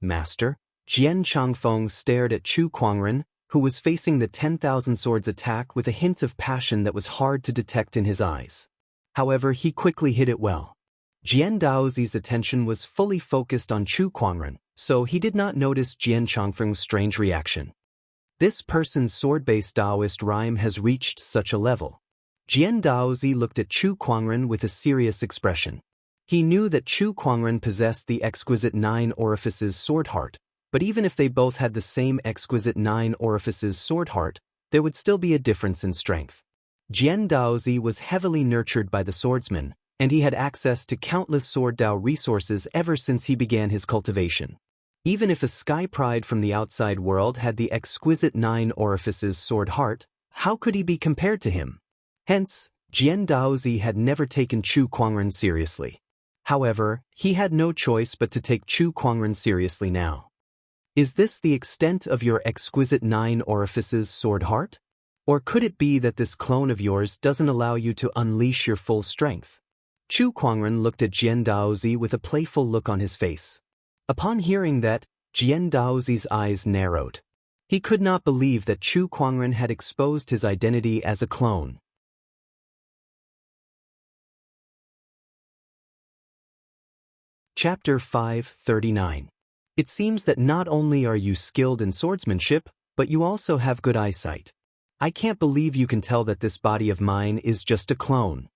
Master, Jian Changfeng stared at Chu Kuangren, who was facing the 10,000 swords attack with a hint of passion that was hard to detect in his eyes. However, he quickly hid it well. Jian Daozi's attention was fully focused on Chu Kuangren, so he did not notice Jian Changfeng's strange reaction. This person's sword-based Taoist rhyme has reached such a level. Jian Daozi looked at Chu Kuangren with a serious expression. He knew that Chu Kuangren possessed the exquisite 9 orifices sword heart, but even if they both had the same exquisite 9 orifices sword heart, there would still be a difference in strength. Jian Daozi was heavily nurtured by the swordsman, and he had access to countless sword Dao resources ever since he began his cultivation. Even if a sky pride from the outside world had the exquisite 9 orifices sword heart, how could he be compared to him? Hence, Jian Daozi had never taken Chu Kuangren seriously. However, he had no choice but to take Chu Kuangren seriously now. Is this the extent of your exquisite 9 orifices sword heart? Or could it be that this clone of yours doesn't allow you to unleash your full strength? Chu Kuangren looked at Jian Daozi with a playful look on his face. Upon hearing that, Jian Daozi's eyes narrowed. He could not believe that Chu Kuangren had exposed his identity as a clone. Chapter 539. It seems that not only are you skilled in swordsmanship, but you also have good eyesight. I can't believe you can tell that this body of mine is just a clone.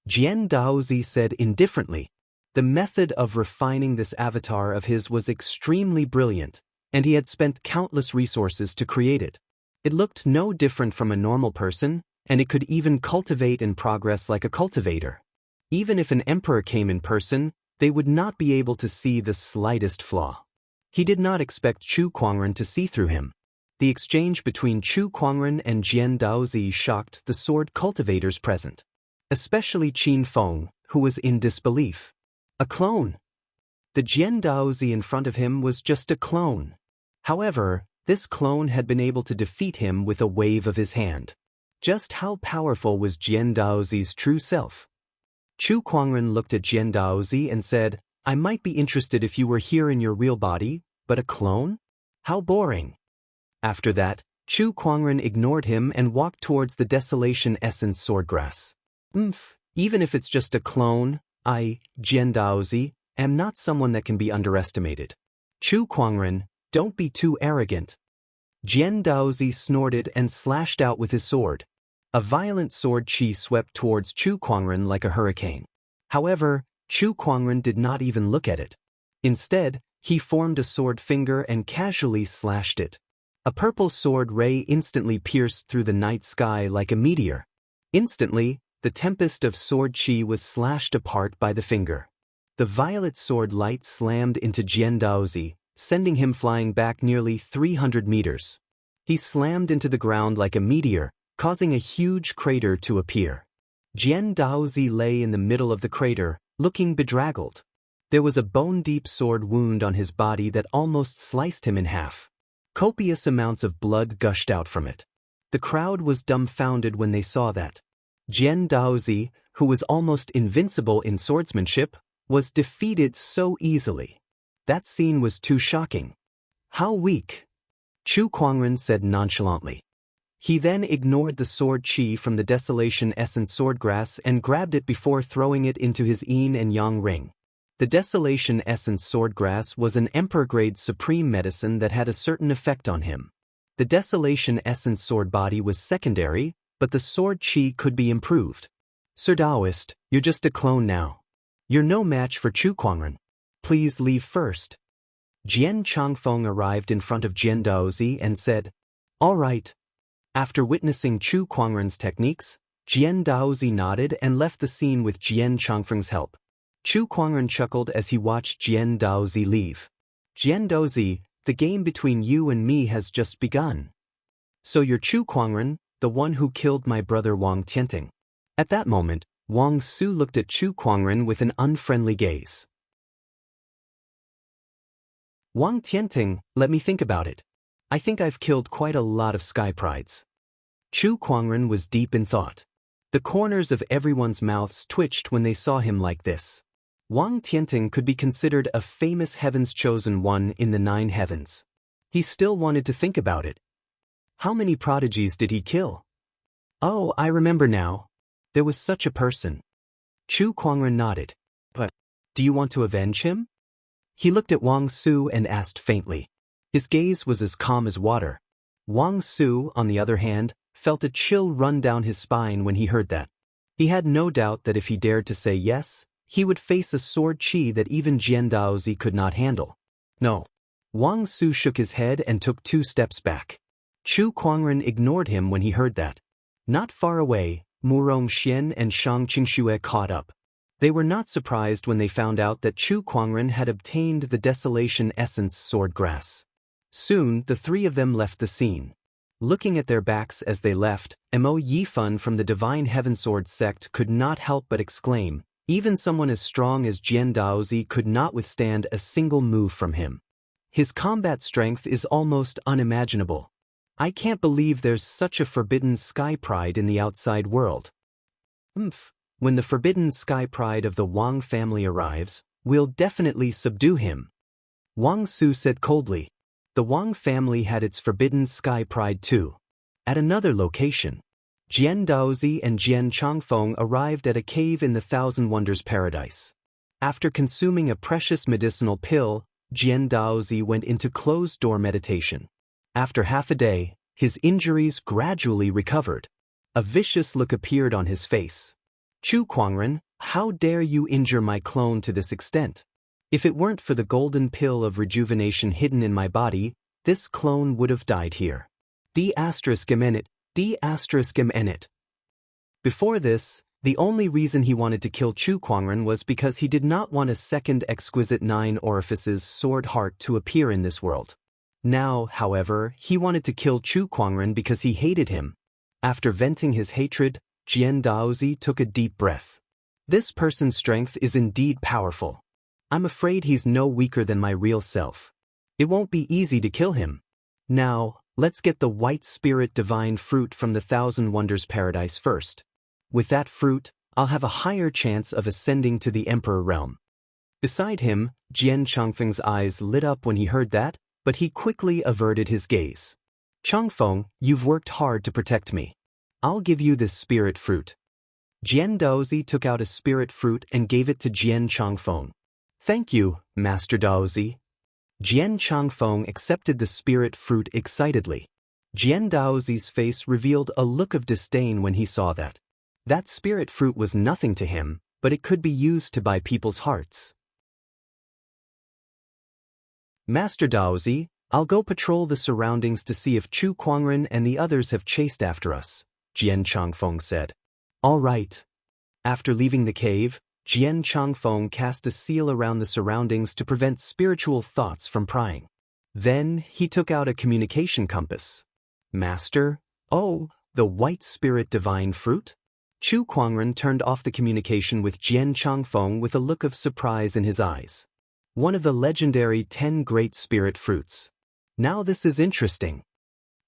Jian Daozi said indifferently. The method of refining this avatar of his was extremely brilliant, and he had spent countless resources to create it. It looked no different from a normal person, and it could even cultivate and progress like a cultivator. Even if an emperor came in person, they would not be able to see the slightest flaw. He did not expect Chu Kuangren to see through him. The exchange between Chu Kuangren and Jian Daozi shocked the sword cultivators present. Especially Qin Feng, who was in disbelief. A clone. The Jian Daozi in front of him was just a clone. However, this clone had been able to defeat him with a wave of his hand. Just how powerful was Jian Daozi's true self? Chu Kuangren looked at Jian Daozi and said, I might be interested if you were here in your real body, but a clone? How boring. After that, Chu Kuangren ignored him and walked towards the Desolation Essence Swordgrass. Even if it's just a clone, I, Jian Daozi, am not someone that can be underestimated. Chu Kuangren, don't be too arrogant. Jian Daozi snorted and slashed out with his sword. A violent sword chi swept towards Chu Kuangren like a hurricane. However, Chu Kuangren did not even look at it. Instead, he formed a sword finger and casually slashed it. A purple sword ray instantly pierced through the night sky like a meteor. Instantly, the tempest of sword chi was slashed apart by the finger. The violet sword light slammed into Jian Daozi, sending him flying back nearly 300 meters. He slammed into the ground like a meteor, causing a huge crater to appear. Jian Daozi lay in the middle of the crater, looking bedraggled. There was a bone-deep sword wound on his body that almost sliced him in half. Copious amounts of blood gushed out from it. The crowd was dumbfounded when they saw that. Jian Daozi, who was almost invincible in swordsmanship, was defeated so easily. That scene was too shocking. How weak, Chu Kuangren said nonchalantly. He then ignored the sword chi from the Desolation Essence Swordgrass and grabbed it before throwing it into his yin and yang ring. The Desolation Essence Swordgrass was an Emperor-grade supreme medicine that had a certain effect on him. The Desolation Essence Sword body was secondary, but the sword chi could be improved. Sir Daoist, you're just a clone now. You're no match for Chu Kuangren. Please leave first. Jian Changfeng arrived in front of Jian Daozi and said, "All right." After witnessing Chu Kuangren's techniques, Jian Daozi nodded and left the scene with Jian Changfeng's help. Chu Kuangren chuckled as he watched Jian Daozi leave. "Jian Daozi, the game between you and me has just begun. So you're Chu Kuangren, the one who killed my brother Wang Tianting." At that moment, Wang Su looked at Chu Kuangren with an unfriendly gaze. "Wang Tianting, let me think about it. I think I've killed quite a lot of sky prides." Chu Kuangren was deep in thought. The corners of everyone's mouths twitched when they saw him like this. Wang Tianting could be considered a famous heaven's chosen one in the 9 heavens. He still wanted to think about it. How many prodigies did he kill? Oh, I remember now. There was such a person. Chu Kuangren nodded. But, do you want to avenge him? He looked at Wang Su and asked faintly. His gaze was as calm as water. Wang Su, on the other hand, felt a chill run down his spine when he heard that. He had no doubt that if he dared to say yes, he would face a sword chi that even Jian Daozi could not handle. No. Wang Su shook his head and took 2 steps back. Chu Kuangren ignored him when he heard that. Not far away, Murong Xian and Shang Qingxue caught up. They were not surprised when they found out that Chu Kuangren had obtained the Desolation Essence Swordgrass. Soon, the 3 of them left the scene. Looking at their backs as they left, Mo Yifan from the Divine Heaven Sword sect could not help but exclaim, even someone as strong as Jian Daozi could not withstand a single move from him. His combat strength is almost unimaginable. I can't believe there's such a forbidden sky pride in the outside world. When the forbidden sky pride of the Wang family arrives, we'll definitely subdue him. Wang Su said coldly. The Wang family had its forbidden sky pride too. At another location, Jian Daozi and Jian Changfeng arrived at a cave in the Thousand Wonders Paradise. After consuming a precious medicinal pill, Jian Daozi went into closed-door meditation. After half a day, his injuries gradually recovered. A vicious look appeared on his face. Chu Kuangren, how dare you injure my clone to this extent? If it weren't for the golden pill of rejuvenation hidden in my body, this clone would have died here. D****. Before this, the only reason he wanted to kill Chu Kuangren was because he did not want a second exquisite 9 orifices sword heart to appear in this world. Now, however, he wanted to kill Chu Kuangren because he hated him. After venting his hatred, Jian Daozi took a deep breath. This person's strength is indeed powerful. I'm afraid he's no weaker than my real self. It won't be easy to kill him. Now, let's get the white spirit divine fruit from the Thousand Wonders Paradise first. With that fruit, I'll have a higher chance of ascending to the Emperor realm. Beside him, Jian Changfeng's eyes lit up when he heard that, but he quickly averted his gaze. Changfeng, you've worked hard to protect me. I'll give you this spirit fruit. Jian Daozi took out a spirit fruit and gave it to Jian Changfeng. Thank you, Master Daozi. Jian Changfeng accepted the spirit fruit excitedly. Jian Daozi's face revealed a look of disdain when he saw that. That spirit fruit was nothing to him, but it could be used to buy people's hearts. Master Daozi, I'll go patrol the surroundings to see if Chu Kuangren and the others have chased after us, Jian Changfeng said. All right. After leaving the cave, Jian Changfeng cast a seal around the surroundings to prevent spiritual thoughts from prying. Then, he took out a communication compass. Master, oh, the white spirit divine fruit? Chu Kuangren turned off the communication with Jian Changfeng with a look of surprise in his eyes. One of the legendary 10 great spirit fruits. Now this is interesting.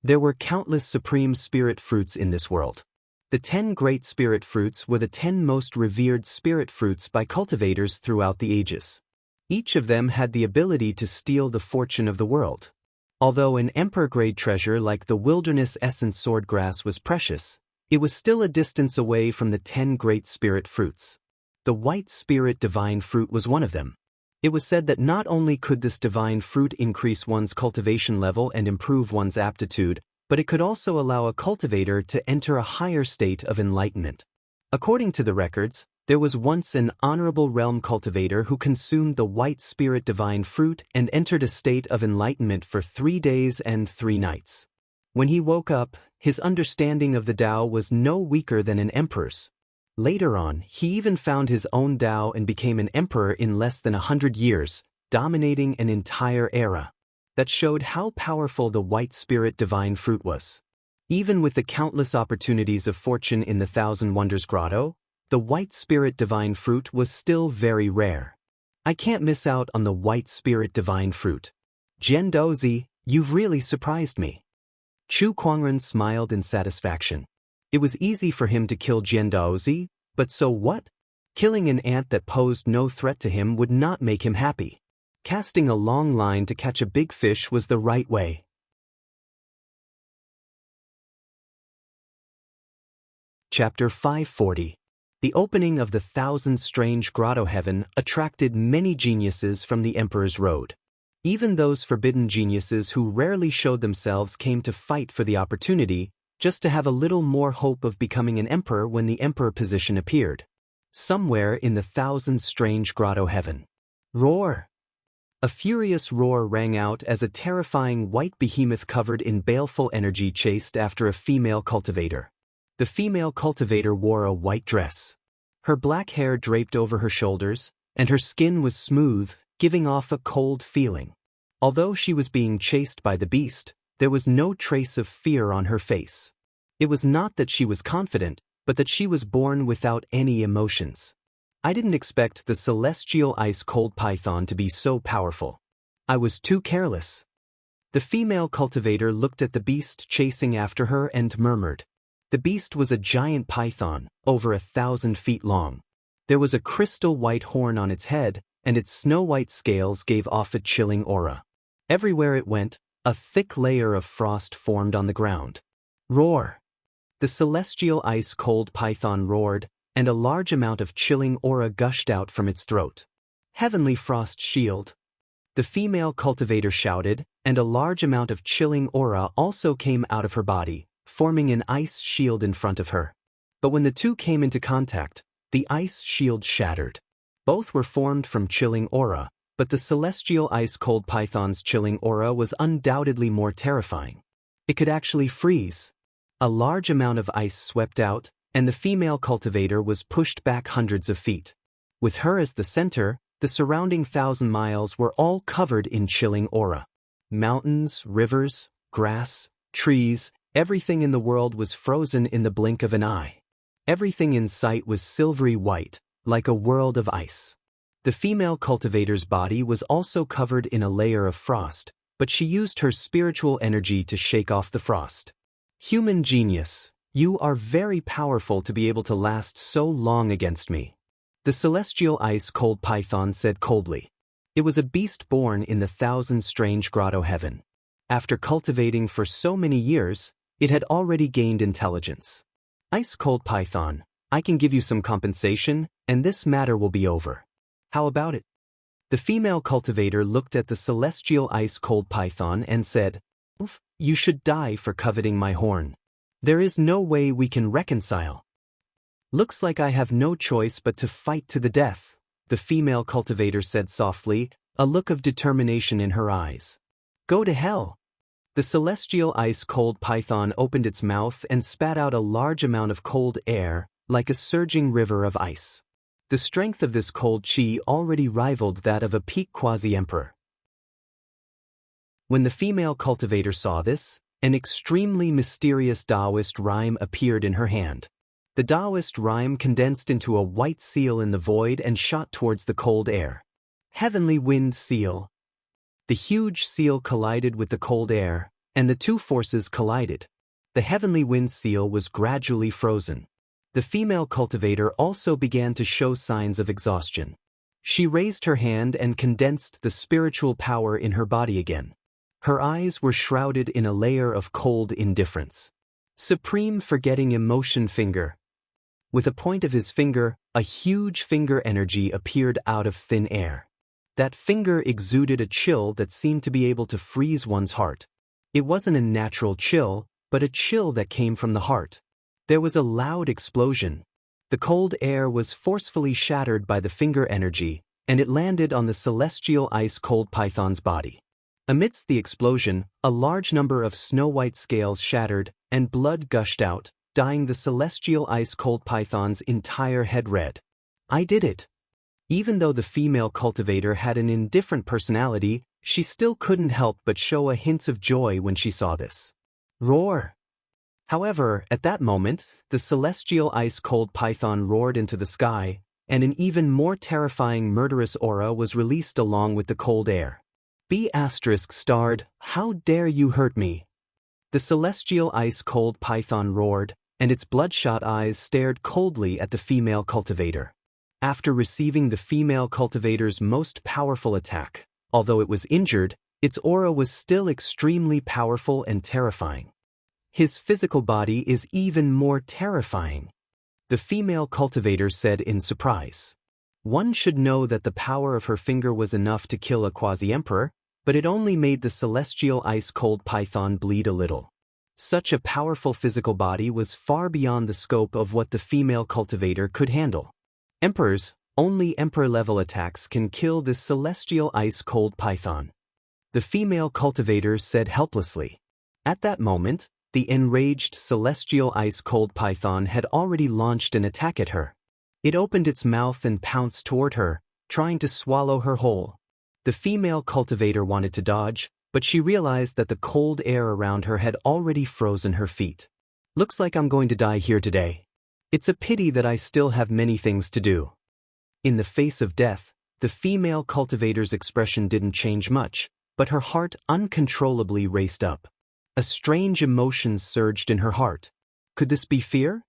There were countless supreme spirit fruits in this world. The 10 great spirit fruits were the 10 most revered spirit fruits by cultivators throughout the ages. Each of them had the ability to steal the fortune of the world. Although an emperor-grade treasure like the wilderness essence swordgrass was precious, it was still a distance away from the 10 great spirit fruits. The white spirit divine fruit was one of them. It was said that not only could this divine fruit increase one's cultivation level and improve one's aptitude, but it could also allow a cultivator to enter a higher state of enlightenment. According to the records, there was once an honorable realm cultivator who consumed the white spirit divine fruit and entered a state of enlightenment for 3 days and 3 nights. When he woke up, his understanding of the Tao was no weaker than an emperor's. Later on, he even found his own Tao and became an emperor in less than 100 years, dominating an entire era. That showed how powerful the white spirit divine fruit was. Even with the countless opportunities of fortune in the Thousand Wonders Grotto, the white spirit divine fruit was still very rare. I can't miss out on the white spirit divine fruit. Jian Dozi, you've really surprised me. Chu Kuangren smiled in satisfaction. It was easy for him to kill Jian Dozi, but so what? Killing an ant that posed no threat to him would not make him happy. Casting a long line to catch a big fish was the right way. Chapter 540. The opening of the Thousand Strange Grotto Heaven attracted many geniuses from the Emperor's Road. Even those forbidden geniuses who rarely showed themselves came to fight for the opportunity, just to have a little more hope of becoming an emperor when the emperor position appeared. Somewhere in the Thousand Strange Grotto Heaven. Roar! A furious roar rang out as a terrifying white behemoth covered in baleful energy chased after a female cultivator. The female cultivator wore a white dress. Her black hair draped over her shoulders, and her skin was smooth, giving off a cold feeling. Although she was being chased by the beast, there was no trace of fear on her face. It was not that she was confident, but that she was born without any emotions. I didn't expect the celestial ice-cold python to be so powerful. I was too careless. The female cultivator looked at the beast chasing after her and murmured. The beast was a giant python, over 1,000 feet long. There was a crystal white horn on its head, and its snow-white scales gave off a chilling aura. Everywhere it went, a thick layer of frost formed on the ground. Roar! The celestial ice-cold python roared, and a large amount of chilling aura gushed out from its throat. Heavenly Frost Shield! The female cultivator shouted, and a large amount of chilling aura also came out of her body, forming an ice shield in front of her. But when the two came into contact, the ice shield shattered. Both were formed from chilling aura, but the celestial ice-cold python's chilling aura was undoubtedly more terrifying. It could actually freeze. A large amount of ice swept out, and the female cultivator was pushed back hundreds of feet. With her as the center, the surrounding 1,000 miles were all covered in chilling aura. Mountains, rivers, grass, trees, everything in the world was frozen in the blink of an eye. Everything in sight was silvery white, like a world of ice. The female cultivator's body was also covered in a layer of frost, but she used her spiritual energy to shake off the frost. Human genius, you are very powerful to be able to last so long against me. The celestial ice-cold python said coldly. It was a beast born in the Thousand Strange Grotto Heaven. After cultivating for so many years, it had already gained intelligence. Ice-cold python, I can give you some compensation, and this matter will be over. How about it? The female cultivator looked at the celestial ice-cold python and said, "Oof, you should die for coveting my horn. There is no way we can reconcile. Looks like I have no choice but to fight to the death," the female cultivator said softly, a look of determination in her eyes. "Go to hell." The celestial ice-cold python opened its mouth and spat out a large amount of cold air, like a surging river of ice. The strength of this cold chi already rivaled that of a peak quasi-emperor. When the female cultivator saw this, an extremely mysterious Taoist rhyme appeared in her hand. The Taoist rhyme condensed into a white seal in the void and shot towards the cold air. Heavenly Wind Seal. The huge seal collided with the cold air, and the two forces collided. The heavenly wind seal was gradually frozen. The female cultivator also began to show signs of exhaustion. She raised her hand and condensed the spiritual power in her body again. Her eyes were shrouded in a layer of cold indifference. Supreme forgetting emotion finger. With a point of his finger, a huge finger energy appeared out of thin air. That finger exuded a chill that seemed to be able to freeze one's heart. It wasn't a natural chill, but a chill that came from the heart. There was a loud explosion. The cold air was forcefully shattered by the finger energy, and it landed on the celestial ice-cold python's body. Amidst the explosion, a large number of snow-white scales shattered, and blood gushed out, dyeing the celestial ice-cold python's entire head red. I did it. Even though the female cultivator had an indifferent personality, she still couldn't help but show a hint of joy when she saw this. Roar! However, at that moment, the celestial ice-cold python roared into the sky, and an even more terrifying murderous aura was released along with the cold air. B** starred, "How dare you hurt me?" The celestial ice-cold python roared, and its bloodshot eyes stared coldly at the female cultivator. After receiving the female cultivator's most powerful attack, although it was injured, its aura was still extremely powerful and terrifying. His physical body is even more terrifying, the female cultivator said in surprise. One should know that the power of her finger was enough to kill a quasi-emperor, but it only made the celestial ice-cold python bleed a little. Such a powerful physical body was far beyond the scope of what the female cultivator could handle. Emperors, only emperor-level attacks can kill this celestial ice-cold python, the female cultivator said helplessly. At that moment, the enraged celestial ice-cold python had already launched an attack at her. It opened its mouth and pounced toward her, trying to swallow her whole. The female cultivator wanted to dodge, but she realized that the cold air around her had already frozen her feet. Looks like I'm going to die here today. It's a pity that I still have many things to do. In the face of death, the female cultivator's expression didn't change much, but her heart uncontrollably raced up. A strange emotion surged in her heart. Could this be fear?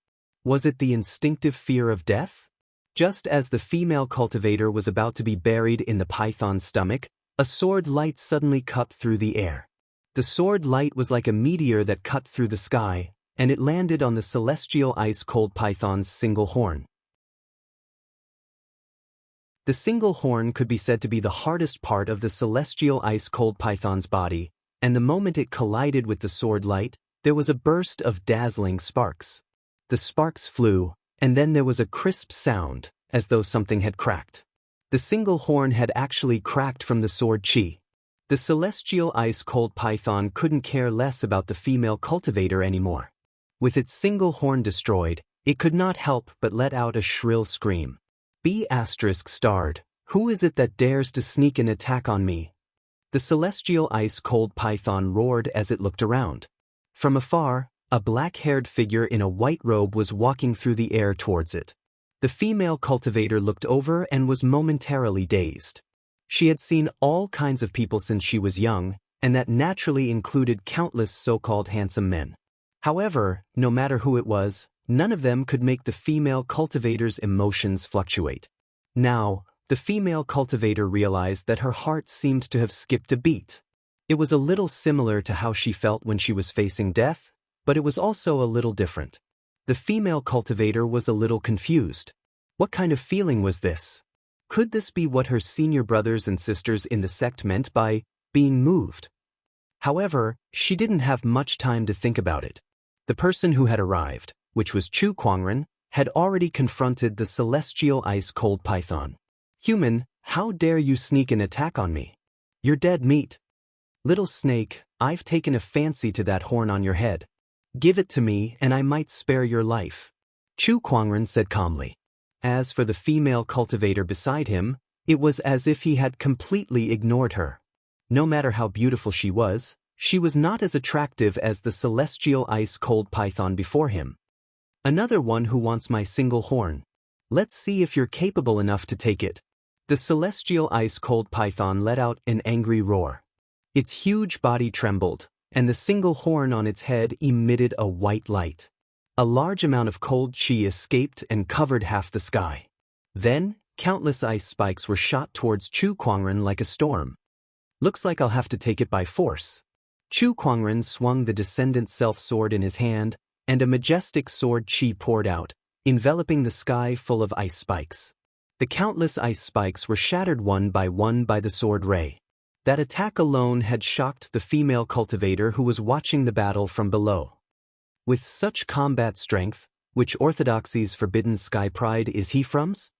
Was it the instinctive fear of death? Just as the female cultivator was about to be buried in the python's stomach, a sword light suddenly cut through the air. The sword light was like a meteor that cut through the sky, and it landed on the celestial ice-cold python's single horn. The single horn could be said to be the hardest part of the celestial ice-cold python's body, and the moment it collided with the sword light, there was a burst of dazzling sparks. The sparks flew, and then there was a crisp sound, as though something had cracked. The single horn had actually cracked from the sword chi. The celestial ice-cold python couldn't care less about the female cultivator anymore. With its single horn destroyed, it could not help but let out a shrill scream. B** starred, "Who is it that dares to sneak an attack on me?" The celestial ice-cold python roared as it looked around. From afar, a black-haired figure in a white robe was walking through the air towards it. The female cultivator looked over and was momentarily dazed. She had seen all kinds of people since she was young, and that naturally included countless so-called handsome men. However, no matter who it was, none of them could make the female cultivator's emotions fluctuate. Now, the female cultivator realized that her heart seemed to have skipped a beat. It was a little similar to how she felt when she was facing death, but it was also a little different. The female cultivator was a little confused. What kind of feeling was this? Could this be what her senior brothers and sisters in the sect meant by being moved? However, she didn't have much time to think about it. The person who had arrived, which was Chu Kuangren, had already confronted the celestial ice-cold python. "Human, how dare you sneak an attack on me? You're dead meat. Little snake, I've taken a fancy to that horn on your head. Give it to me and I might spare your life," Chu Kuangren said calmly. As for the female cultivator beside him, it was as if he had completely ignored her. No matter how beautiful she was not as attractive as the celestial ice-cold python before him. "Another one who wants my single horn. Let's see if you're capable enough to take it." The celestial ice-cold python let out an angry roar. Its huge body trembled, and the single horn on its head emitted a white light. A large amount of cold chi escaped and covered half the sky. Then, countless ice spikes were shot towards Chu Kuangren like a storm. Looks like I'll have to take it by force. Chu Kuangren swung the Descendant Self-Sword in his hand, and a majestic sword chi poured out, enveloping the sky full of ice spikes. The countless ice spikes were shattered one by the sword ray. That attack alone had shocked the female cultivator who was watching the battle from below. With such combat strength, which orthodoxy's forbidden sky pride is he from's?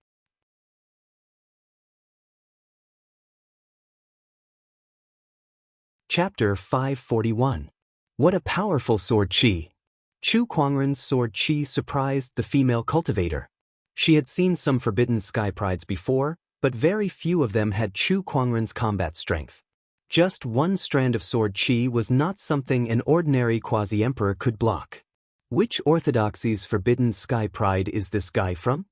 Chapter 541. What a powerful sword chi! Chu Kuangren's sword chi surprised the female cultivator. She had seen some forbidden sky prides before, but very few of them had Chu Kuangren's combat strength. Just one strand of sword chi was not something an ordinary quasi-emperor could block. Which orthodoxy's forbidden sky pride is this guy from?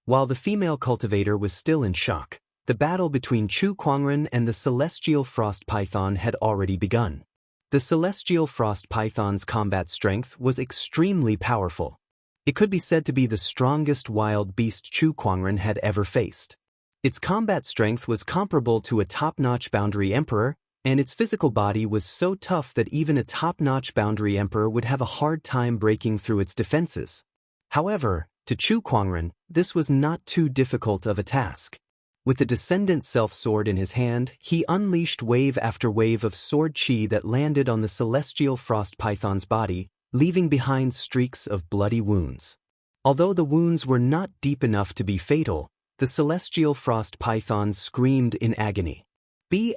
While the female cultivator was still in shock, the battle between Chu Kuangren and the celestial frost python had already begun. The celestial frost python's combat strength was extremely powerful. It could be said to be the strongest wild beast Chu Kuangren had ever faced. Its combat strength was comparable to a top-notch boundary emperor, and its physical body was so tough that even a top-notch boundary emperor would have a hard time breaking through its defenses. However, to Chu Kuangren, this was not too difficult of a task. With the Descendant Self-Sword in his hand, he unleashed wave after wave of sword chi that landed on the celestial frost python's body, leaving behind streaks of bloody wounds. Although the wounds were not deep enough to be fatal, the celestial frost python screamed in agony. B****,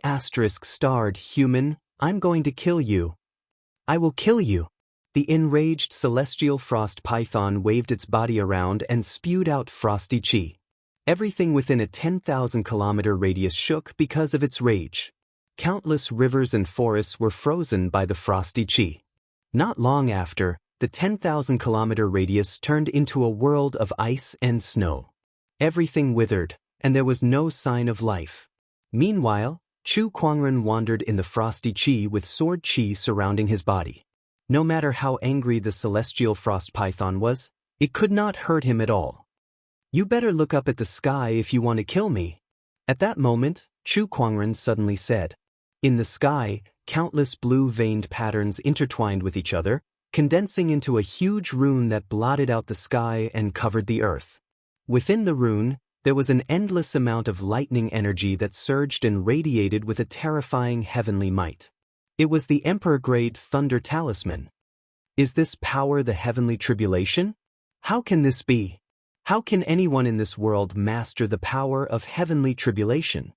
human, I'm going to kill you. I will kill you. The enraged celestial frost python waved its body around and spewed out frosty chi. Everything within a 10,000-kilometer radius shook because of its rage. Countless rivers and forests were frozen by the frosty chi. Not long after, the 10,000-kilometer radius turned into a world of ice and snow. Everything withered, and there was no sign of life. Meanwhile, Chu Kuangren wandered in the frosty chi with sword chi surrounding his body. No matter how angry the celestial frost python was, it could not hurt him at all. You better look up at the sky if you want to kill me. At that moment, Chu Kuangren suddenly said. In the sky, countless blue-veined patterns intertwined with each other, condensing into a huge rune that blotted out the sky and covered the earth. Within the rune, there was an endless amount of lightning energy that surged and radiated with a terrifying heavenly might. It was the Emperor-grade Thunder Talisman. Is this power the heavenly tribulation? How can this be? How can anyone in this world master the power of heavenly tribulation?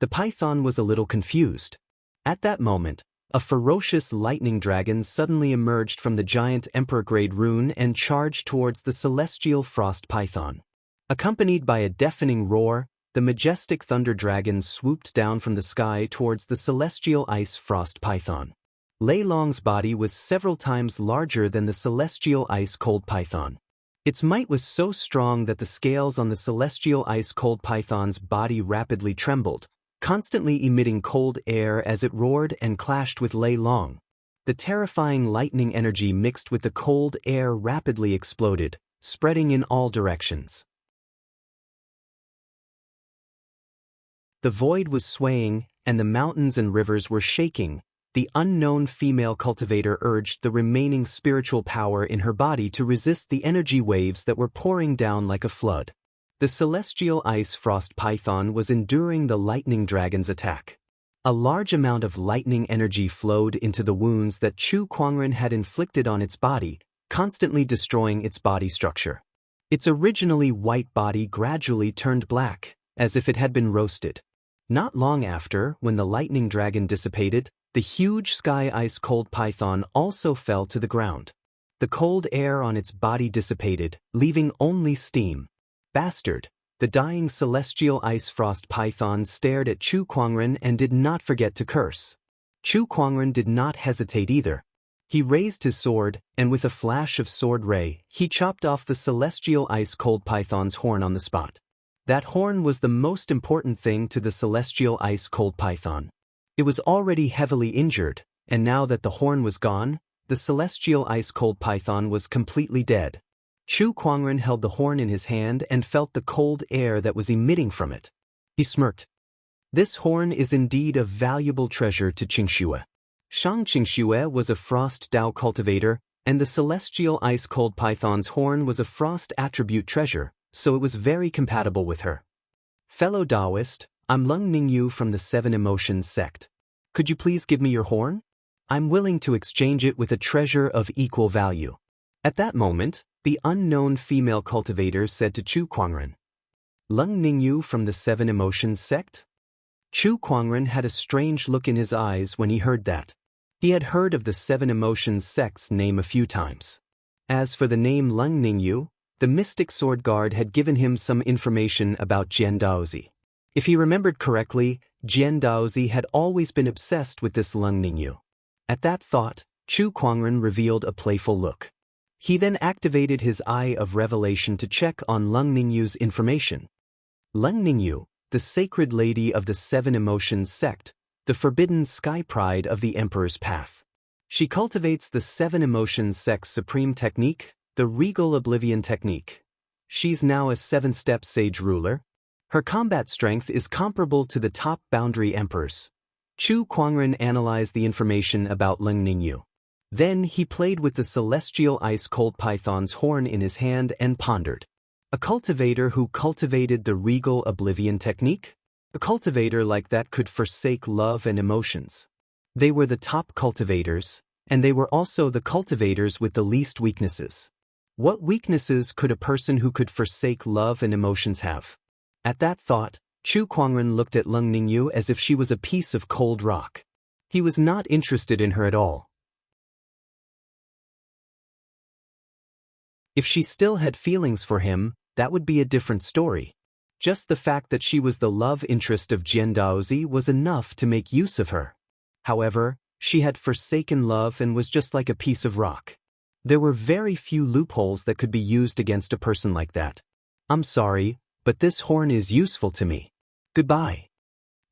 The python was a little confused. At that moment, a ferocious lightning dragon suddenly emerged from the giant Emperor-grade rune and charged towards the celestial frost python. Accompanied by a deafening roar, the majestic thunder dragon swooped down from the sky towards the celestial ice frost python. Lei Long's body was several times larger than the celestial ice cold python. Its might was so strong that the scales on the celestial ice cold python's body rapidly trembled, constantly emitting cold air as it roared and clashed with Lei Long. The terrifying lightning energy mixed with the cold air rapidly exploded, spreading in all directions. The void was swaying, and the mountains and rivers were shaking. The unknown female cultivator urged the remaining spiritual power in her body to resist the energy waves that were pouring down like a flood. The celestial ice frost python was enduring the lightning dragon's attack. A large amount of lightning energy flowed into the wounds that Chu Kuangren had inflicted on its body, constantly destroying its body structure. Its originally white body gradually turned black, as if it had been roasted. Not long after, when the lightning dragon dissipated, the huge sky ice cold python also fell to the ground. The cold air on its body dissipated, leaving only steam. Bastard! The dying celestial ice frost python stared at Chu Kuangren and did not forget to curse. Chu Kuangren did not hesitate either. He raised his sword, and with a flash of sword ray, he chopped off the celestial ice cold python's horn on the spot. That horn was the most important thing to the celestial ice cold python. It was already heavily injured, and now that the horn was gone, the celestial ice-cold python was completely dead. Chu Kuangren held the horn in his hand and felt the cold air that was emitting from it. He smirked. This horn is indeed a valuable treasure to Qingxue. Shang Qingxue was a frost Dao cultivator, and the celestial ice-cold python's horn was a frost attribute treasure, so it was very compatible with her. Fellow Taoist, I'm Lung Ningyu from the Seven Emotions sect. Could you please give me your horn? I'm willing to exchange it with a treasure of equal value. At that moment, the unknown female cultivator said to Chu Kuangren. Lung Ningyu from the Seven Emotions sect? Chu Kuangren had a strange look in his eyes when he heard that. He had heard of the Seven Emotions sect's name a few times. As for the name Lung Ningyu, the mystic sword guard had given him some information about Jian Daozi. If he remembered correctly, Jian Daozi had always been obsessed with this Lung Ningyu. At that thought, Chu Kuangren revealed a playful look. He then activated his Eye of Revelation to check on Lung Ningyu's information. Lung Ningyu, the sacred lady of the Seven Emotions sect, the forbidden sky pride of the Emperor's path. She cultivates the Seven Emotions sect's supreme technique, the Regal Oblivion technique. She's now a 7-step sage ruler. Her combat strength is comparable to the top boundary emperors. Chu Kuangren analyzed the information about Lung Ningyu. Then he played with the celestial ice-cold python's horn in his hand and pondered. A cultivator who cultivated the Regal Oblivion technique? A cultivator like that could forsake love and emotions. They were the top cultivators, and they were also the cultivators with the least weaknesses. What weaknesses could a person who could forsake love and emotions have? At that thought, Chu Kuangren looked at Lung Ningyu as if she was a piece of cold rock. He was not interested in her at all. If she still had feelings for him, that would be a different story. Just the fact that she was the love interest of Jian Daozi was enough to make use of her. However, she had forsaken love and was just like a piece of rock. There were very few loopholes that could be used against a person like that. I'm sorry, but this horn is useful to me. Goodbye.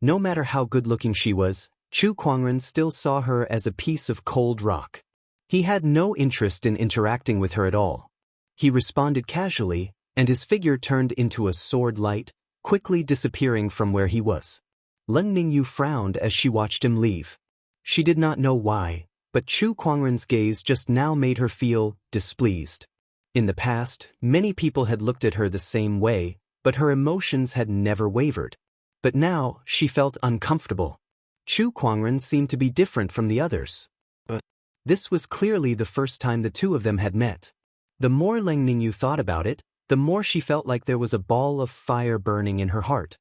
No matter how good-looking she was, Chu Kuangren still saw her as a piece of cold rock. He had no interest in interacting with her at all. He responded casually, and his figure turned into a sword light, quickly disappearing from where he was. Lung Ningyu frowned as she watched him leave. She did not know why, but Chu Kuangren's gaze just now made her feel displeased. In the past, many people had looked at her the same way, but her emotions had never wavered. But now, she felt uncomfortable. Chu Kuangren seemed to be different from the others. But this was clearly the first time the two of them had met. The more Lung Ningyu thought about it, the more she felt like there was a ball of fire burning in her heart.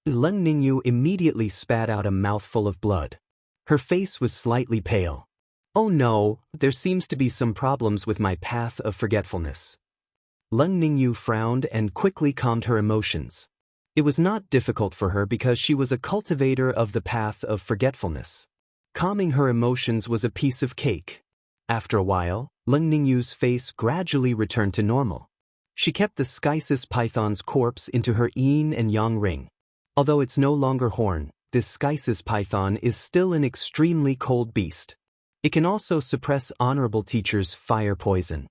Lung Ningyu immediately spat out a mouthful of blood. Her face was slightly pale. Oh no, there seems to be some problems with my path of forgetfulness. Lung Ningyu frowned and quickly calmed her emotions. It was not difficult for her because she was a cultivator of the path of forgetfulness. Calming her emotions was a piece of cake. After a while, Lung Ningyu's face gradually returned to normal. She kept the Skysis python's corpse into her yin and yang ring. Although it's no longer horn, this Skysis python is still an extremely cold beast. It can also suppress honorable teachers' fire poison.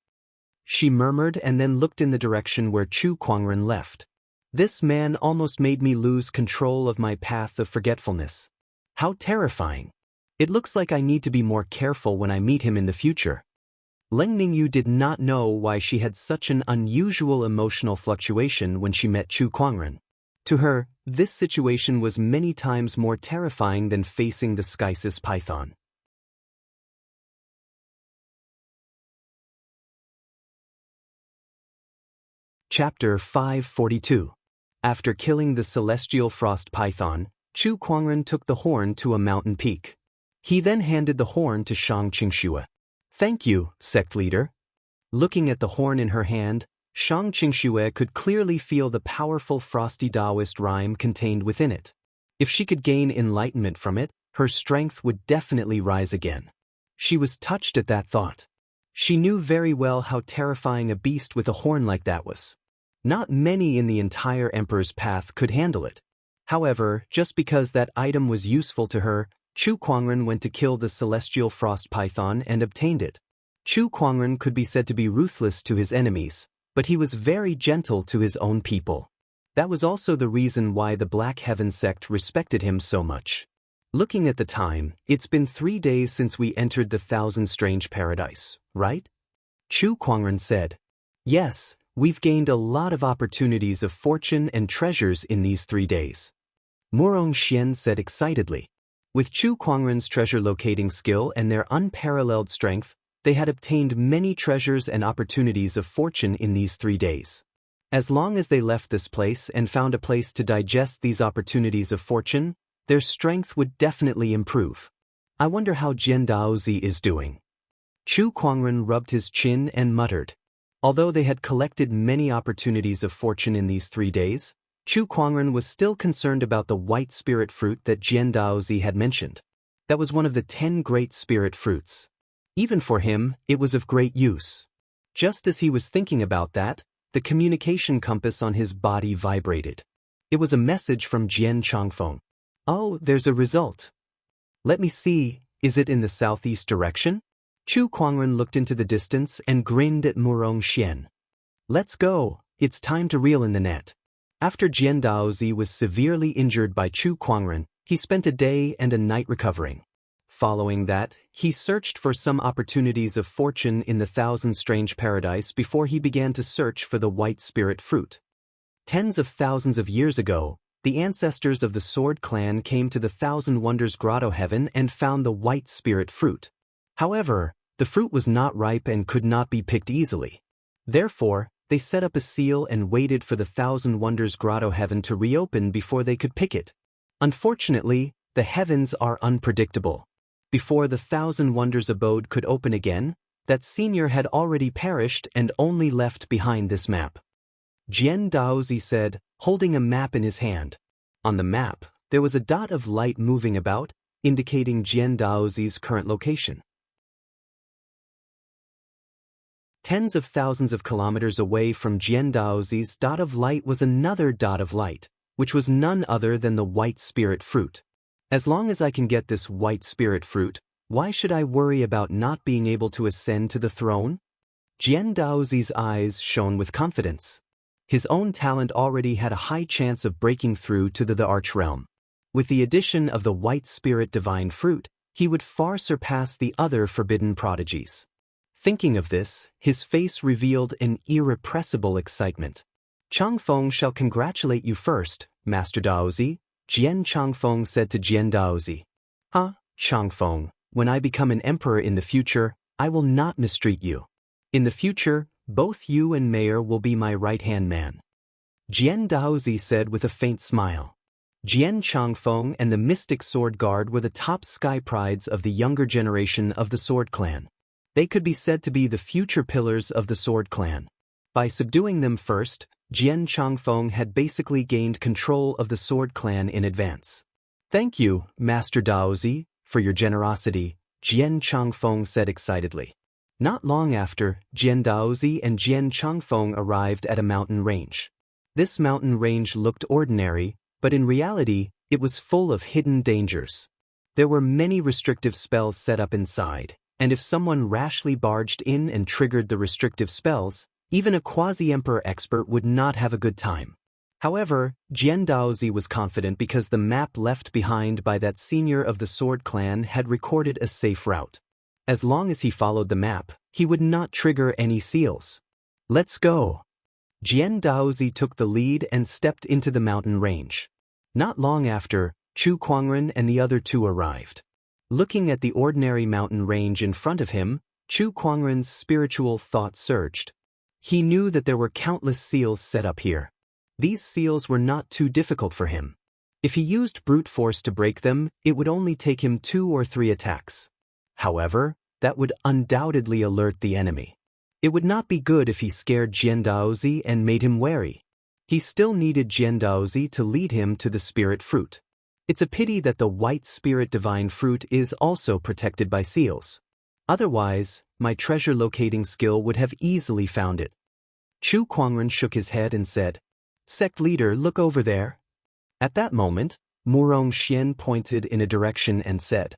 She murmured and then looked in the direction where Chu Kuangren left. This man almost made me lose control of my path of forgetfulness. How terrifying. It looks like I need to be more careful when I meet him in the future. Lung Ningyu did not know why she had such an unusual emotional fluctuation when she met Chu Kuangren. To her, this situation was many times more terrifying than facing the Skysis python. Chapter 542. After killing the celestial frost python, Chu Kuangren took the horn to a mountain peak. He then handed the horn to Shang Qingxue. Thank you, sect leader. Looking at the horn in her hand, Shang Qingxue could clearly feel the powerful frosty Taoist rhyme contained within it. If she could gain enlightenment from it, her strength would definitely rise again. She was touched at that thought. She knew very well how terrifying a beast with a horn like that was. Not many in the entire Emperor's path could handle it. However, just because that item was useful to her, Chu Kuangren went to kill the celestial frost python and obtained it. Chu Kuangren could be said to be ruthless to his enemies, but he was very gentle to his own people. That was also the reason why the Black Heaven sect respected him so much. Looking at the time, it's been 3 days since we entered the Thousand Strange Paradise, right? Chu Kuangren said. Yes, we've gained a lot of opportunities of fortune and treasures in these 3 days. Murong Xian said excitedly. With Chu Kuangren's treasure locating skill and their unparalleled strength, they had obtained many treasures and opportunities of fortune in these 3 days. As long as they left this place and found a place to digest these opportunities of fortune, their strength would definitely improve. I wonder how Jian Daozi is doing. Chu Kuangren rubbed his chin and muttered. Although they had collected many opportunities of fortune in these 3 days, Chu Kuangren was still concerned about the white spirit fruit that Jian Daozi had mentioned. That was one of the 10 great spirit fruits. Even for him, it was of great use. Just as he was thinking about that, the communication compass on his body vibrated. It was a message from Jian Changfeng. Oh, there's a result. Let me see, is it in the southeast direction? Chu Kuangren looked into the distance and grinned at Murong Xian. Let's go, it's time to reel in the net. After Jian Daozi was severely injured by Chu Kuangren, he spent a day and a night recovering. Following that, he searched for some opportunities of fortune in the Thousand Strange Paradise before he began to search for the white spirit fruit. Tens of thousands of years ago, the ancestors of the Sword Clan came to the Thousand Wonders Grotto Heaven and found the white spirit fruit. However, the fruit was not ripe and could not be picked easily. Therefore, they set up a seal and waited for the Thousand Wonders Grotto Heaven to reopen before they could pick it. Unfortunately, the heavens are unpredictable. Before the Thousand Wonders abode could open again, that senior had already perished and only left behind this map. Jian Daozi said, holding a map in his hand. On the map, there was a dot of light moving about, indicating Jian Daozi's current location. Tens of thousands of kilometers away from Jian Daozi's dot of light was another dot of light, which was none other than the white spirit fruit. As long as I can get this white spirit fruit, why should I worry about not being able to ascend to the throne? Jian Daozi's eyes shone with confidence. His own talent already had a high chance of breaking through to the Arch Realm. With the addition of the white spirit divine fruit, he would far surpass the other forbidden prodigies. Thinking of this, his face revealed an irrepressible excitement. Changfeng shall congratulate you first, Master Daozi, Jian Changfeng said to Jian Daozi. Changfeng, when I become an emperor in the future, I will not mistreat you. In the future, both you and Mayor will be my right-hand man. Jian Daozi said with a faint smile. Jian Changfeng and the Mystic Sword Guard were the top sky prides of the younger generation of the Sword Clan. They could be said to be the future pillars of the Sword Clan. By subduing them first, Jian Changfeng had basically gained control of the Sword Clan in advance. Thank you, Master Daozi, for your generosity, Jian Changfeng said excitedly. Not long after, Jian Daozi and Jian Changfeng arrived at a mountain range. This mountain range looked ordinary, but in reality, it was full of hidden dangers. There were many restrictive spells set up inside, and if someone rashly barged in and triggered the restrictive spells, even a quasi-emperor expert would not have a good time. However, Jian Daozi was confident because the map left behind by that senior of the Sword Clan had recorded a safe route. As long as he followed the map, he would not trigger any seals. Let's go. Jian Daozi took the lead and stepped into the mountain range. Not long after, Chu Kuangren and the other two arrived. Looking at the ordinary mountain range in front of him, Chu Kuangren's spiritual thought surged. He knew that there were countless seals set up here. These seals were not too difficult for him. If he used brute force to break them, it would only take him 2 or 3 attacks. However, that would undoubtedly alert the enemy. It would not be good if he scared Jian Daozi and made him wary. He still needed Jian Daozi to lead him to the spirit fruit. It's a pity that the white spirit divine fruit is also protected by seals. Otherwise, my treasure locating skill would have easily found it. Chu Kuangren shook his head and said, Sect leader, look over there. At that moment, Murong Xian pointed in a direction and said.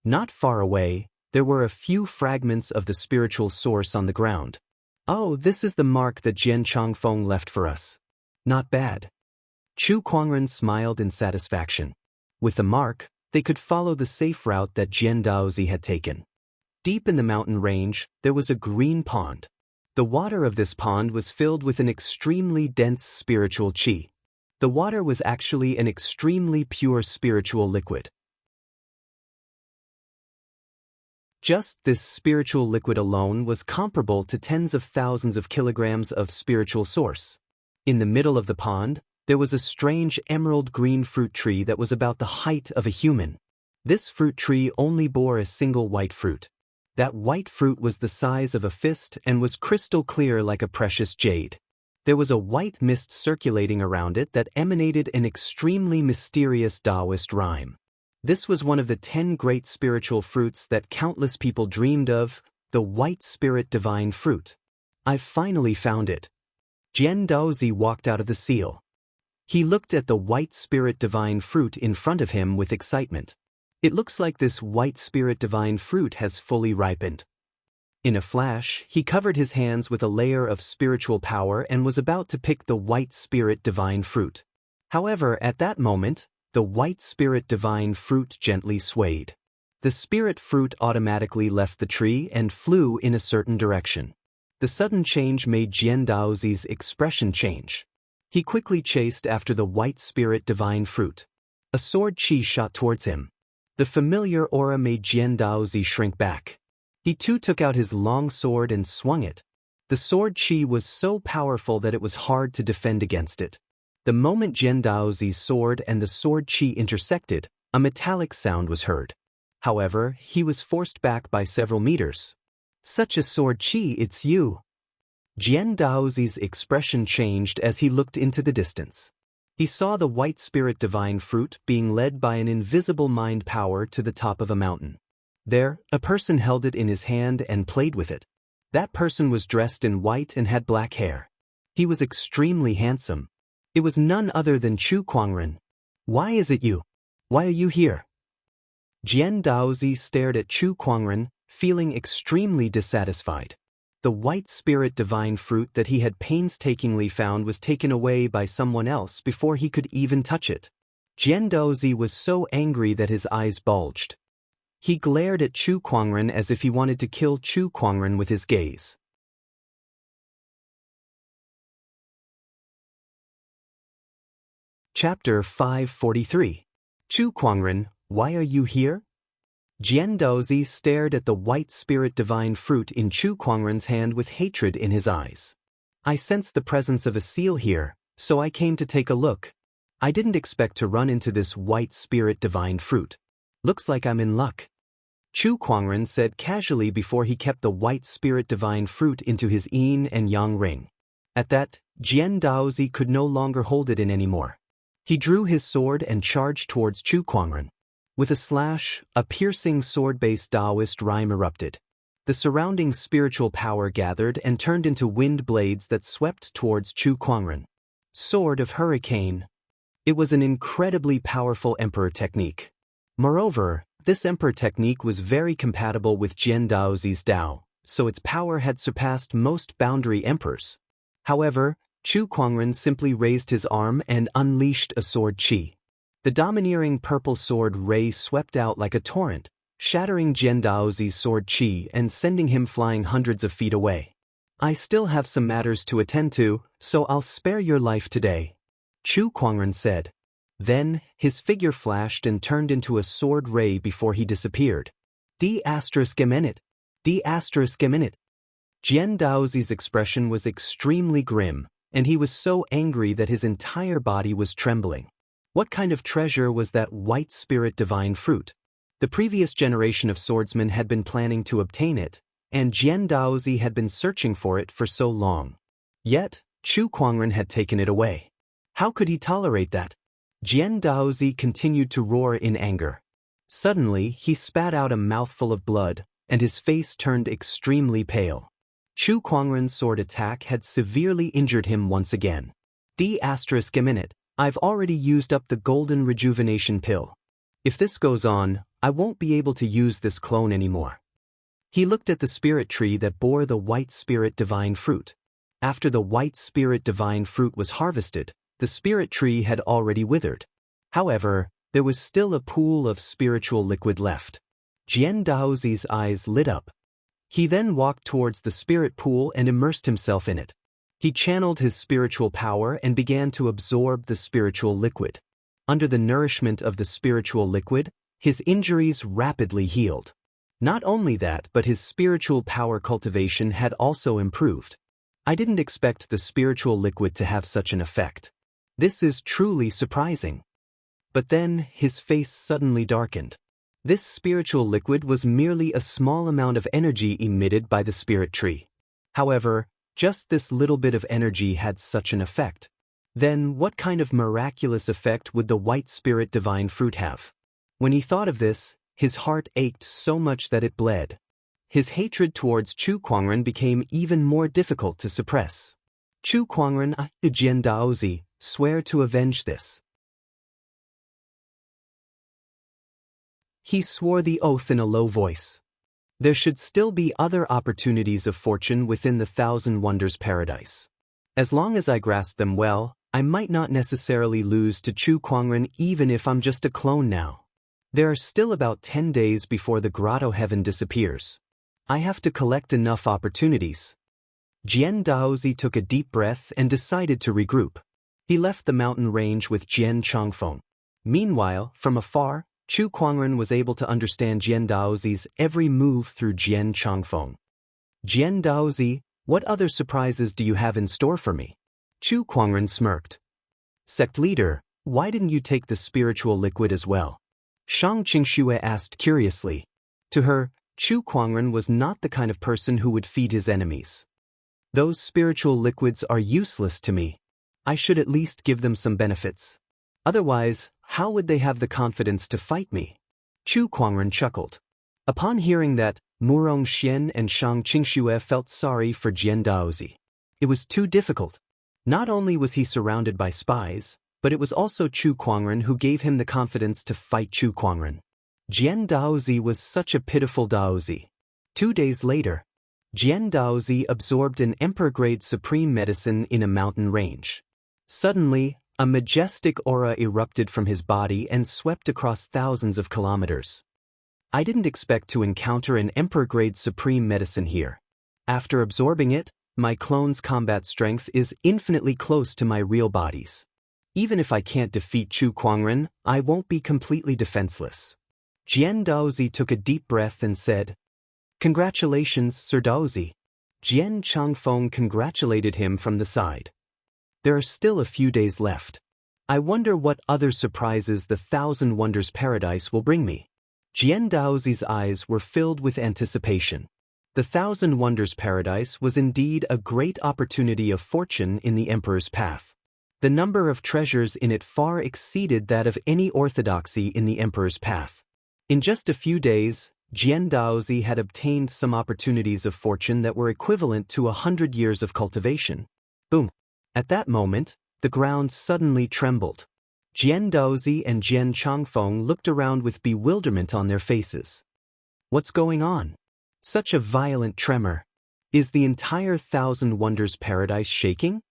Not far away, there were a few fragments of the spiritual source on the ground. Oh, this is the mark that Jian Changfeng left for us. Not bad. Chu Kuangren smiled in satisfaction. With the mark, they could follow the safe route that Jian Daozi had taken. Deep in the mountain range, there was a green pond. The water of this pond was filled with an extremely dense spiritual qi. The water was actually an extremely pure spiritual liquid. Just this spiritual liquid alone was comparable to tens of thousands of kilograms of spiritual source. In the middle of the pond, there was a strange emerald green fruit tree that was about the height of a human. This fruit tree only bore a single white fruit. That white fruit was the size of a fist and was crystal clear like a precious jade. There was a white mist circulating around it that emanated an extremely mysterious Taoist rhyme. This was one of the 10 great spiritual fruits that countless people dreamed of, the white spirit divine fruit. I've finally found it. Jian Daozi walked out of the seal. He looked at the white spirit divine fruit in front of him with excitement. It looks like this white spirit divine fruit has fully ripened. In a flash, he covered his hands with a layer of spiritual power and was about to pick the white spirit divine fruit. However, at that moment, the white spirit divine fruit gently swayed. The spirit fruit automatically left the tree and flew in a certain direction. The sudden change made Jian Daozi's expression change. He quickly chased after the white spirit divine fruit. A sword qi shot towards him. The familiar aura made Jian Daozi shrink back. He too took out his long sword and swung it. The sword qi was so powerful that it was hard to defend against it. The moment Jian Daozi's sword and the sword qi intersected, a metallic sound was heard. However, he was forced back by several meters. Such a sword qi, it's you. Jian Daozi's expression changed as he looked into the distance. He saw the white spirit divine fruit being led by an invisible mind power to the top of a mountain. There, a person held it in his hand and played with it. That person was dressed in white and had black hair. He was extremely handsome. It was none other than Chu Kuangren. Why is it you? Why are you here? Jian Daozi stared at Chu Kuangren, feeling extremely dissatisfied. The white spirit divine fruit that he had painstakingly found was taken away by someone else before he could even touch it. Jian Daozi was so angry that his eyes bulged. He glared at Chu Kuangren as if he wanted to kill Chu Kuangren with his gaze. Chapter 543. Chu Kuangren, why are you here? Jian Daozi stared at the white spirit divine fruit in Chu Kuangren's hand with hatred in his eyes. I sensed the presence of a seal here, so I came to take a look. I didn't expect to run into this white spirit divine fruit. Looks like I'm in luck. Chu Kuangren said casually before he kept the white spirit divine fruit into his yin and yang ring. At that, Jian Daozi could no longer hold it in anymore. He drew his sword and charged towards Chu Kuangren. With a slash, a piercing sword-based Taoist rhyme erupted. The surrounding spiritual power gathered and turned into wind blades that swept towards Chu Kuangren. Sword of Hurricane. It was an incredibly powerful emperor technique. Moreover, this emperor technique was very compatible with Jian Daozi's Tao, so its power had surpassed most boundary emperors. However, Chu Kuangren simply raised his arm and unleashed a sword qi. The domineering purple sword ray swept out like a torrent, shattering Jian Daozi's sword qi and sending him flying hundreds of feet away. I still have some matters to attend to, so I'll spare your life today, Chu Kuangren said. Then, his figure flashed and turned into a sword ray before he disappeared. D*****. D*****. Jian Daozi's expression was extremely grim, and he was so angry that his entire body was trembling. What kind of treasure was that white spirit divine fruit? The previous generation of swordsmen had been planning to obtain it, and Jian Daozi had been searching for it for so long. Yet, Chu Kuangren had taken it away. How could he tolerate that? Jian Daozi continued to roar in anger. Suddenly, he spat out a mouthful of blood, and his face turned extremely pale. Chu Kuangren's sword attack had severely injured him once again. D*****. I've already used up the golden rejuvenation pill. If this goes on, I won't be able to use this clone anymore. He looked at the spirit tree that bore the white spirit divine fruit. After the white spirit divine fruit was harvested, the spirit tree had already withered. However, there was still a pool of spiritual liquid left. Jian Daozi's eyes lit up. He then walked towards the spirit pool and immersed himself in it. He channeled his spiritual power and began to absorb the spiritual liquid. Under the nourishment of the spiritual liquid, his injuries rapidly healed. Not only that, but his spiritual power cultivation had also improved. I didn't expect the spiritual liquid to have such an effect. This is truly surprising. But then, his face suddenly darkened. This spiritual liquid was merely a small amount of energy emitted by the spirit tree. However, just this little bit of energy had such an effect. Then what kind of miraculous effect would the white spirit divine fruit have? When he thought of this, his heart ached so much that it bled. His hatred towards Chu Kuangren became even more difficult to suppress. Chu Kuangren, Jian Daozi, swear to avenge this. He swore the oath in a low voice. There should still be other opportunities of fortune within the Thousand Wonders Paradise. As long as I grasp them well, I might not necessarily lose to Chu Kuangren even if I'm just a clone now. There are still about 10 days before the grotto heaven disappears. I have to collect enough opportunities. Jian Daozi took a deep breath and decided to regroup. He left the mountain range with Jian Changfeng. Meanwhile, from afar, Chu Kuangren was able to understand Jian Daozi's every move through Jian Changfeng. Jian Daozi, what other surprises do you have in store for me? Chu Kuangren smirked. Sect leader, why didn't you take the spiritual liquid as well? Shang Qingxue asked curiously. To her, Chu Kuangren was not the kind of person who would feed his enemies. Those spiritual liquids are useless to me. I should at least give them some benefits. Otherwise, how would they have the confidence to fight me? Chu Kuangren chuckled. Upon hearing that, Murong Xian and Shang Qingxue felt sorry for Jian Daozi. It was too difficult. Not only was he surrounded by spies, but it was also Chu Kuangren who gave him the confidence to fight Chu Kuangren. Jian Daozi was such a pitiful Daozi. 2 days later, Jian Daozi absorbed an emperor-grade supreme medicine in a mountain range. Suddenly, a majestic aura erupted from his body and swept across thousands of kilometers. I didn't expect to encounter an emperor-grade supreme medicine here. After absorbing it, my clone's combat strength is infinitely close to my real body's. Even if I can't defeat Chu Kuangren, I won't be completely defenseless. Jian Daozi took a deep breath and said, Congratulations, Sir Daozi. Jian Changfeng congratulated him from the side. There are still a few days left. I wonder what other surprises the Thousand Wonders Paradise will bring me. Jian Daozi's eyes were filled with anticipation. The Thousand Wonders Paradise was indeed a great opportunity of fortune in the Emperor's path. The number of treasures in it far exceeded that of any orthodoxy in the Emperor's path. In just a few days, Jian Daozi had obtained some opportunities of fortune that were equivalent to 100 years of cultivation. Boom! At that moment, the ground suddenly trembled. Jian Daozi and Jian Changfeng looked around with bewilderment on their faces. What's going on? Such a violent tremor. Is the entire Thousand Wonders Paradise shaking?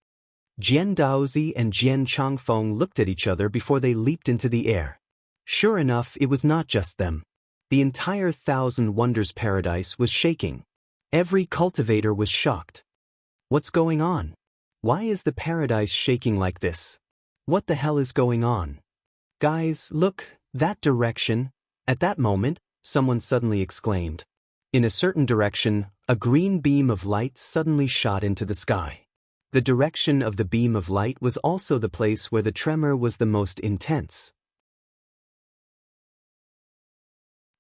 Jian Daozi and Jian Changfeng looked at each other before they leaped into the air. Sure enough, it was not just them. The entire Thousand Wonders Paradise was shaking. Every cultivator was shocked. What's going on? Why is the paradise shaking like this? What the hell is going on? Guys, look, that direction. At that moment, someone suddenly exclaimed. In a certain direction, a green beam of light suddenly shot into the sky. The direction of the beam of light was also the place where the tremor was the most intense.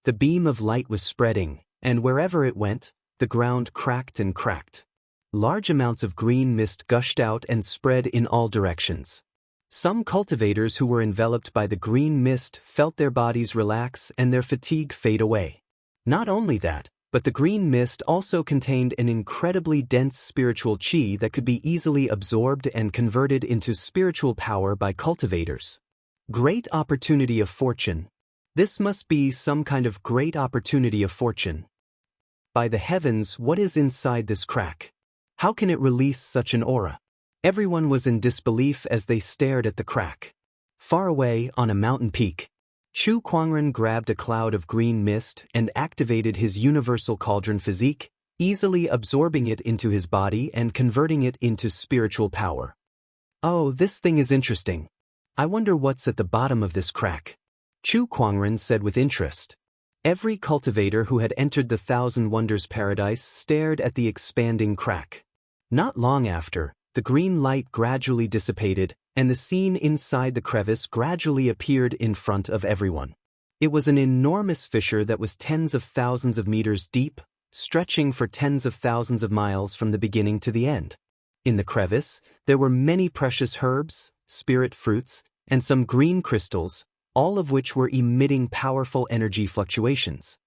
The beam of light was spreading, and wherever it went, the ground cracked and cracked. Large amounts of green mist gushed out and spread in all directions. Some cultivators who were enveloped by the green mist felt their bodies relax and their fatigue fade away. Not only that, But the green mist also contained an incredibly dense spiritual chi that could be easily absorbed and converted into spiritual power by cultivators. Great opportunity of fortune. This must be some kind of great opportunity of fortune. By the heavens, what is inside this crack? How can it release such an aura? Everyone was in disbelief as they stared at the crack. Far away, on a mountain peak, Chu Kuangren grabbed a cloud of green mist and activated his universal cauldron physique, easily absorbing it into his body and converting it into spiritual power. Oh, this thing is interesting. I wonder what's at the bottom of this crack. Chu Kuangren said with interest. Every cultivator who had entered the Thousand Wonders paradise stared at the expanding crack. Not long after, the green light gradually dissipated, and the scene inside the crevice gradually appeared in front of everyone. It was an enormous fissure that was tens of thousands of meters deep, stretching for tens of thousands of miles from the beginning to the end. In the crevice, there were many precious herbs, spirit fruits, and some green crystals, all of which were emitting powerful energy fluctuations.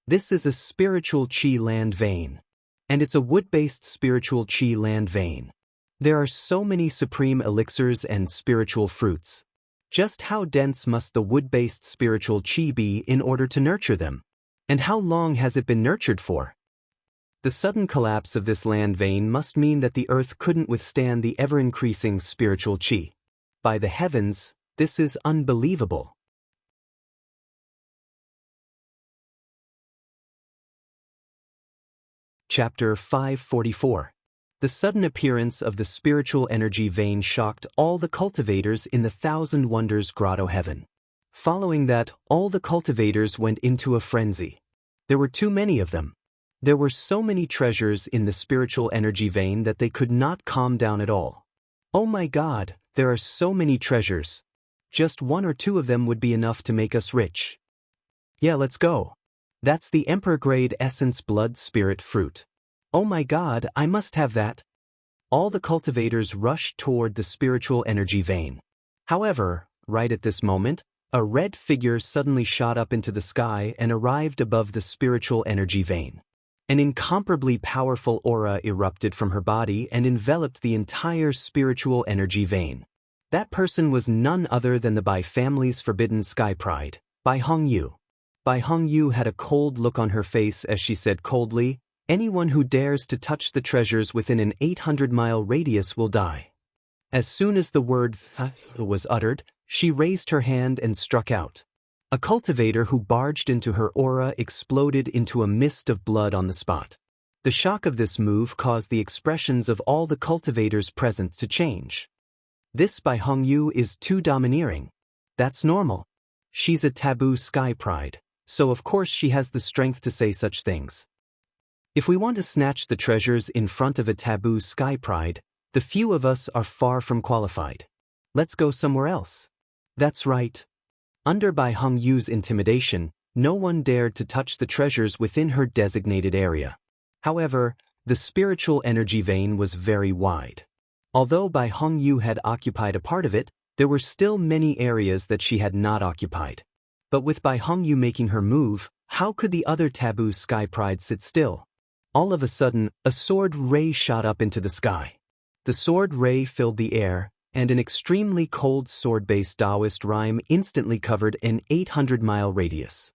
This is a spiritual chi land vein. And it's a wood-based spiritual chi land vein. There are so many supreme elixirs and spiritual fruits. Just how dense must the wood-based spiritual chi be in order to nurture them? And how long has it been nurtured for? The sudden collapse of this land vein must mean that the earth couldn't withstand the ever-increasing spiritual chi. By the heavens, this is unbelievable. Chapter 544. The sudden appearance of the spiritual energy vein shocked all the cultivators in the Thousand Wonders Grotto heaven. Following that, all the cultivators went into a frenzy. There were too many of them. There were so many treasures in the spiritual energy vein that they could not calm down at all. Oh my God, there are so many treasures. Just one or two of them would be enough to make us rich. Yeah, let's go. That's the Emperor-grade Essence Blood Spirit Fruit. Oh my God, I must have that. All the cultivators rushed toward the spiritual energy vein. However, right at this moment, a red figure suddenly shot up into the sky and arrived above the spiritual energy vein. An incomparably powerful aura erupted from her body and enveloped the entire spiritual energy vein. That person was none other than the Bai family's forbidden sky pride, Bai Hongyu. Bai Hongyu had a cold look on her face as she said coldly, "Anyone who dares to touch the treasures within an 800-mile radius will die." As soon as the word was uttered, she raised her hand and struck out. A cultivator who barged into her aura exploded into a mist of blood on the spot. The shock of this move caused the expressions of all the cultivators present to change. This Bai Hongyu is too domineering. That's normal. She's a taboo sky pride, so of course she has the strength to say such things. If we want to snatch the treasures in front of a taboo sky pride, the few of us are far from qualified. Let's go somewhere else. That's right. Under Bai Hongyu's intimidation, no one dared to touch the treasures within her designated area. However, the spiritual energy vein was very wide. Although Bai Hongyu had occupied a part of it, there were still many areas that she had not occupied. But with Bai Hongyu making her move, how could the other taboo sky pride sit still? All of a sudden, a sword ray shot up into the sky. The sword ray filled the air, and an extremely cold sword-based Taoist rhyme instantly covered an 800-mile radius.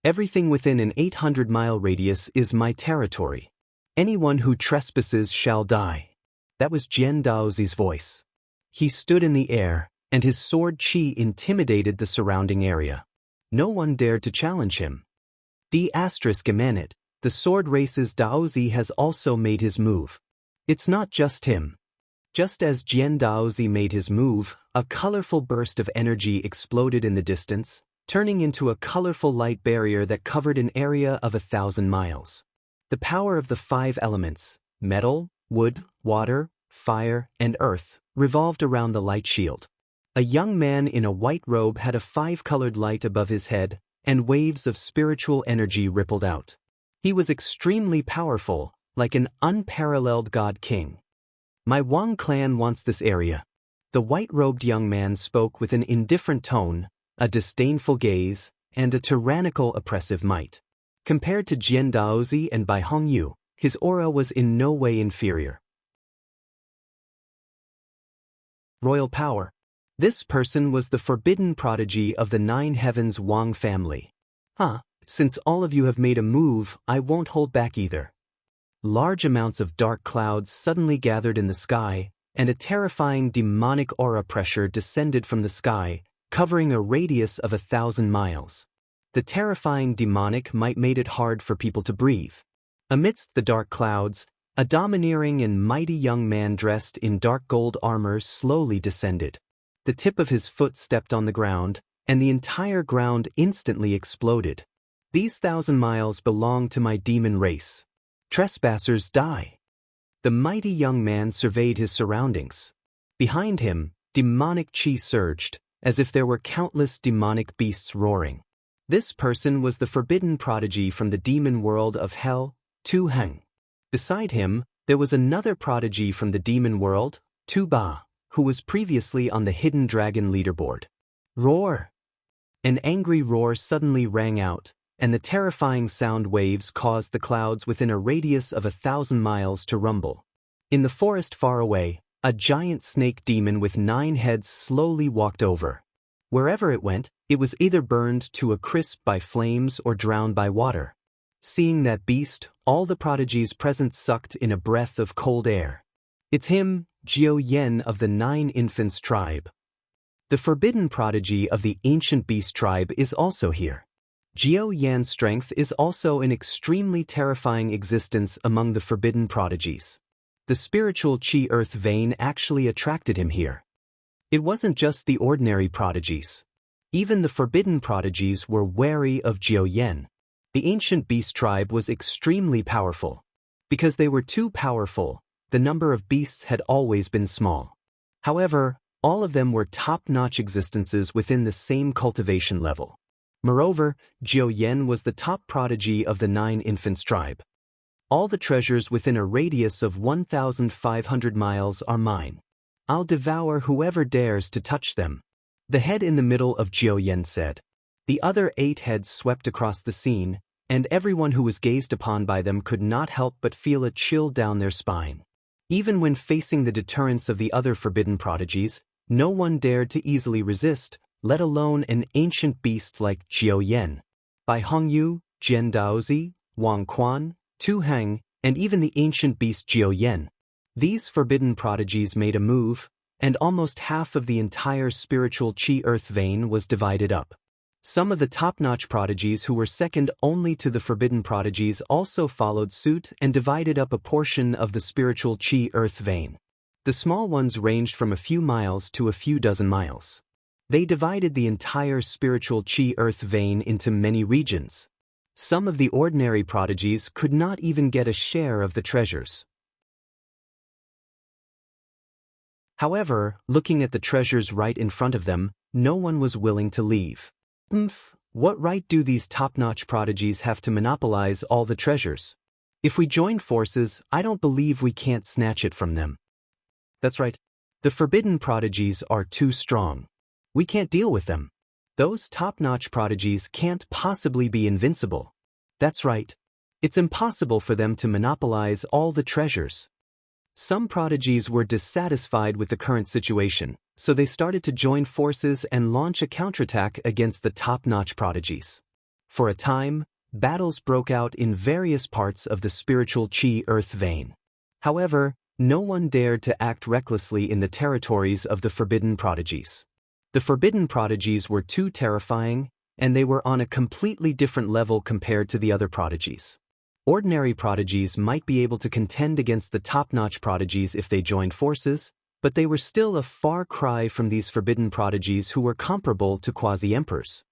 Everything within an 800-mile radius is my territory. Anyone who trespasses shall die. That was Jian Daozi's voice. He stood in the air, and his sword chi intimidated the surrounding area. No one dared to challenge him. The sword race's Daozi has also made his move. It's not just him. Just as Jian Daozi made his move, a colorful burst of energy exploded in the distance, turning into a colorful light barrier that covered an area of 1,000 miles. The power of the 5 elements, metal, wood, water, fire, and earth, revolved around the light shield. A young man in a white robe had a 5-colored light above his head, and waves of spiritual energy rippled out. He was extremely powerful, like an unparalleled god king. My Wang clan wants this area. The white-robed young man spoke with an indifferent tone, a disdainful gaze, and a tyrannical oppressive might. Compared to Jian Daozi and Bai Hongyu, his aura was in no way inferior. Royal power. This person was the forbidden prodigy of the Nine Heavens Wang family. Since all of you have made a move, I won't hold back either. Large amounts of dark clouds suddenly gathered in the sky, and a terrifying demonic aura pressure descended from the sky, covering a radius of 1,000 miles. The terrifying demonic might made it hard for people to breathe. Amidst the dark clouds, a domineering and mighty young man dressed in dark gold armor slowly descended. The tip of his foot stepped on the ground, and the entire ground instantly exploded. These 1,000 miles belong to my demon race. Trespassers die. The mighty young man surveyed his surroundings. Behind him, demonic chi surged, as if there were countless demonic beasts roaring. This person was the forbidden prodigy from the demon world of hell, Tu Heng. Beside him, there was another prodigy from the demon world, Tu Ba, who was previously on the hidden dragon leaderboard. Roar! An angry roar suddenly rang out, and the terrifying sound waves caused the clouds within a radius of 1,000 miles to rumble. In the forest far away, a giant snake demon with 9 heads slowly walked over. Wherever it went, it was either burned to a crisp by flames or drowned by water. Seeing that beast, all the prodigies present sucked in a breath of cold air. It's him, Jiao Yen of the 9 Infants tribe. The forbidden prodigy of the ancient beast tribe is also here. Jiao Yan's strength is also an extremely terrifying existence among the forbidden prodigies. The spiritual Qi Earth vein actually attracted him here. It wasn't just the ordinary prodigies. Even the forbidden prodigies were wary of Jiao Yan. The ancient beast tribe was extremely powerful. Because they were too powerful, the number of beasts had always been small. However, all of them were top-notch existences within the same cultivation level. Moreover, Jiao Yan was the top prodigy of the 9 Infants tribe. All the treasures within a radius of 1,500 miles are mine. I'll devour whoever dares to touch them. The head in the middle of Jiao Yan said. The other 8 heads swept across the scene, and everyone who was gazed upon by them could not help but feel a chill down their spine. Even when facing the deterrence of the other forbidden prodigies, no one dared to easily resist, let alone an ancient beast like Jiao Yan. Bai Hongyu, Jian Daozi, Wang Quan, Tu Heng, and even the ancient beast Jiao Yan. These forbidden prodigies made a move, and almost half of the entire spiritual Qi Earth vein was divided up. Some of the top-notch prodigies who were second only to the forbidden prodigies also followed suit and divided up a portion of the spiritual Qi Earth vein. The small ones ranged from a few miles to a few dozen miles. They divided the entire spiritual Qi Earth vein into many regions. Some of the ordinary prodigies could not even get a share of the treasures. However, looking at the treasures right in front of them, no one was willing to leave. What right do these top-notch prodigies have to monopolize all the treasures? If we join forces, I don't believe we can't snatch it from them. That's right. The forbidden prodigies are too strong. We can't deal with them. Those top-notch prodigies can't possibly be invincible. That's right. It's impossible for them to monopolize all the treasures. Some prodigies were dissatisfied with the current situation, so they started to join forces and launch a counterattack against the top-notch prodigies. For a time, battles broke out in various parts of the spiritual Qi Earth vein. However, no one dared to act recklessly in the territories of the forbidden prodigies. The forbidden prodigies were too terrifying, and they were on a completely different level compared to the other prodigies. Ordinary prodigies might be able to contend against the top-notch prodigies if they joined forces, but they were still a far cry from these forbidden prodigies who were comparable to quasi-emperors.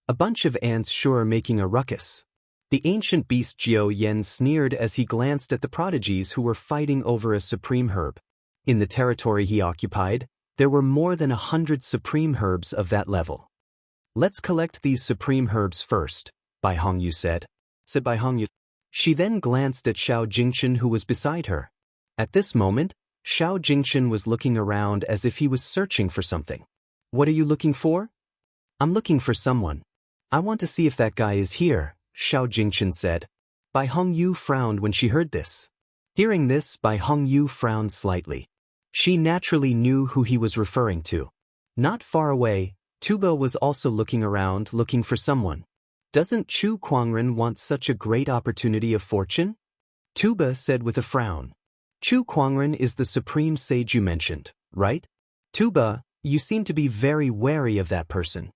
A bunch of ants sure making a ruckus. The ancient beast Jiao Yan sneered as he glanced at the prodigies who were fighting over a supreme herb. In the territory he occupied, there were more than 100 supreme herbs of that level. Let's collect these supreme herbs first, Bai Hongyu said. Bai Hongyu. She then glanced at Xiao Jingchen who was beside her. At this moment, Xiao Jingchen was looking around as if he was searching for something. What are you looking for? I'm looking for someone. I want to see if that guy is here, Xiao Jingchen said. Bai Hongyu frowned when she heard this. Hearing this, Bai Hongyu frowned slightly. She naturally knew who he was referring to. Not far away, Tuba was also looking around, looking for someone. Doesn't Chu Kuangren want such a great opportunity of fortune? Tuba said with a frown. Chu Kuangren is the supreme sage you mentioned, right? Tuba, you seem to be very wary of that person.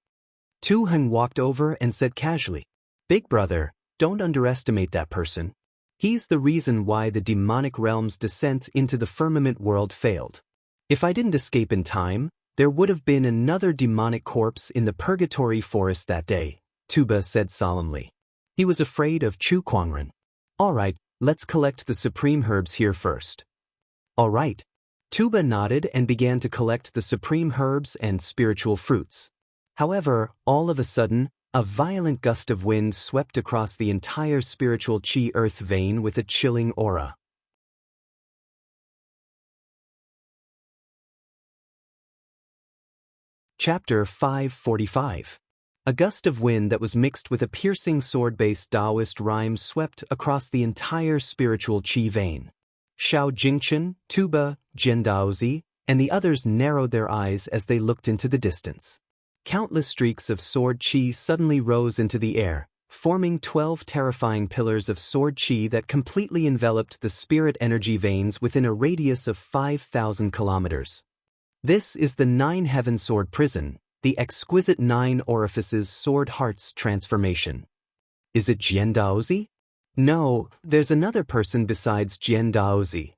Tu Heng walked over and said casually, Big brother, don't underestimate that person. He's the reason why the demonic realm's descent into the firmament world failed. If I didn't escape in time, there would have been another demonic corpse in the purgatory forest that day, Tuba said solemnly. He was afraid of Chu Kuangren. All right, let's collect the supreme herbs here first. All right. Tuba nodded and began to collect the supreme herbs and spiritual fruits. However, all of a sudden, a violent gust of wind swept across the entire spiritual chi earth vein with a chilling aura. Chapter 545. A gust of wind that was mixed with a piercing sword-based Taoist rhyme swept across the entire spiritual chi vein. Xiao Jingchen, Tuba, Jian Daozi, and the others narrowed their eyes as they looked into the distance. Countless streaks of sword chi suddenly rose into the air, forming 12 terrifying pillars of sword chi that completely enveloped the spirit energy veins within a radius of 5,000 kilometers. This is the Nine Heaven Sword Prison, the exquisite Nine Orifices Sword Hearts transformation. Is it Jian Daozi? No, there's another person besides Jian Daozi.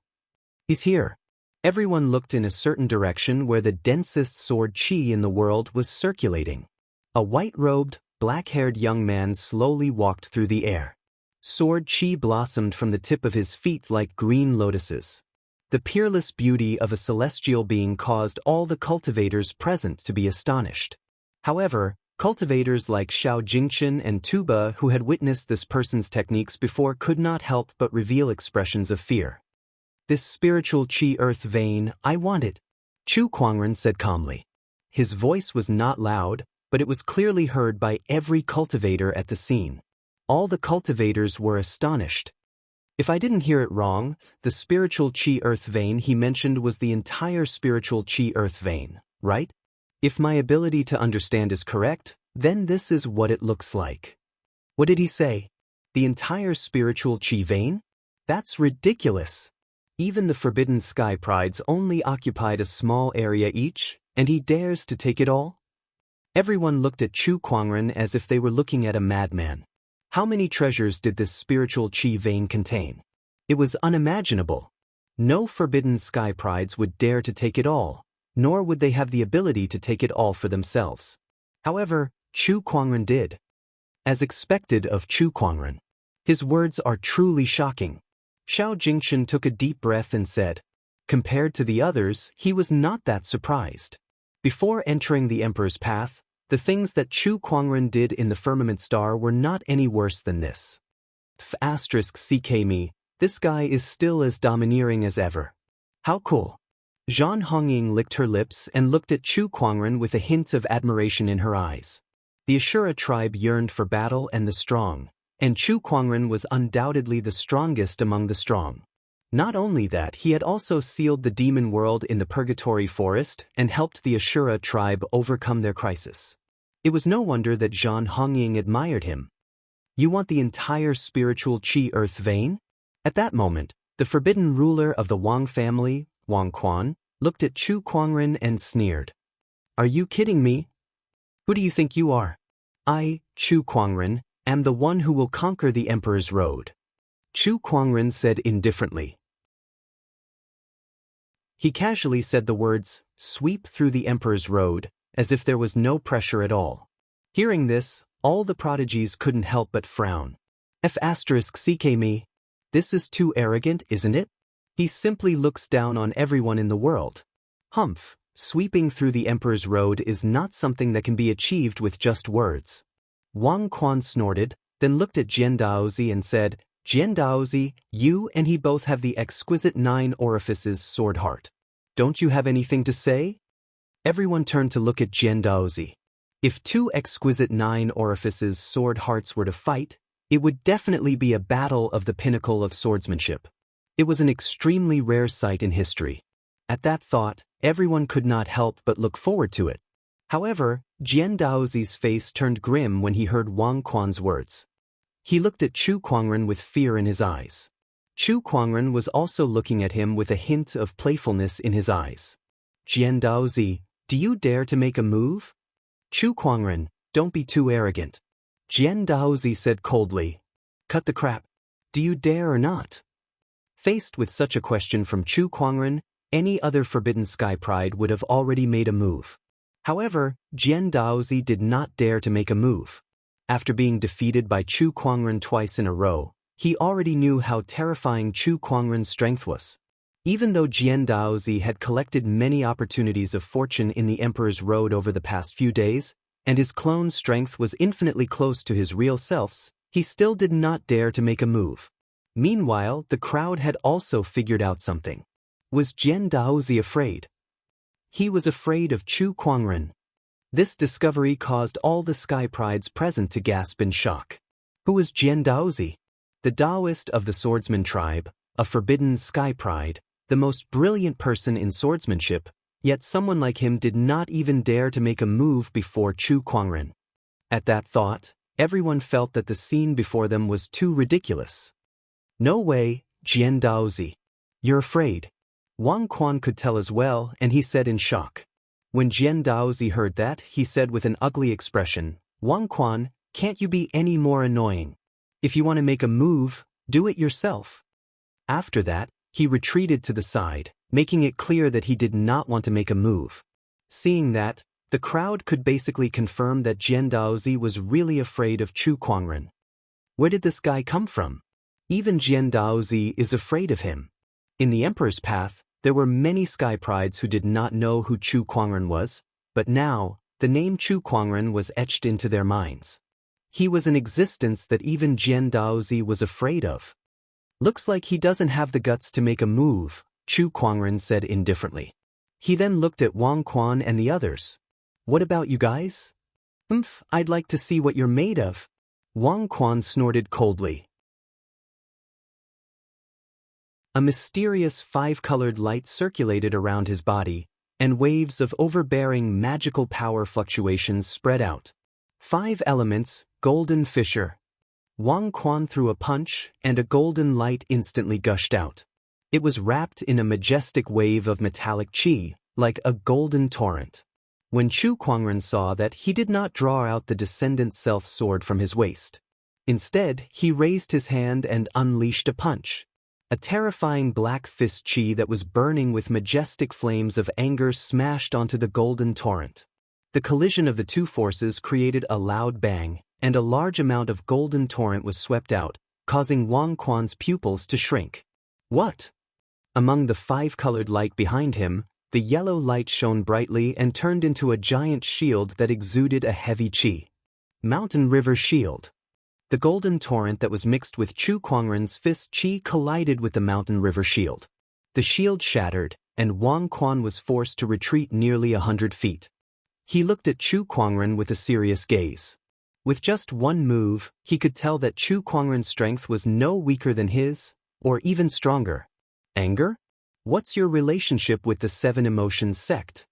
He's here. Everyone looked in a certain direction where the densest sword chi in the world was circulating. A white-robed, black-haired young man slowly walked through the air. Sword chi blossomed from the tip of his feet like green lotuses. The peerless beauty of a celestial being caused all the cultivators present to be astonished. However, cultivators like Xiao Jingchen and Tuba who had witnessed this person's techniques before could not help but reveal expressions of fear. This spiritual chi earth vein, I want it, Chu Kuangren said calmly. His voice was not loud, but it was clearly heard by every cultivator at the scene. All the cultivators were astonished. If I didn't hear it wrong, the spiritual chi earth vein he mentioned was the entire spiritual chi earth vein, right? If my ability to understand is correct, then this is what it looks like. What did he say? The entire spiritual chi vein? That's ridiculous. Even the Forbidden Sky Prides only occupied a small area each, and he dares to take it all? Everyone looked at Chu Kuangren as if they were looking at a madman. How many treasures did this spiritual chi vein contain? It was unimaginable. No Forbidden Sky Prides would dare to take it all, nor would they have the ability to take it all for themselves. However, Chu Kuangren did. As expected of Chu Kuangren. His words are truly shocking. Xiao Jingchen took a deep breath and said, compared to the others, he was not that surprised. Before entering the Emperor's path, the things that Chu Kuangren did in the Firmament Star were not any worse than this. *CK this guy is still as domineering as ever. How cool. Zhan Hongying licked her lips and looked at Chu Kuangren with a hint of admiration in her eyes. The Ashura tribe yearned for battle and the strong, and Chu Kuangren was undoubtedly the strongest among the strong. Not only that, he had also sealed the demon world in the Purgatory Forest and helped the Ashura tribe overcome their crisis. It was no wonder that Zhan Hongying admired him. You want the entire spiritual chi earth vein? At that moment, the forbidden ruler of the Wang family, Wang Quan, looked at Chu Kuangren and sneered. Are you kidding me? Who do you think you are? I, Chu Kuangren, am the one who will conquer the Emperor's road. Chu Kuangren said indifferently. He casually said the words, sweep through the Emperor's road, as if there was no pressure at all. Hearing this, all the prodigies couldn't help but frown. *CK this is too arrogant, isn't it? He simply looks down on everyone in the world. Humph, sweeping through the Emperor's road is not something that can be achieved with just words. Wang Quan snorted, then looked at Jian Daozi and said, Jian Daozi, you and he both have the exquisite Nine Orifices sword heart. Don't you have anything to say? Everyone turned to look at Jian Daozi. If two exquisite Nine Orifices sword hearts were to fight, It would definitely be a battle of the pinnacle of swordsmanship. It was an extremely rare sight in history. At that thought, everyone could not help but look forward to it. However, Jian Daozi's face turned grim when he heard Wang Quan's words. He looked at Chu Kuangren with fear in his eyes. Chu Kuangren was also looking at him with a hint of playfulness in his eyes. Jian Daozi, do you dare to make a move? Chu Kuangren, don't be too arrogant. Jian Daozi said coldly. Cut the crap. Do you dare or not? Faced with such a question from Chu Kuangren, any other forbidden sky pride would have already made a move. However, Jian Daozi did not dare to make a move. After being defeated by Chu Kuangren twice in a row, he already knew how terrifying Chu Kuangren's strength was. Even though Jian Daozi had collected many opportunities of fortune in the Emperor's Road over the past few days, and his clone's strength was infinitely close to his real self's, he still did not dare to make a move. Meanwhile, the crowd had also figured out something. Was Jian Daozi afraid? He was afraid of Chu Kuangren. This discovery caused all the sky prides present to gasp in shock. Who was Jian Daozi? The Taoist of the swordsman tribe, a forbidden sky pride, the most brilliant person in swordsmanship, yet someone like him did not even dare to make a move before Chu Kuangren. At that thought, everyone felt that the scene before them was too ridiculous. No way, Jian Daozi. You're afraid. Wang Quan could tell as well, and he said in shock. When Jian Daozi heard that, he said with an ugly expression, Wang Quan, can't you be any more annoying? If you want to make a move, do it yourself. After that, he retreated to the side, making it clear that he did not want to make a move. Seeing that, the crowd could basically confirm that Jian Daozi was really afraid of Chu Kuangren. Where did this guy come from? Even Jian Daozi is afraid of him. In the Emperor's path, there were many sky prides who did not know who Chu Kuangren was, but now, the name Chu Kuangren was etched into their minds. He was an existence that even Jian Daozi was afraid of. Looks like he doesn't have the guts to make a move, Chu Kuangren said indifferently. He then looked at Wang Quan and the others. What about you guys? I'd like to see what you're made of. Wang Quan snorted coldly. A mysterious five-colored light circulated around his body, and waves of overbearing magical power fluctuations spread out. 5 elements, golden fissure. Wang Quan threw a punch, and a golden light instantly gushed out. It was wrapped in a majestic wave of metallic qi, like a golden torrent. When Chu Kuangren saw that, he did not draw out the descendant self-sword from his waist. Instead, he raised his hand and unleashed a punch. A terrifying black fist qi that was burning with majestic flames of anger smashed onto the golden torrent. The collision of the two forces created a loud bang, and a large amount of golden torrent was swept out, causing Wang Quan's pupils to shrink. What? Among the 5-colored light behind him, the yellow light shone brightly and turned into a giant shield that exuded a heavy qi. Mountain River Shield. The golden torrent that was mixed with Chu Kuangren's fist qi collided with the Mountain River Shield. The shield shattered, and Wang Quan was forced to retreat nearly 100 feet. He looked at Chu Kuangren with a serious gaze. With just one move, he could tell that Chu Kuangren's strength was no weaker than his, or even stronger. Anger? What's your relationship with the 7 Emotions sect?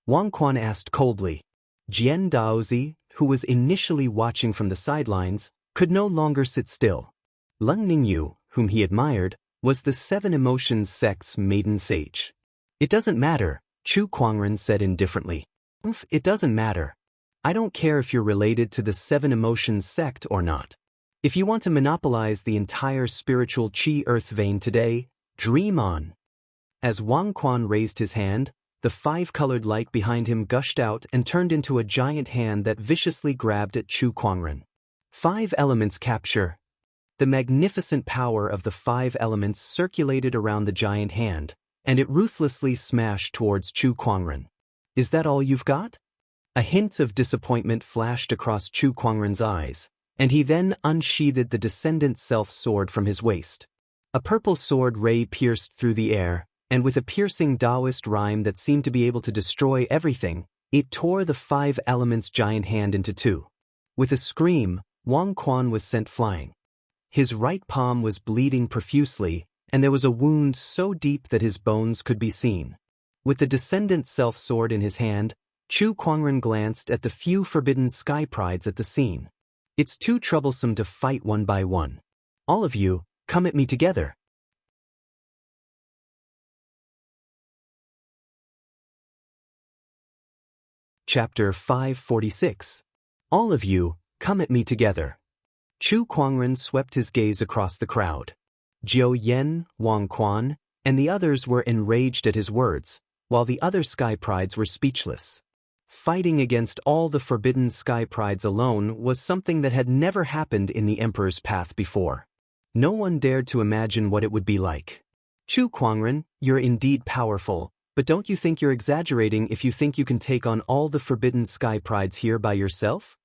Wang Quan asked coldly. Jian Daozi, who was initially watching from the sidelines, could no longer sit still. Leng Ningyu, whom he admired, was the 7 Emotions sect's maiden sage. It doesn't matter, Chu Kuangren said indifferently. It doesn't matter. I don't care if you're related to the 7 Emotions sect or not. If you want to monopolize the entire spiritual qi earth vein today, dream on. As Wang Quan raised his hand, the 5-colored light behind him gushed out and turned into a giant hand that viciously grabbed at Chu Kuangren. 5 elements capture. The magnificent power of the 5 elements circulated around the giant hand, and it ruthlessly smashed towards Chu Kuangren. Is that all you've got? A hint of disappointment flashed across Chu Kuangren's eyes, and he then unsheathed the descendant self-sword from his waist. A purple sword ray pierced through the air, and with a piercing Taoist rhyme that seemed to be able to destroy everything, it tore the 5 elements giant hand into 2. With a scream, Wang Quan was sent flying. His right palm was bleeding profusely, and there was a wound so deep that his bones could be seen. With the descendant self-sword in his hand, Chu Kuangren glanced at the few forbidden sky prides at the scene. It's too troublesome to fight one by one. All of you, come at me together. Chapter 546. All of you, come at me together. Chu Kuangren swept his gaze across the crowd. Jiao Yan, Wang Quan, and the others were enraged at his words, while the other sky prides were speechless. Fighting against all the forbidden sky prides alone was something that had never happened in the Emperor's path before. No one dared to imagine what it would be like. Chu Kuangren, you're indeed powerful, but don't you think you're exaggerating if you think you can take on all the forbidden sky prides here by yourself?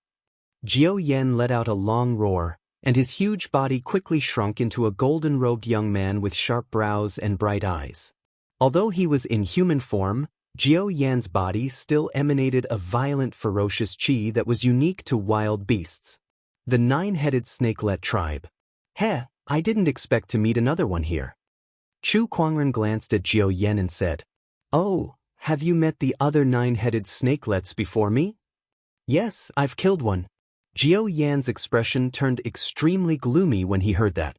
Jiao Yan let out a long roar, and his huge body quickly shrunk into a golden-robed young man with sharp brows and bright eyes. Although he was in human form, Jiao Yan's body still emanated a violent, ferocious qi that was unique to wild beasts. The nine-headed snakelet tribe. Heh, I didn't expect to meet another one here. Chu Kuangren glanced at Jiao Yan and said, Oh, have you met the other nine-headed snakelets before me? Yes, I've killed one. Jiao Yan's expression turned extremely gloomy when he heard that.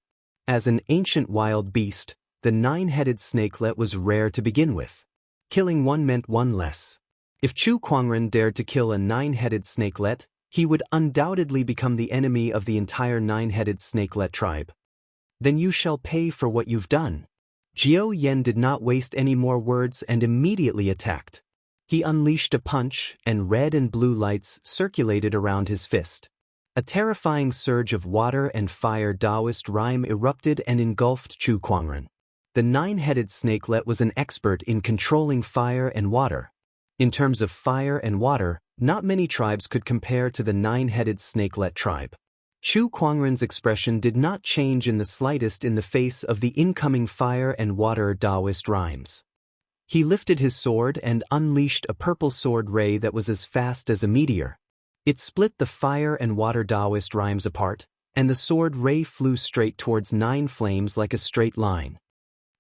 As an ancient wild beast, the nine-headed snakelet was rare to begin with. Killing one meant one less. If Chu Kuangren dared to kill a nine-headed snakelet, he would undoubtedly become the enemy of the entire nine-headed snakelet tribe. Then you shall pay for what you've done. Jiao Yan did not waste any more words and immediately attacked. He unleashed a punch, and red and blue lights circulated around his fist. A terrifying surge of water and fire Taoist rhyme erupted and engulfed Chu Kuangren. The nine-headed snakelet was an expert in controlling fire and water. In terms of fire and water, not many tribes could compare to the nine-headed snakelet tribe. Chu Kuangren's expression did not change in the slightest in the face of the incoming fire and water Taoist rhymes. He lifted his sword and unleashed a purple sword ray that was as fast as a meteor. It split the fire and water Taoist rhymes apart, and the sword ray flew straight towards nine flames like a straight line.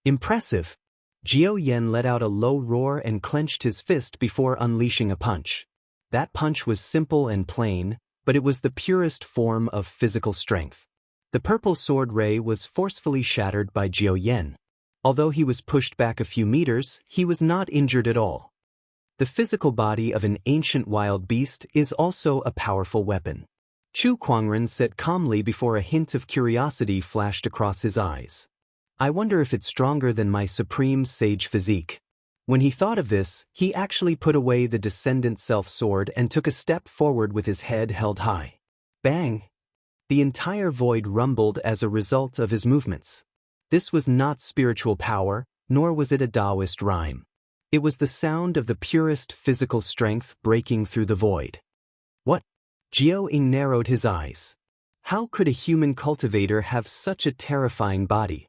Impressive! Jiao Yan let out a low roar and clenched his fist before unleashing a punch. That punch was simple and plain, but it was the purest form of physical strength. The purple sword ray was forcefully shattered by Jiao Yan. Although he was pushed back a few meters, he was not injured at all. The physical body of an ancient wild beast is also a powerful weapon. Chu Kuangren sat calmly before a hint of curiosity flashed across his eyes. I wonder if it's stronger than my supreme sage physique. When he thought of this, he actually put away the descendant self-sword and took a step forward with his head held high. Bang! The entire void rumbled as a result of his movements. This was not spiritual power, nor was it a Taoist rhyme. It was the sound of the purest physical strength breaking through the void. What? Jiao Ying narrowed his eyes. How could a human cultivator have such a terrifying body?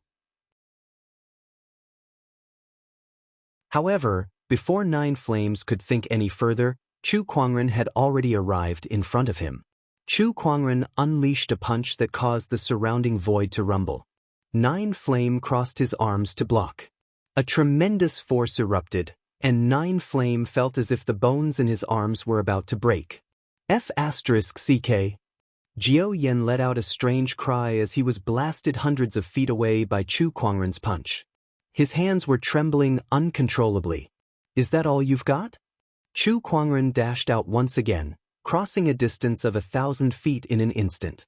However, before Nine Flames could think any further, Chu Kuangren had already arrived in front of him. Chu Kuangren unleashed a punch that caused the surrounding void to rumble. Nine Flame crossed his arms to block. A tremendous force erupted, and Nine Flame felt as if the bones in his arms were about to break. F***CK. Jiao Yan let out a strange cry as he was blasted hundreds of feet away by Chu Kuangren's punch. His hands were trembling uncontrollably. Is that all you've got? Chu Kuangren dashed out once again, crossing a distance of 1,000 feet in an instant.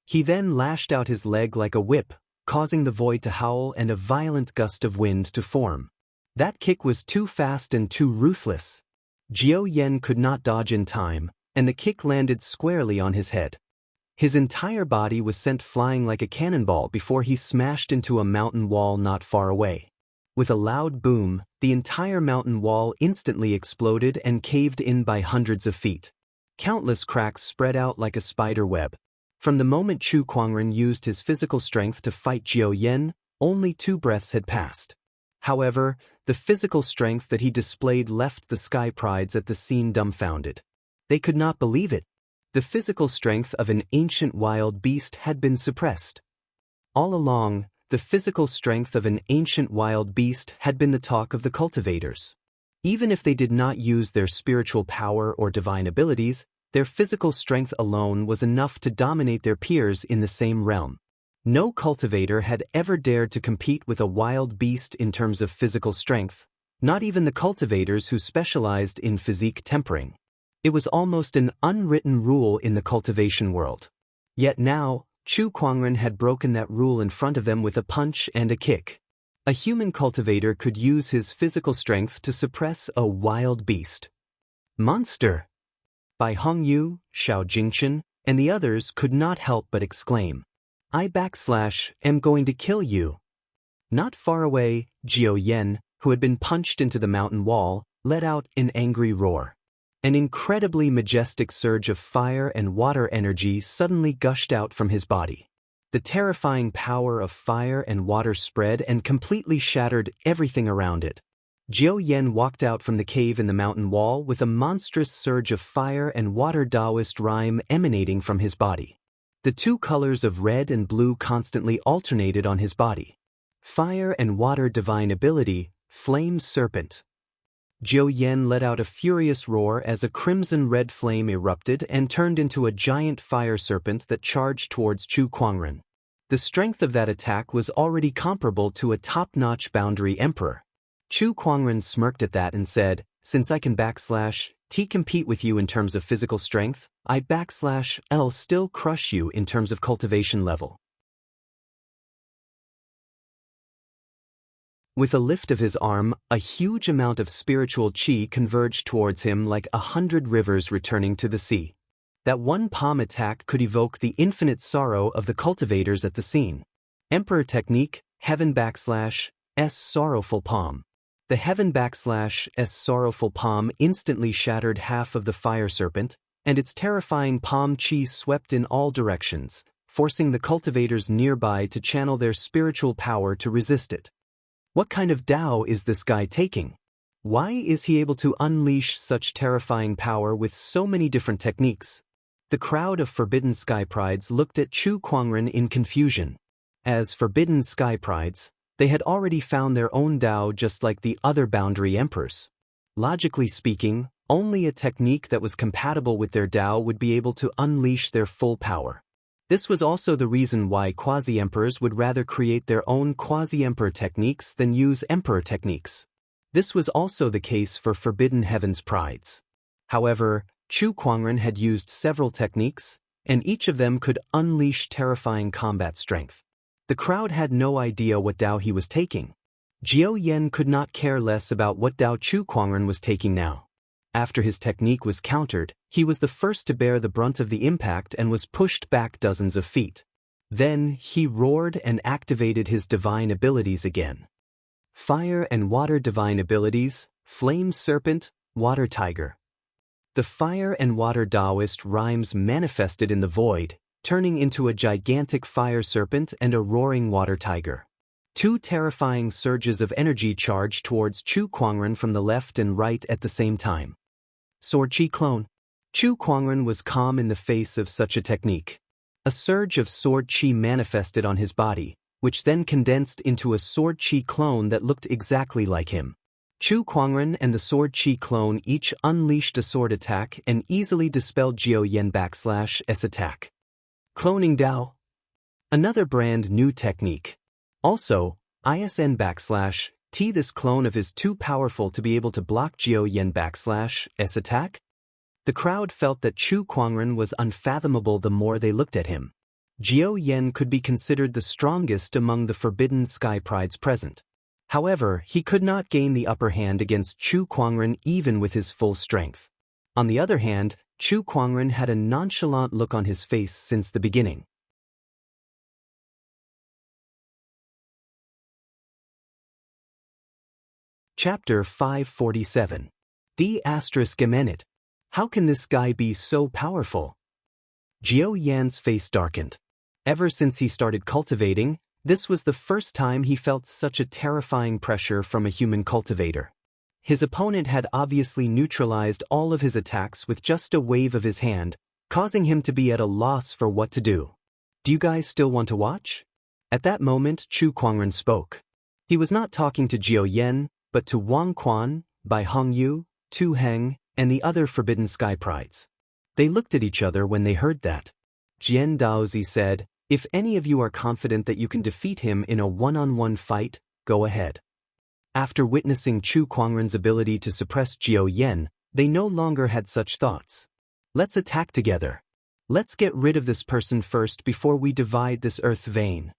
He then lashed out his leg like a whip, causing the void to howl and a violent gust of wind to form. That kick was too fast and too ruthless. Jiao Yan could not dodge in time, and the kick landed squarely on his head. His entire body was sent flying like a cannonball before he smashed into a mountain wall not far away. With a loud boom, the entire mountain wall instantly exploded and caved in by hundreds of feet. Countless cracks spread out like a spider web. From the moment Chu Kuangren used his physical strength to fight Jiao Yan, only 2 breaths had passed. However, the physical strength that he displayed left the sky prides at the scene dumbfounded. They could not believe it. The physical strength of an ancient wild beast had been suppressed. All along, the physical strength of an ancient wild beast had been the talk of the cultivators. Even if they did not use their spiritual power or divine abilities, their physical strength alone was enough to dominate their peers in the same realm. No cultivator had ever dared to compete with a wild beast in terms of physical strength, not even the cultivators who specialized in physique tempering. It was almost an unwritten rule in the cultivation world. Yet now, Chu Kuangren had broken that rule in front of them with a punch and a kick. A human cultivator could use his physical strength to suppress a wild beast. Monster! Bai Hongyu, Xiao Jingchen, and the others could not help but exclaim. I am going to kill you. Not far away, Jiao Yen, who had been punched into the mountain wall, let out an angry roar. An incredibly majestic surge of fire and water energy suddenly gushed out from his body. The terrifying power of fire and water spread and completely shattered everything around it. Jiao Yen walked out from the cave in the mountain wall with a monstrous surge of fire and water Taoist rhyme emanating from his body. The two colors of red and blue constantly alternated on his body. Fire and water divine ability, Flame Serpent. Jiao Yen let out a furious roar as a crimson-red flame erupted and turned into a giant fire serpent that charged towards Chu Kuangren. The strength of that attack was already comparable to a top-notch boundary emperor. Chu Kuangren smirked at that and said, since I can compete with you in terms of physical strength, I'll still crush you in terms of cultivation level. With a lift of his arm, a huge amount of spiritual qi converged towards him like 100 rivers returning to the sea. That one palm attack could evoke the infinite sorrow of the cultivators at the scene. Emperor technique, Heaven /S sorrowful palm. The Heaven /S sorrowful palm instantly shattered half of the fire serpent, and its terrifying palm chi swept in all directions, forcing the cultivators nearby to channel their spiritual power to resist it. What kind of Tao is this guy taking? Why is he able to unleash such terrifying power with so many different techniques? The crowd of Forbidden Sky Prides looked at Chu Kuangren in confusion. As Forbidden Sky Prides, they had already found their own Tao just like the other boundary emperors. Logically speaking, only a technique that was compatible with their Tao would be able to unleash their full power. This was also the reason why quasi-emperors would rather create their own quasi-emperor techniques than use emperor techniques. This was also the case for Forbidden Heavens Prides. However, Chu Kuangren had used several techniques, and each of them could unleash terrifying combat strength. The crowd had no idea what Tao he was taking. Jiao Yen could not care less about what Tao Chu Kuangren was taking now. After his technique was countered, he was the first to bear the brunt of the impact and was pushed back dozens of feet. Then, he roared and activated his divine abilities again. Fire and water divine abilities, Flame Serpent, Water Tiger. The fire and water Taoist rhymes manifested in the void, turning into a gigantic fire serpent and a roaring water tiger. Two terrifying surges of energy charged towards Chu Kuangren from the left and right at the same time. Sword Chi Clone. Chu Kuangren was calm in the face of such a technique. A surge of sword chi manifested on his body, which then condensed into a sword chi clone that looked exactly like him. Chu Kuangren and the sword chi clone each unleashed a sword attack and easily dispelled Jiao Yen /S attack. Cloning Tao. Another brand new technique. Also, ISN /T this clone of is too powerful to be able to block Jiao Yen /S attack? The crowd felt that Chu Kuangren was unfathomable the more they looked at him. Jiao Yen could be considered the strongest among the Forbidden Sky Prides present. However, he could not gain the upper hand against Chu Kuangren even with his full strength. On the other hand, Chu Kuangren had a nonchalant look on his face since the beginning. Chapter 547. D*Gemenet. How can this guy be so powerful? Jiao Yan's face darkened. Ever since he started cultivating, this was the first time he felt such a terrifying pressure from a human cultivator. His opponent had obviously neutralized all of his attacks with just a wave of his hand, causing him to be at a loss for what to do. Do you guys still want to watch? At that moment, Chu Kuangren spoke. He was not talking to Jiao Yan, but to Wang Quan, Bai Hongyu, Tu Heng, and the other Forbidden Sky Prides. They looked at each other when they heard that. Jian Daozi said, "If any of you are confident that you can defeat him in a one-on-one fight, go ahead." After witnessing Chu Kuangren's ability to suppress Jiao Yan, they no longer had such thoughts. Let's attack together. Let's get rid of this person first before we divide this earth vein.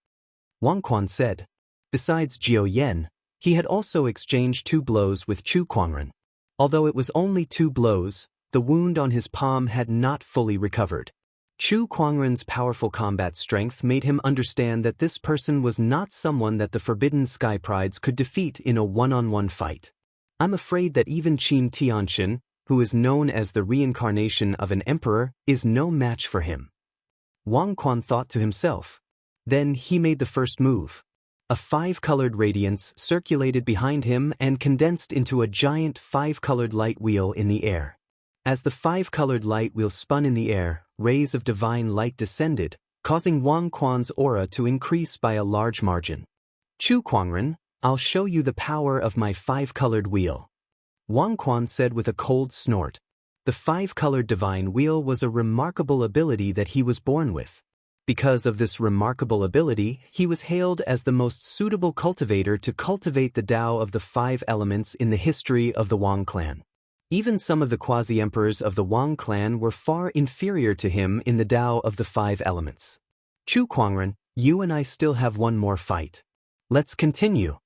Wang Quan said. Besides Jiao Yan, he had also exchanged 2 blows with Chu Kuangren. Although it was only 2 blows, the wound on his palm had not fully recovered. Chu Kuangren's powerful combat strength made him understand that this person was not someone that the Forbidden Sky Prides could defeat in a one-on-one fight. I'm afraid that even Qin Tianxin, who is known as the reincarnation of an emperor, is no match for him. Wang Quan thought to himself. Then he made the first move. A 5-colored radiance circulated behind him and condensed into a giant 5-colored light wheel in the air. As the 5-colored light wheel spun in the air, rays of divine light descended, causing Wang Quan's aura to increase by a large margin. Chu Kuangren, I'll show you the power of my 5-colored wheel. Wang Quan said with a cold snort. The 5-colored divine wheel was a remarkable ability that he was born with. Because of this remarkable ability, he was hailed as the most suitable cultivator to cultivate the Tao of the 5 elements in the history of the Wang clan. Even some of the quasi-emperors of the Wang clan were far inferior to him in the Tao of the 5 elements. Chu Kuangren, you and I still have one more fight. Let's continue.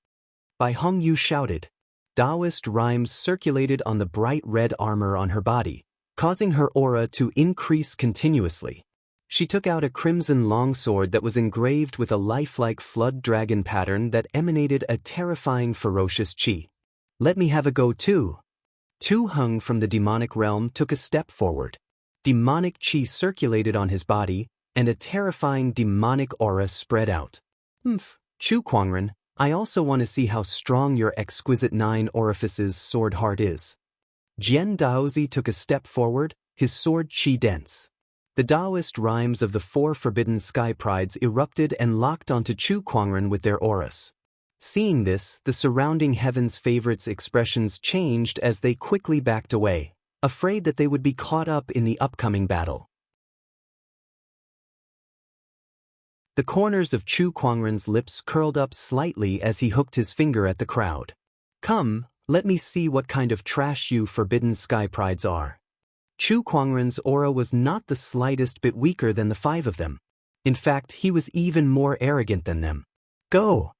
Bai Hongyu shouted. Taoist rhymes circulated on the bright red armor on her body, causing her aura to increase continuously. She took out a crimson longsword that was engraved with a lifelike flood dragon pattern that emanated a terrifying ferocious qi. Let me have a go too. Tu Heng from the demonic realm took a step forward. Demonic qi circulated on his body, and a terrifying demonic aura spread out. Chu Kuangren, I also want to see how strong your exquisite 9 orifices sword heart is. Jian Daozi took a step forward, his sword qi dense. The Taoist rhymes of the 4 Forbidden Sky Prides erupted and locked onto Chu Kuangren with their auras. Seeing this, the surrounding heavens' favorites' expressions changed as they quickly backed away, afraid that they would be caught up in the upcoming battle. The corners of Chu Kuangren's lips curled up slightly as he hooked his finger at the crowd. Come, let me see what kind of trash you Forbidden Sky Prides are. Chu Kuangren's aura was not the slightest bit weaker than the 5 of them. In fact, he was even more arrogant than them. Go!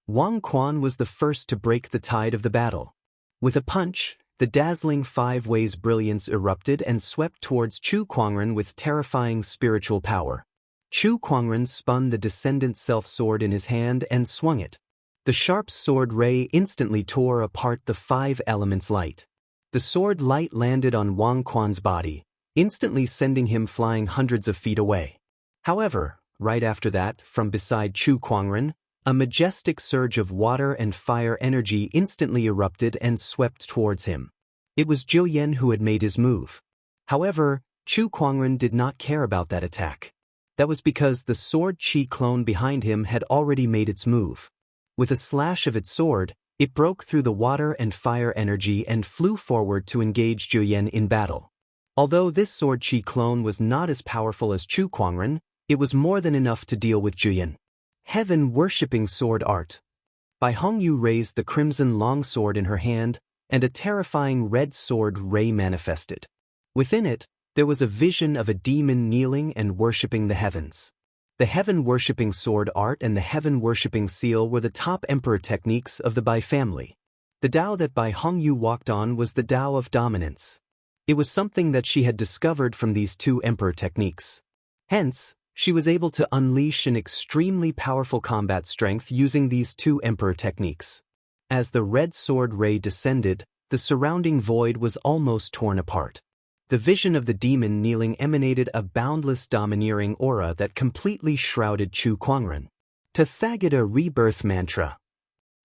Wang Quan was the first to break the tide of the battle. With a punch, the dazzling 5 ways brilliance erupted and swept towards Chu Kuangren with terrifying spiritual power. Chu Kuangren spun the Descendant Self-Sword in his hand and swung it. The sharp sword ray instantly tore apart the 5 elements light. The sword light landed on Wang Quan's body, instantly sending him flying hundreds of feet away. However, right after that, from beside Chu Kuangren, a majestic surge of water and fire energy instantly erupted and swept towards him. It was Jiao Yan who had made his move. However, Chu Kuangren did not care about that attack. That was because the sword qi clone behind him had already made its move. With a slash of its sword, it broke through the water and fire energy and flew forward to engage Jiao Yan in battle. Although this sword qi clone was not as powerful as Chu Kuangren, it was more than enough to deal with Jiao Yan. Heaven-worshipping sword art. Bai Hongyu raised the crimson longsword in her hand, and a terrifying red sword ray manifested. Within it, there was a vision of a demon kneeling and worshipping the heavens. The heaven-worshipping sword art and the heaven-worshipping seal were the top emperor techniques of the Bai family. The Tao that Bai Hongyu walked on was the Tao of dominance. It was something that she had discovered from these 2 emperor techniques. Hence, she was able to unleash an extremely powerful combat strength using these 2 emperor techniques. As the red sword ray descended, the surrounding void was almost torn apart. The vision of the demon kneeling emanated a boundless domineering aura that completely shrouded Chu Kuangren. Tathagata rebirth mantra.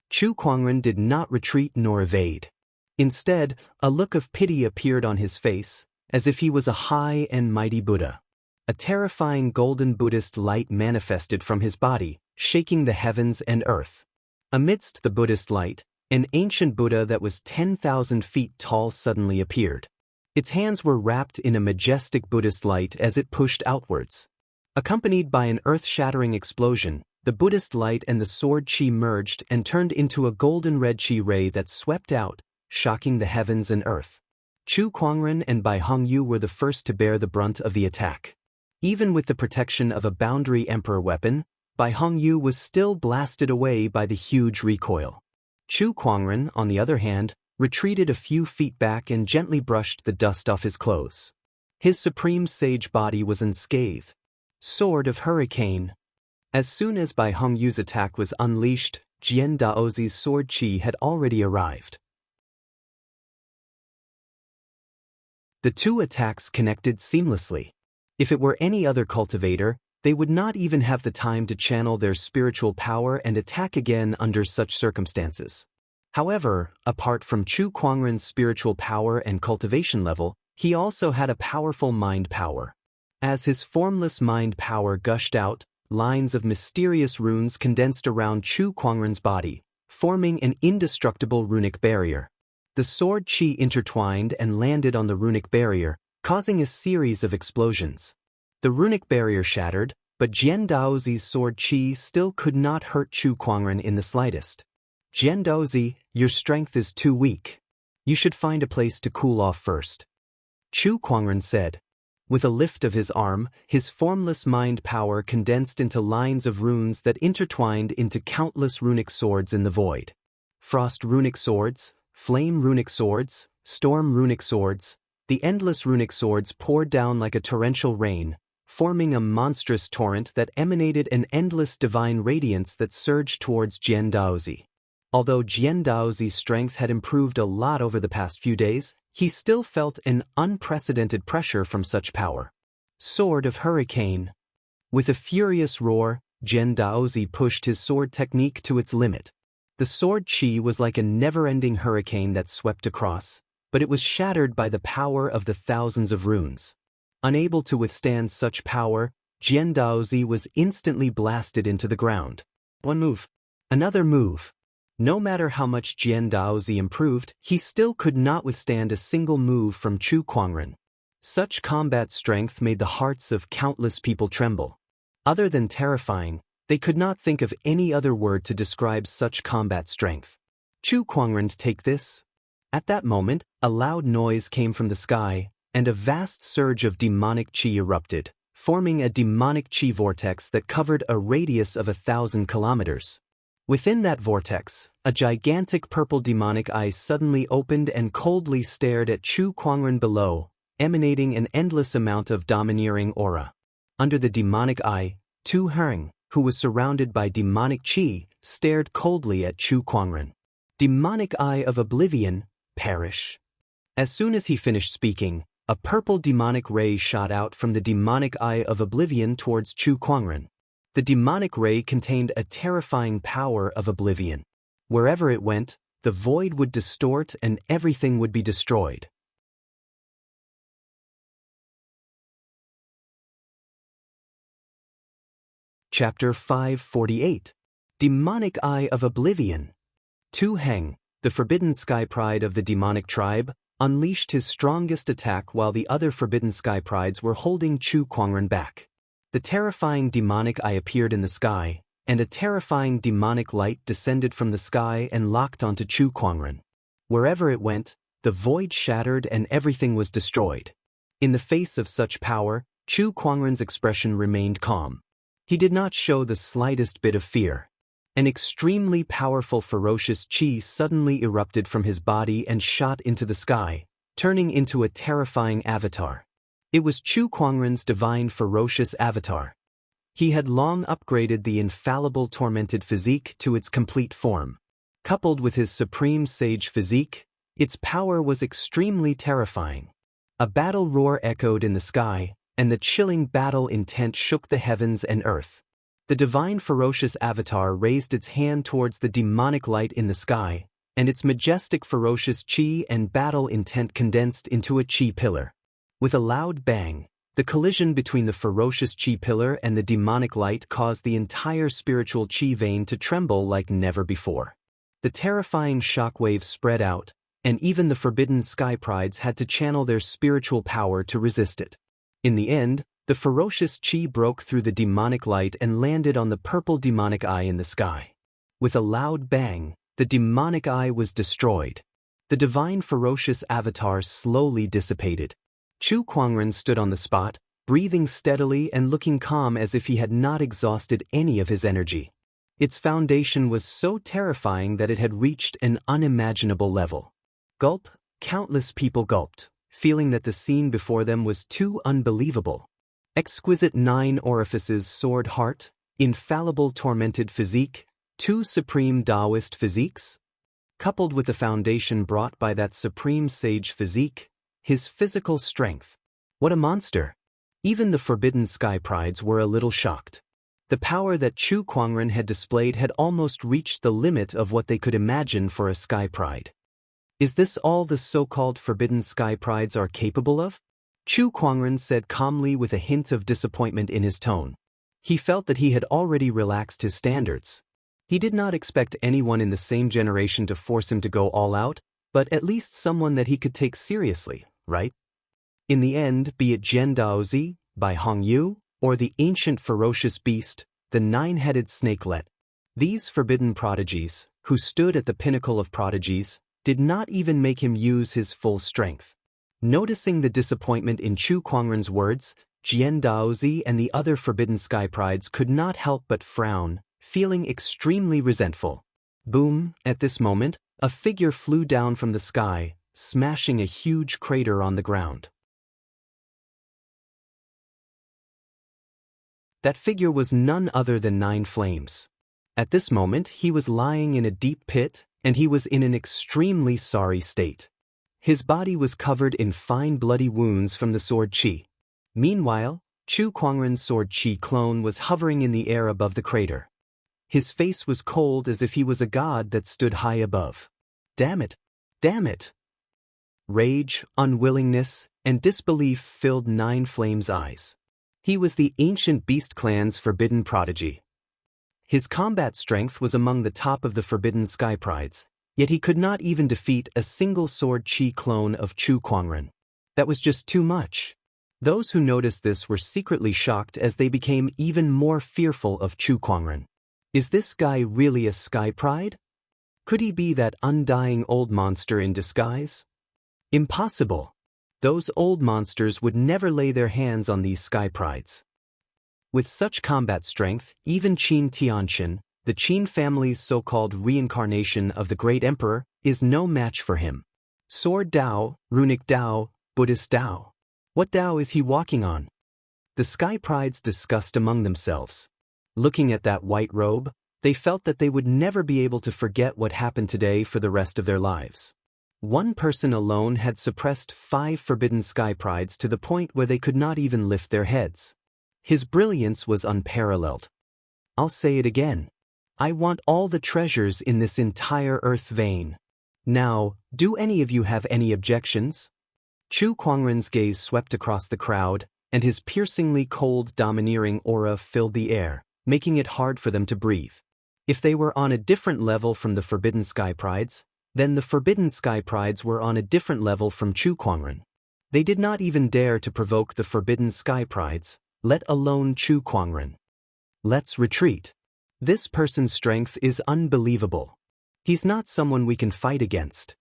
Chu Kuangren did not retreat nor evade. Instead, a look of pity appeared on his face, as if he was a high and mighty Buddha. A terrifying golden Buddhist light manifested from his body, shaking the heavens and earth. Amidst the Buddhist light, an ancient Buddha that was 10,000 feet tall suddenly appeared. Its hands were wrapped in a majestic Buddhist light as it pushed outwards. Accompanied by an earth-shattering explosion, the Buddhist light and the sword chi merged and turned into a golden red chi ray that swept out, shocking the heavens and earth. Chu Kuangren and Bai Hongyu were the first to bear the brunt of the attack. Even with the protection of a boundary emperor weapon, Bai Hongyu was still blasted away by the huge recoil. Chu Kuangren, on the other hand, retreated a few feet back and gently brushed the dust off his clothes. His supreme sage body was unscathed. Sword of Hurricane. As soon as Bai Hongyu's attack was unleashed, Jian Daozi's sword chi had already arrived. The two attacks connected seamlessly. If it were any other cultivator, they would not even have the time to channel their spiritual power and attack again under such circumstances. However, apart from Chu Kuangren's spiritual power and cultivation level, he also had a powerful mind power. As his formless mind power gushed out, lines of mysterious runes condensed around Chu Kuangren's body, forming an indestructible runic barrier. The sword chi intertwined and landed on the runic barrier, causing a series of explosions. The runic barrier shattered, but Jian Daozi's sword chi still could not hurt Chu Kuangren in the slightest. Jian Daozi, your strength is too weak. You should find a place to cool off first. Chu Kuangren said. With a lift of his arm, his formless mind power condensed into lines of runes that intertwined into countless runic swords in the void. Frost runic swords, flame runic swords, storm runic swords, the endless runic swords poured down like a torrential rain, forming a monstrous torrent that emanated an endless divine radiance that surged towards Jian Daozi. Although Jian Daozi's strength had improved a lot over the past few days, he still felt an unprecedented pressure from such power. Sword of Hurricane. With a furious roar, Jian Daozi pushed his sword technique to its limit. The sword chi was like a never-ending hurricane that swept across, but it was shattered by the power of the thousands of runes. Unable to withstand such power, Jian Daozi was instantly blasted into the ground. One move. Another move. No matter how much Jian Daozi improved, he still could not withstand a single move from Chu Kuangren. Such combat strength made the hearts of countless people tremble. Other than terrifying, they could not think of any other word to describe such combat strength. Chu Kuangren, take this. At that moment, a loud noise came from the sky, and a vast surge of demonic chi erupted, forming a demonic chi vortex that covered a radius of 1,000 kilometers. Within that vortex, a gigantic purple demonic eye suddenly opened and coldly stared at Chu Kuangren below, emanating an endless amount of domineering aura. Under the demonic eye, Tu Heng, who was surrounded by demonic chi, stared coldly at Chu Kuangren. Demonic eye of oblivion, perish. As soon as he finished speaking, a purple demonic ray shot out from the demonic eye of oblivion towards Chu Kuangren. The demonic ray contained a terrifying power of oblivion. Wherever it went, the void would distort and everything would be destroyed. Chapter 548. Demonic Eye of Oblivion. Tu Heng, the forbidden sky pride of the demonic tribe, unleashed his strongest attack while the other forbidden sky prides were holding Chu Kuangren back. The terrifying demonic eye appeared in the sky, and a terrifying demonic light descended from the sky and locked onto Chu Kuangren. Wherever it went, the void shattered and everything was destroyed. In the face of such power, Chu Kuangren's expression remained calm. He did not show the slightest bit of fear. An extremely powerful ferocious chi suddenly erupted from his body and shot into the sky, turning into a terrifying avatar. It was Chu Kuangren's divine ferocious avatar. He had long upgraded the infallible tormented physique to its complete form. Coupled with his supreme sage physique, its power was extremely terrifying. A battle roar echoed in the sky, and the chilling battle intent shook the heavens and earth. The divine ferocious avatar raised its hand towards the demonic light in the sky, and its majestic ferocious chi and battle intent condensed into a chi pillar. With a loud bang, the collision between the ferocious chi pillar and the demonic light caused the entire spiritual chi vein to tremble like never before. The terrifying shockwave spread out, and even the forbidden sky prides had to channel their spiritual power to resist it. In the end, the ferocious chi broke through the demonic light and landed on the purple demonic eye in the sky. With a loud bang, the demonic eye was destroyed. The divine ferocious avatar slowly dissipated. Chu Kuangren stood on the spot, breathing steadily and looking calm as if he had not exhausted any of his energy. Its foundation was so terrifying that it had reached an unimaginable level. Gulp, countless people gulped, feeling that the scene before them was too unbelievable. Exquisite 9 orifices soared heart, infallible tormented physique, 2 supreme Taoist physiques? Coupled with the foundation brought by that supreme sage physique, his physical strength. What a monster! Even the forbidden sky prides were a little shocked. The power that Chu Kuangren had displayed had almost reached the limit of what they could imagine for a sky pride. Is this all the so-called forbidden sky prides are capable of? Chu Kuangren said calmly with a hint of disappointment in his tone. He felt that he had already relaxed his standards. He did not expect anyone in the same generation to force him to go all out, but at least someone that he could take seriously, right? In the end, be it Jian Daozi, by Hong Yu, or the ancient ferocious beast, the 9-headed snakelet, these forbidden prodigies, who stood at the pinnacle of prodigies, did not even make him use his full strength. Noticing the disappointment in Chu Kuangren's words, Jian Daozi and the other forbidden sky prides could not help but frown, feeling extremely resentful. Boom, at this moment, a figure flew down from the sky, smashing a huge crater on the ground. That figure was none other than 9 Flames. At this moment he was lying in a deep pit, and he was in an extremely sorry state. His body was covered in fine bloody wounds from the sword chi. Meanwhile, Chu Kuangren's sword chi clone was hovering in the air above the crater. His face was cold as if he was a god that stood high above. Damn it! Damn it! Rage, unwillingness, and disbelief filled 9 Flames' eyes. He was the ancient beast clan's forbidden prodigy. His combat strength was among the top of the forbidden sky prides, yet he could not even defeat a single sword chi clone of Chu Kuangren. That was just too much. Those who noticed this were secretly shocked as they became even more fearful of Chu Kuangren. Is this guy really a sky pride? Could he be that undying old monster in disguise? Impossible. Those old monsters would never lay their hands on these sky prides. With such combat strength, even Qin Tianqin, the Qin family's so-called reincarnation of the great emperor, is no match for him. Sword Dao, runic Dao, Buddhist Dao. What Dao is he walking on? The sky prides discussed among themselves. Looking at that white robe, they felt that they would never be able to forget what happened today for the rest of their lives. One person alone had suppressed 5 forbidden sky prides to the point where they could not even lift their heads. His brilliance was unparalleled. I'll say it again. I want all the treasures in this entire earth vein. Now, do any of you have any objections? Chu Kuangren's gaze swept across the crowd, and his piercingly cold, domineering aura filled the air, making it hard for them to breathe. If they were on a different level from the forbidden sky prides, then the forbidden sky prides were on a different level from Chu Kuangren. They did not even dare to provoke the forbidden sky prides, let alone Chu Kuangren. Let's retreat. This person's strength is unbelievable. He's not someone we can fight against.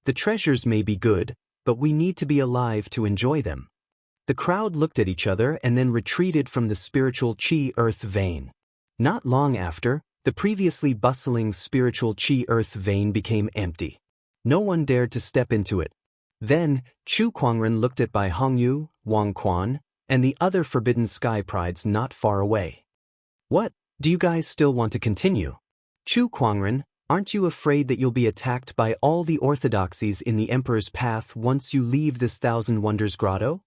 The treasures may be good, but we need to be alive to enjoy them. The crowd looked at each other and then retreated from the spiritual chi earth vein. Not long after, the previously bustling spiritual chi earth vein became empty. No one dared to step into it. Then, Chu Kuangren looked at Bai Hongyu, Wang Quan, and the other forbidden sky prides not far away. What, do you guys still want to continue? Chu Kuangren, aren't you afraid that you'll be attacked by all the orthodoxies in the Emperor's path once you leave this Thousand Wonders grotto?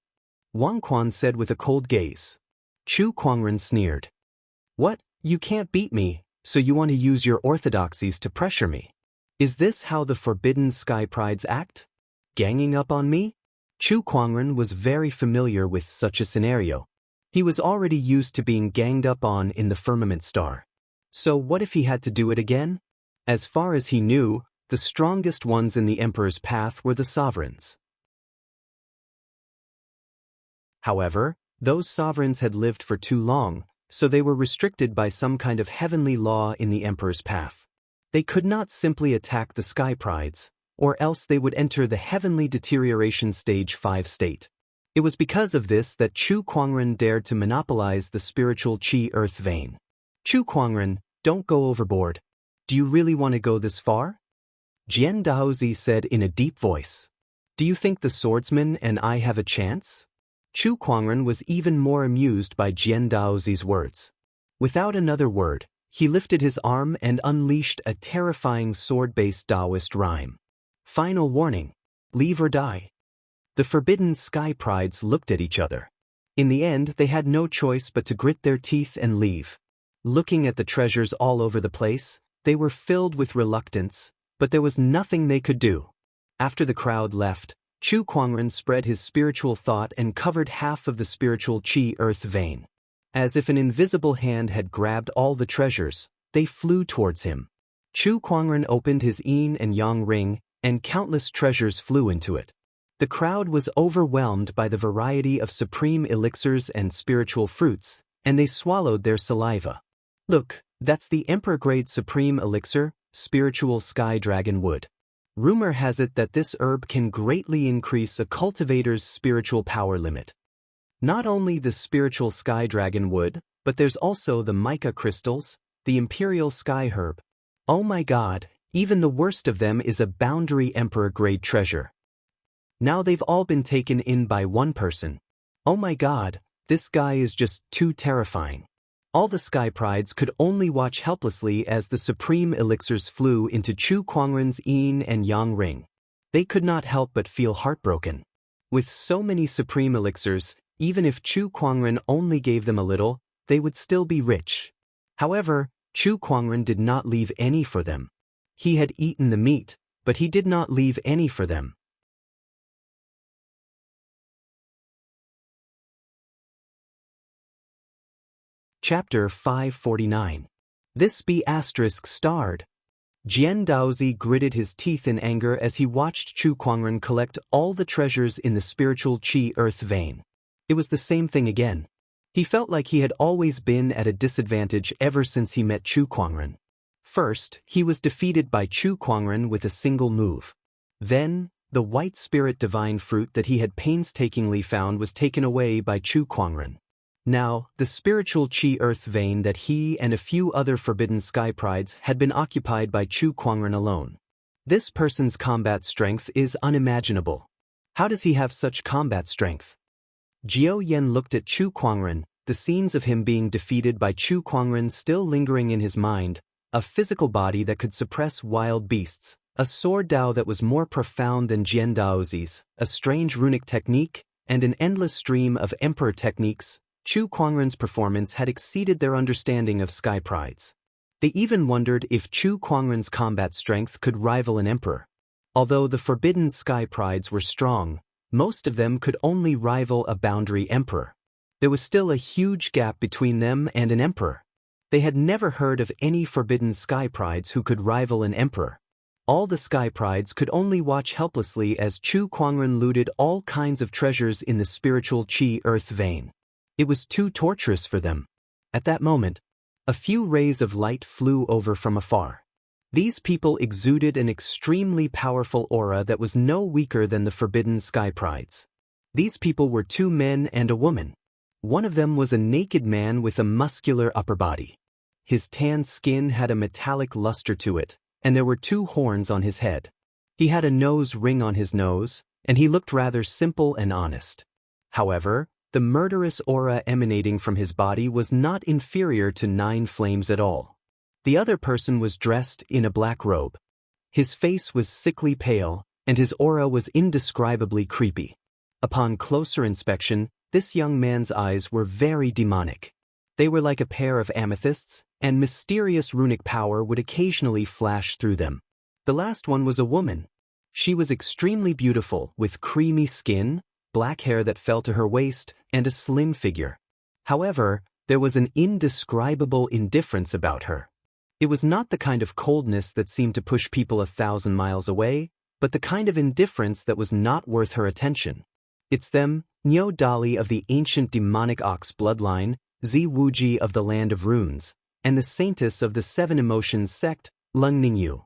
Wang Quan said with a cold gaze. Chu Kuangren sneered. What, you can't beat me, so you want to use your orthodoxies to pressure me? Is this how the forbidden sky prides act? Ganging up on me? Chu Kuangren was very familiar with such a scenario. He was already used to being ganged up on in the firmament star. So what if he had to do it again? As far as he knew, the strongest ones in the Emperor's path were the sovereigns. However, those sovereigns had lived for too long, so they were restricted by some kind of heavenly law in the Emperor's path. They could not simply attack the Sky Prides, or else they would enter the heavenly deterioration stage 5 state. It was because of this that Chu Kuangren dared to monopolize the spiritual Qi Earth vein. Chu Kuangren, don't go overboard. Do you really want to go this far? Jian Daozi said in a deep voice. Do you think the swordsman and I have a chance? Chu Kuangren was even more amused by Jian Daozi's words. Without another word, he lifted his arm and unleashed a terrifying sword-based Taoist rhyme. Final warning. Leave or die. The forbidden Sky Prides looked at each other. In the end, they had no choice but to grit their teeth and leave. Looking at the treasures all over the place, they were filled with reluctance, but there was nothing they could do. After the crowd left, Chu Kuangren spread his spiritual thought and covered half of the spiritual Qi Earth vein. As if an invisible hand had grabbed all the treasures, they flew towards him. Chu Kuangren opened his yin and yang ring, and countless treasures flew into it. The crowd was overwhelmed by the variety of supreme elixirs and spiritual fruits, and they swallowed their saliva. Look, that's the Emperor-grade supreme elixir, spiritual sky dragon wood. Rumor has it that this herb can greatly increase a cultivator's spiritual power limit. Not only the spiritual sky dragon wood, but there's also the mica crystals, the imperial sky herb. Oh my god, even the worst of them is a boundary Emperor-grade treasure. Now they've all been taken in by one person. Oh my god, this guy is just too terrifying. All the Sky Prides could only watch helplessly as the supreme elixirs flew into Chu Kuangren's yin and yang ring. They could not help but feel heartbroken. With so many supreme elixirs, even if Chu Kuangren only gave them a little, they would still be rich. However, Chu Kuangren did not leave any for them. He had eaten the meat, but he did not leave any for them. Chapter 549. This be asterisk starred. Jian Daozi gritted his teeth in anger as he watched Chu Kuangren collect all the treasures in the spiritual Qi Earth vein. It was the same thing again. He felt like he had always been at a disadvantage ever since he met Chu Kuangren. First, he was defeated by Chu Kuangren with a single move. Then, the white spirit divine fruit that he had painstakingly found was taken away by Chu Kuangren. Now, the spiritual Qi Earth vein that he and a few other forbidden Sky Prides had been occupied by Chu Kuangren alone. This person's combat strength is unimaginable. How does he have such combat strength? Jiao Yan looked at Chu Kuangren, the scenes of him being defeated by Chu Kuangren still lingering in his mind, a physical body that could suppress wild beasts, a sword Dao that was more profound than Jian Daozi's, a strange runic technique, and an endless stream of emperor techniques. Chu Kuangren's performance had exceeded their understanding of Sky Prides. They even wondered if Chu Kuangren's combat strength could rival an emperor. Although the forbidden Sky Prides were strong, most of them could only rival a boundary emperor. There was still a huge gap between them and an emperor. They had never heard of any forbidden Sky Prides who could rival an emperor. All the Sky Prides could only watch helplessly as Chu Kuangren looted all kinds of treasures in the spiritual Qi Earth vein. It was too torturous for them. At that moment, a few rays of light flew over from afar. These people exuded an extremely powerful aura that was no weaker than the forbidden Sky Prides. These people were 2 men and a woman. One of them was a naked man with a muscular upper body. His tan skin had a metallic luster to it, and there were 2 horns on his head. He had a nose ring on his nose, and he looked rather simple and honest. However, the murderous aura emanating from his body was not inferior to 9 flames at all. The other person was dressed in a black robe. His face was sickly pale, and his aura was indescribably creepy. Upon closer inspection, this young man's eyes were very demonic. They were like a pair of amethysts, and mysterious runic power would occasionally flash through them. The last one was a woman. She was extremely beautiful, with creamy skin, black hair that fell to her waist, and a slim figure. However, there was an indescribable indifference about her. It was not the kind of coldness that seemed to push people 1,000 miles away, but the kind of indifference that was not worth her attention. It's them, Nyo Dali of the ancient demonic ox bloodline, Zi Wuji of the land of runes, and the saintess of the seven emotions sect, Lung Ningyu.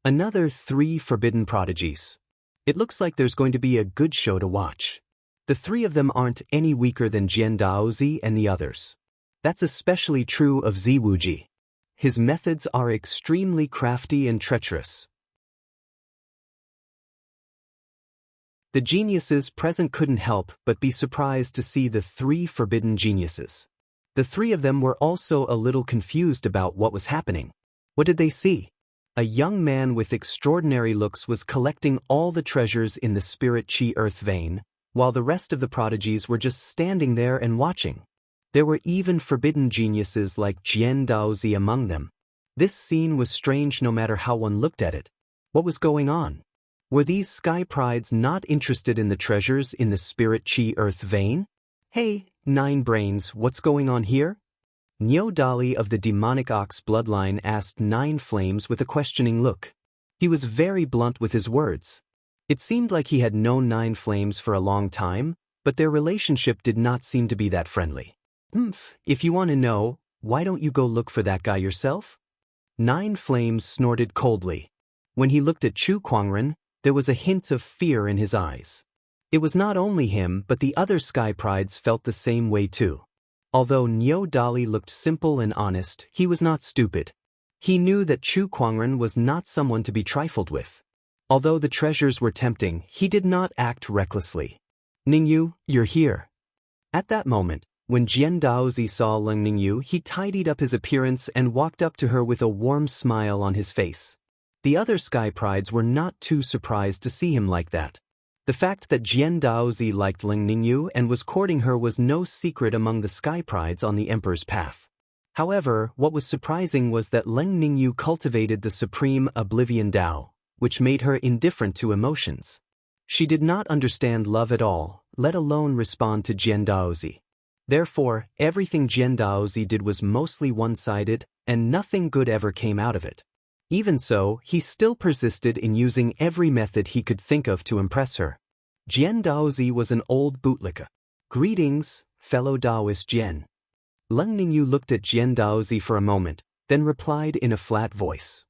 Another 3 forbidden prodigies. It looks like there's going to be a good show to watch. The 3 of them aren't any weaker than Jian Daozi and the others. That's especially true of Zi Wuji. His methods are extremely crafty and treacherous. The geniuses present couldn't help but be surprised to see the 3 forbidden geniuses. The 3 of them were also a little confused about what was happening. What did they see? A young man with extraordinary looks was collecting all the treasures in the spirit chi earth vein, while the rest of the prodigies were just standing there and watching. There were even forbidden geniuses like Jian Daozi among them. This scene was strange no matter how one looked at it. What was going on? Were these sky prides not interested in the treasures in the spirit chi earth vein? Hey, 9 brains, what's going on here? Nyo Dali of the demonic ox bloodline asked 9 flames with a questioning look. He was very blunt with his words. It seemed like he had known 9 flames for a long time, but their relationship did not seem to be that friendly. If you want to know, why don't you go look for that guy yourself? 9 flames snorted coldly. When he looked at Chu Kuangren, there was a hint of fear in his eyes. It was not only him, but the other sky prides felt the same way too. Although Nyo Dali looked simple and honest, he was not stupid. He knew that Chu Kuangren was not someone to be trifled with. Although the treasures were tempting, he did not act recklessly. Ningyu, you're here. At that moment, when Jian Daozi saw Lung Ningyu, he tidied up his appearance and walked up to her with a warm smile on his face. The other sky prides were not too surprised to see him like that. The fact that Jian Daozi liked Lung Ningyu and was courting her was no secret among the sky prides on the Emperor's path. However, what was surprising was that Lung Ningyu cultivated the supreme Oblivion Dao, which made her indifferent to emotions. She did not understand love at all, let alone respond to Jian Daozi. Therefore, everything Jian Daozi did was mostly one-sided, and nothing good ever came out of it. Even so, he still persisted in using every method he could think of to impress her. Jian Daozi was an old bootlicka. Greetings, fellow Daoist Jian. Lung Ningyu looked at Jian Daozi for a moment, then replied in a flat voice.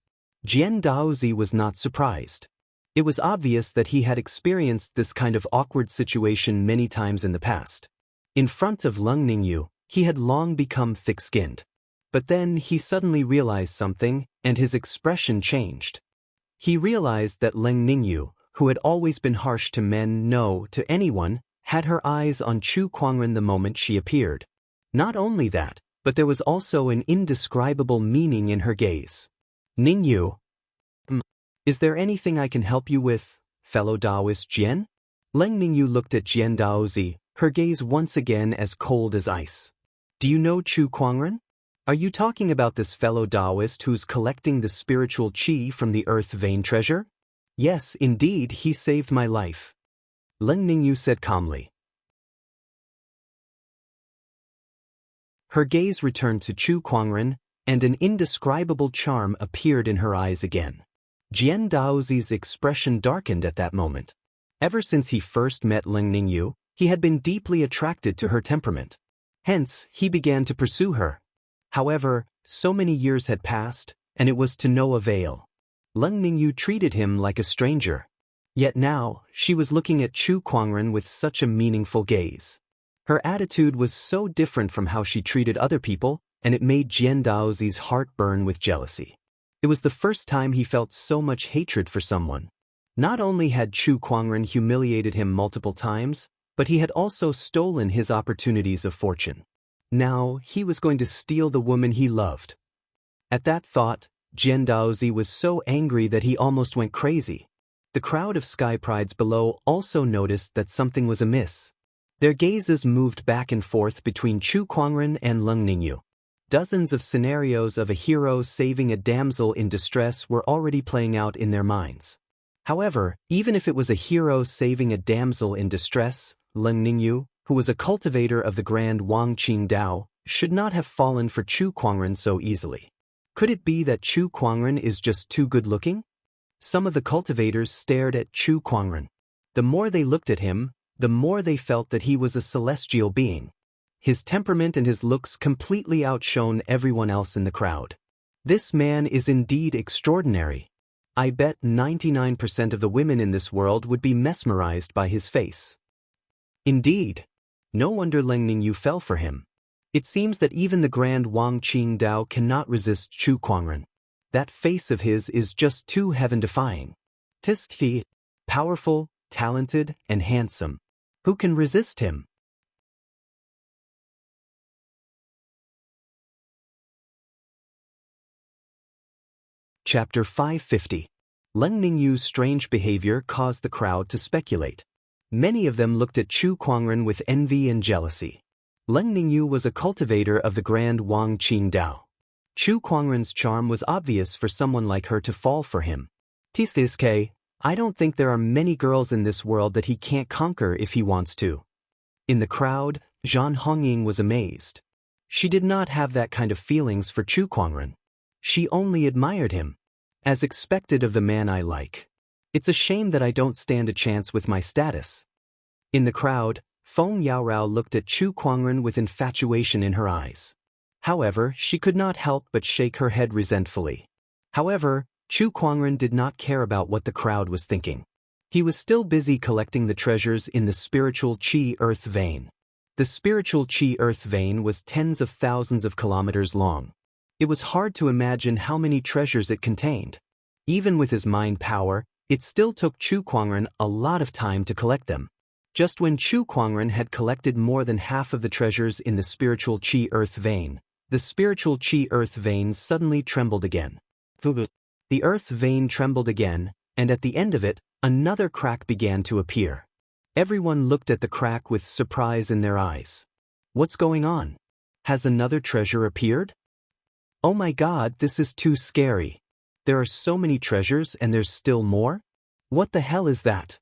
Jian Daozi was not surprised. It was obvious that he had experienced this kind of awkward situation many times in the past. In front of Lung Ningyu, he had long become thick-skinned. But then he suddenly realized something, and his expression changed. He realized that Lung Ningyu, who had always been harsh to men, no, to anyone, had her eyes on Chu Kuangren the moment she appeared. Not only that, but there was also an indescribable meaning in her gaze. Ningyu, is there anything I can help you with, fellow Daoist Jian? Lung Ningyu looked at Jian Daozi, her gaze once again as cold as ice. Do you know Chu Kuangren? Are you talking about this fellow Taoist who's collecting the spiritual qi from the earth vein treasure? Yes, indeed, he saved my life. Lung Ningyu said calmly. Her gaze returned to Chu Kuangren, and an indescribable charm appeared in her eyes again. Jian Daozi's expression darkened at that moment. Ever since he first met Lung Ningyu, he had been deeply attracted to her temperament. Hence, he began to pursue her. However, so many years had passed, and it was to no avail. Lung Ningyu treated him like a stranger. Yet now, she was looking at Chu Kuangren with such a meaningful gaze. Her attitude was so different from how she treated other people, and it made Jian Daozi's heart burn with jealousy. It was the first time he felt so much hatred for someone. Not only had Chu Kuangren humiliated him multiple times, but he had also stolen his opportunities of fortune. Now, he was going to steal the woman he loved. At that thought, Jian Daozi was so angry that he almost went crazy. The crowd of sky prides below also noticed that something was amiss. Their gazes moved back and forth between Chu Kuangren and Lung Ningyu. Dozens of scenarios of a hero saving a damsel in distress were already playing out in their minds. However, even if it was a hero saving a damsel in distress, Leng Ningyu, who was a cultivator of the Grand Wangqing Dao, should not have fallen for Chu Kuangren so easily. Could it be that Chu Kuangren is just too good-looking? Some of the cultivators stared at Chu Kuangren. The more they looked at him, the more they felt that he was a celestial being. His temperament and his looks completely outshone everyone else in the crowd. This man is indeed extraordinary. I bet 99% of the women in this world would be mesmerized by his face. Indeed. No wonder Leng Ningyu fell for him. It seems that even the Grand Wangqing Dao cannot resist Chu Kuangren. That face of his is just too heaven-defying. Tiski, powerful, talented, and handsome. Who can resist him? Chapter 550. Leng Ningyu's strange behavior caused the crowd to speculate. Many of them looked at Chu Kuangren with envy and jealousy. Leng Ningyu was a cultivator of the Grand Wangqing Dao. Chu Kuangren's charm was obvious for someone like her to fall for him. Tiske, I don't think there are many girls in this world that he can't conquer if he wants to. In the crowd, Zhan Hongying was amazed. She did not have that kind of feelings for Chu Kuangren. She only admired him. As expected of the man I like. It's a shame that I don't stand a chance with my status. In the crowd, Feng Yaorao looked at Chu Kuangren with infatuation in her eyes. However, she could not help but shake her head resentfully. However, Chu Kuangren did not care about what the crowd was thinking. He was still busy collecting the treasures in the spiritual Qi Earth vein. The spiritual Qi Earth vein was tens of thousands of kilometers long. It was hard to imagine how many treasures it contained. Even with his mind power, it still took Chu Kuangren a lot of time to collect them. Just when Chu Kuangren had collected more than half of the treasures in the spiritual Qi Earth vein, the spiritual Qi Earth vein suddenly trembled again. The Earth vein trembled again, and at the end of it, another crack began to appear. Everyone looked at the crack with surprise in their eyes. What's going on? Has another treasure appeared? Oh my God, this is too scary. There are so many treasures and there's still more? What the hell is that?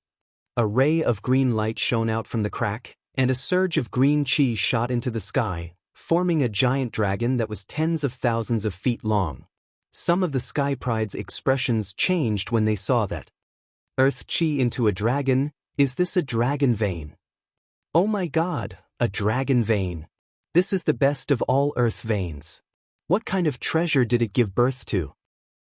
A ray of green light shone out from the crack, and a surge of green qi shot into the sky, forming a giant dragon that was tens of thousands of feet long. Some of the Sky Pride's expressions changed when they saw that. Earth Qi into a dragon, is this a dragon vein? Oh my God, a dragon vein. This is the best of all Earth veins. What kind of treasure did it give birth to?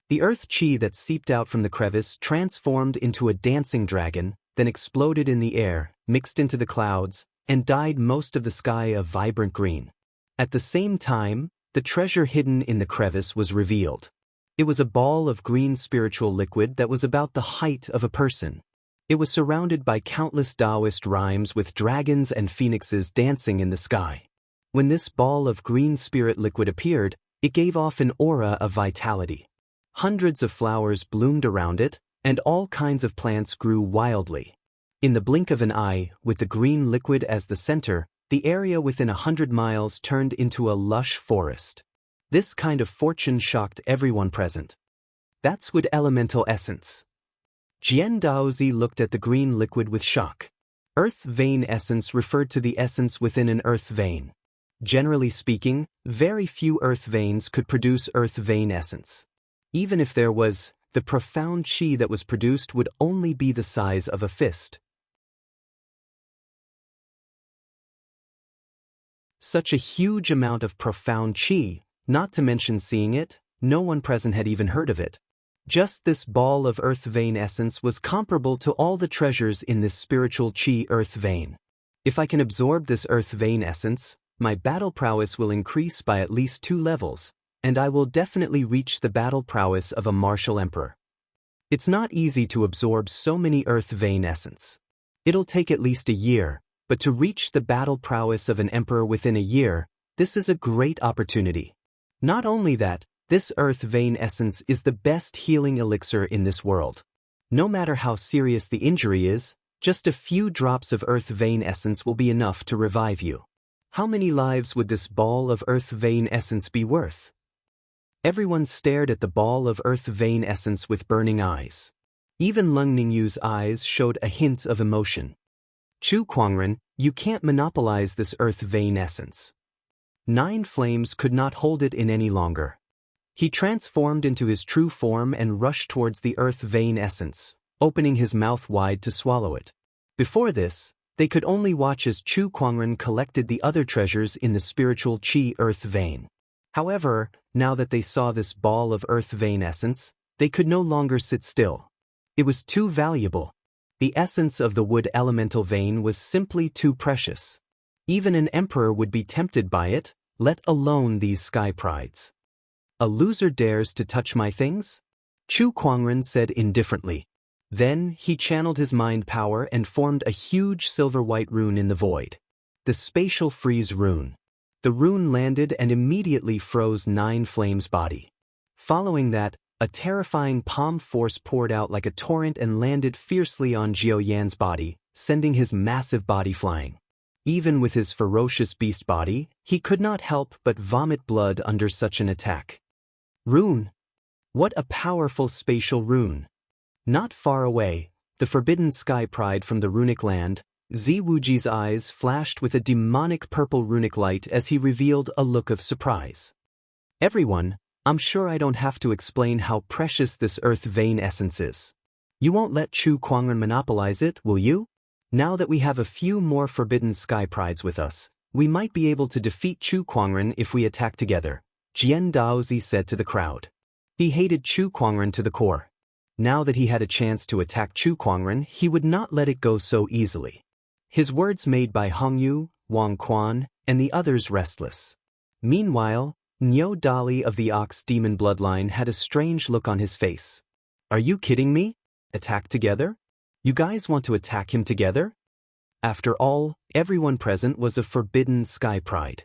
The Earth Qi that seeped out from the crevice transformed into a dancing dragon, then exploded in the air, mixed into the clouds, and dyed most of the sky a vibrant green. At the same time, the treasure hidden in the crevice was revealed. It was a ball of green spiritual liquid that was about the height of a person. It was surrounded by countless Taoist rhymes with dragons and phoenixes dancing in the sky. When this ball of green spirit liquid appeared, it gave off an aura of vitality. Hundreds of flowers bloomed around it, and all kinds of plants grew wildly. In the blink of an eye, with the green liquid as the center, the area within 100 miles turned into a lush forest. This kind of fortune shocked everyone present. That's Wood Elemental Essence. Jian Daozi looked at the green liquid with shock. Earth vein essence referred to the essence within an earth vein. Generally speaking, very few earth veins could produce earth vein essence. Even if there was, the profound qi that was produced would only be the size of a fist. Such a huge amount of profound qi, not to mention seeing it, no one present had even heard of it. Just this ball of earth vein essence was comparable to all the treasures in this spiritual qi earth vein. If I can absorb this earth vein essence, my battle prowess will increase by at least 2 levels, and I will definitely reach the battle prowess of a martial emperor. It's not easy to absorb so many earth vein essence. It'll take at least a year, but to reach the battle prowess of an emperor within a year, this is a great opportunity. Not only that, this earth vein essence is the best healing elixir in this world. No matter how serious the injury is, just a few drops of earth vein essence will be enough to revive you. How many lives would this ball of earth vein essence be worth? Everyone stared at the ball of earth vein essence with burning eyes. Even Leng Ningyu's eyes showed a hint of emotion. Chu Kuangren, You can't monopolize this earth vein essence. Nine Flames could not hold it in any longer. He transformed into his true form and rushed towards the earth vein essence, opening his mouth wide to swallow it. Before this, they could only watch as Chu Kuangren collected the other treasures in the spiritual Qi earth vein. However, now that they saw this ball of earth vein essence, they could no longer sit still. It was too valuable. The essence of the wood elemental vein was simply too precious. Even an emperor would be tempted by it, let alone these sky prides. A loser dares to touch my things? Chu Kuangren said indifferently. Then he channeled his mind power and formed a huge silver-white rune in the void. The spatial freeze rune. The rune landed and immediately froze Nine Flames' body. Following that, a terrifying palm force poured out like a torrent and landed fiercely on Jiao Yan's body, sending his massive body flying. Even with his ferocious beast body, he could not help but vomit blood under such an attack. Rune. What a powerful spatial rune. Not far away, the forbidden sky pride from the runic land, Ziwuji's eyes flashed with a demonic purple runic light as he revealed a look of surprise. Everyone, I'm sure I don't have to explain how precious this earth vein essence is. You won't let Chu Kuangren monopolize it, will you? Now that we have a few more forbidden sky prides with us, we might be able to defeat Chu Kuangren if we attack together, Jian Daozi said to the crowd. He hated Chu Kuangren to the core. Now that he had a chance to attack Chu Kuangren, he would not let it go so easily. His words made by Hongyu, Wang Quan, and the others restless. Meanwhile, Niu Dali of the Ox Demon bloodline had a strange look on his face. Are you kidding me? Attack together? You guys want to attack him together? After all, everyone present was a forbidden sky pride.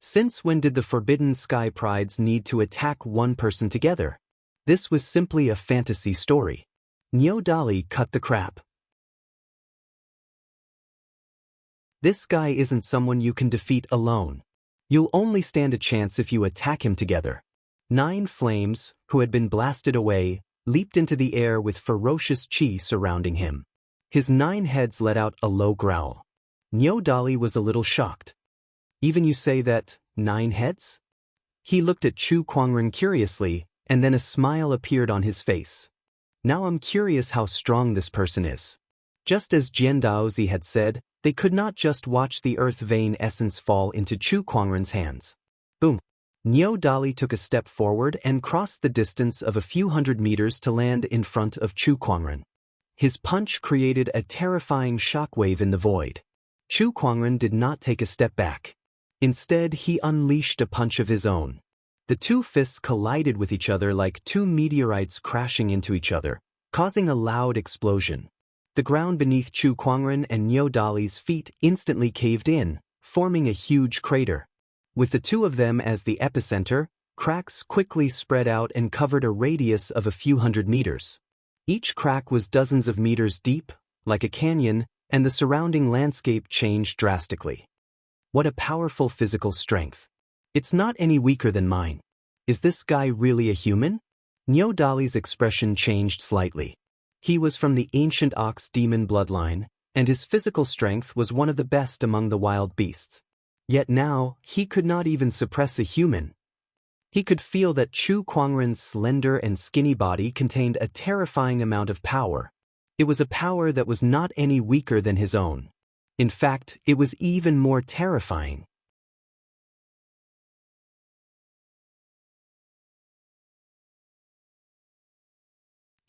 Since when did the forbidden sky prides need to attack one person together? This was simply a fantasy story. Niu Dali cut the crap. This guy isn't someone you can defeat alone. You'll only stand a chance if you attack him together. Nine Flames, who had been blasted away, leaped into the air with ferocious qi surrounding him. His 9 heads let out a low growl. Niu Dali was a little shocked. Even you say that, 9 heads? He looked at Chu Kuangren curiously, and then a smile appeared on his face. Now I'm curious how strong this person is. Just as Jian Daozi had said, they could not just watch the earth vein essence fall into Chu Kuangren's hands. Boom! Niu Dali took a step forward and crossed the distance of a few hundred meters to land in front of Chu Kuangren. His punch created a terrifying shockwave in the void. Chu Kuangren did not take a step back. Instead, he unleashed a punch of his own. The two fists collided with each other like two meteorites crashing into each other, causing a loud explosion. The ground beneath Chu Kuangren and Niu Dali's feet instantly caved in, forming a huge crater. With the two of them as the epicenter, cracks quickly spread out and covered a radius of a few hundred meters. Each crack was dozens of meters deep, like a canyon, and the surrounding landscape changed drastically. What a powerful physical strength. It's not any weaker than mine. Is this guy really a human? Niu Dali's expression changed slightly. He was from the ancient Ox Demon bloodline, and his physical strength was one of the best among the wild beasts. Yet now, he could not even suppress a human. He could feel that Chu Kuangren's slender and skinny body contained a terrifying amount of power. It was a power that was not any weaker than his own. In fact, it was even more terrifying.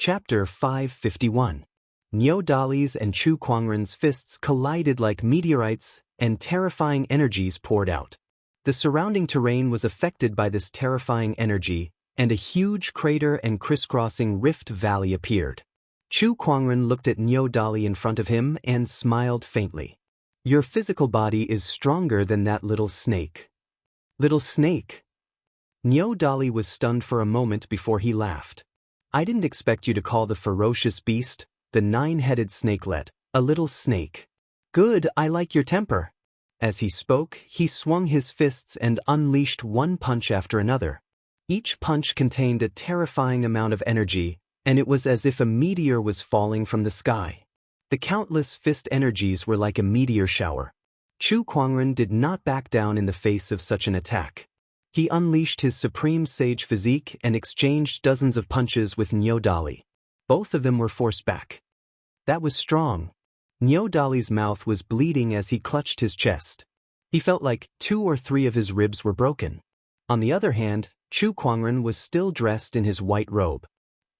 Chapter 551. Niu Dali's and Chu Kuangren's fists collided like meteorites, and terrifying energies poured out. The surrounding terrain was affected by this terrifying energy, and a huge crater and crisscrossing rift valley appeared. Chu Kuangren looked at Niu Dali in front of him and smiled faintly. Your physical body is stronger than that little snake. Little snake? Niu Dali was stunned for a moment before he laughed. I didn't expect you to call the ferocious beast, the 9-headed snakelet, a little snake. Good, I like your temper. As he spoke, he swung his fists and unleashed one punch after another. Each punch contained a terrifying amount of energy, and it was as if a meteor was falling from the sky. The countless fist energies were like a meteor shower. Chu Kuangren did not back down in the face of such an attack. He unleashed his supreme sage physique and exchanged dozens of punches with Niu Dali. Both of them were forced back. That was strong. Niu Dali's mouth was bleeding as he clutched his chest. He felt like 2 or 3 of his ribs were broken. On the other hand, Chu Kuangren was still dressed in his white robe.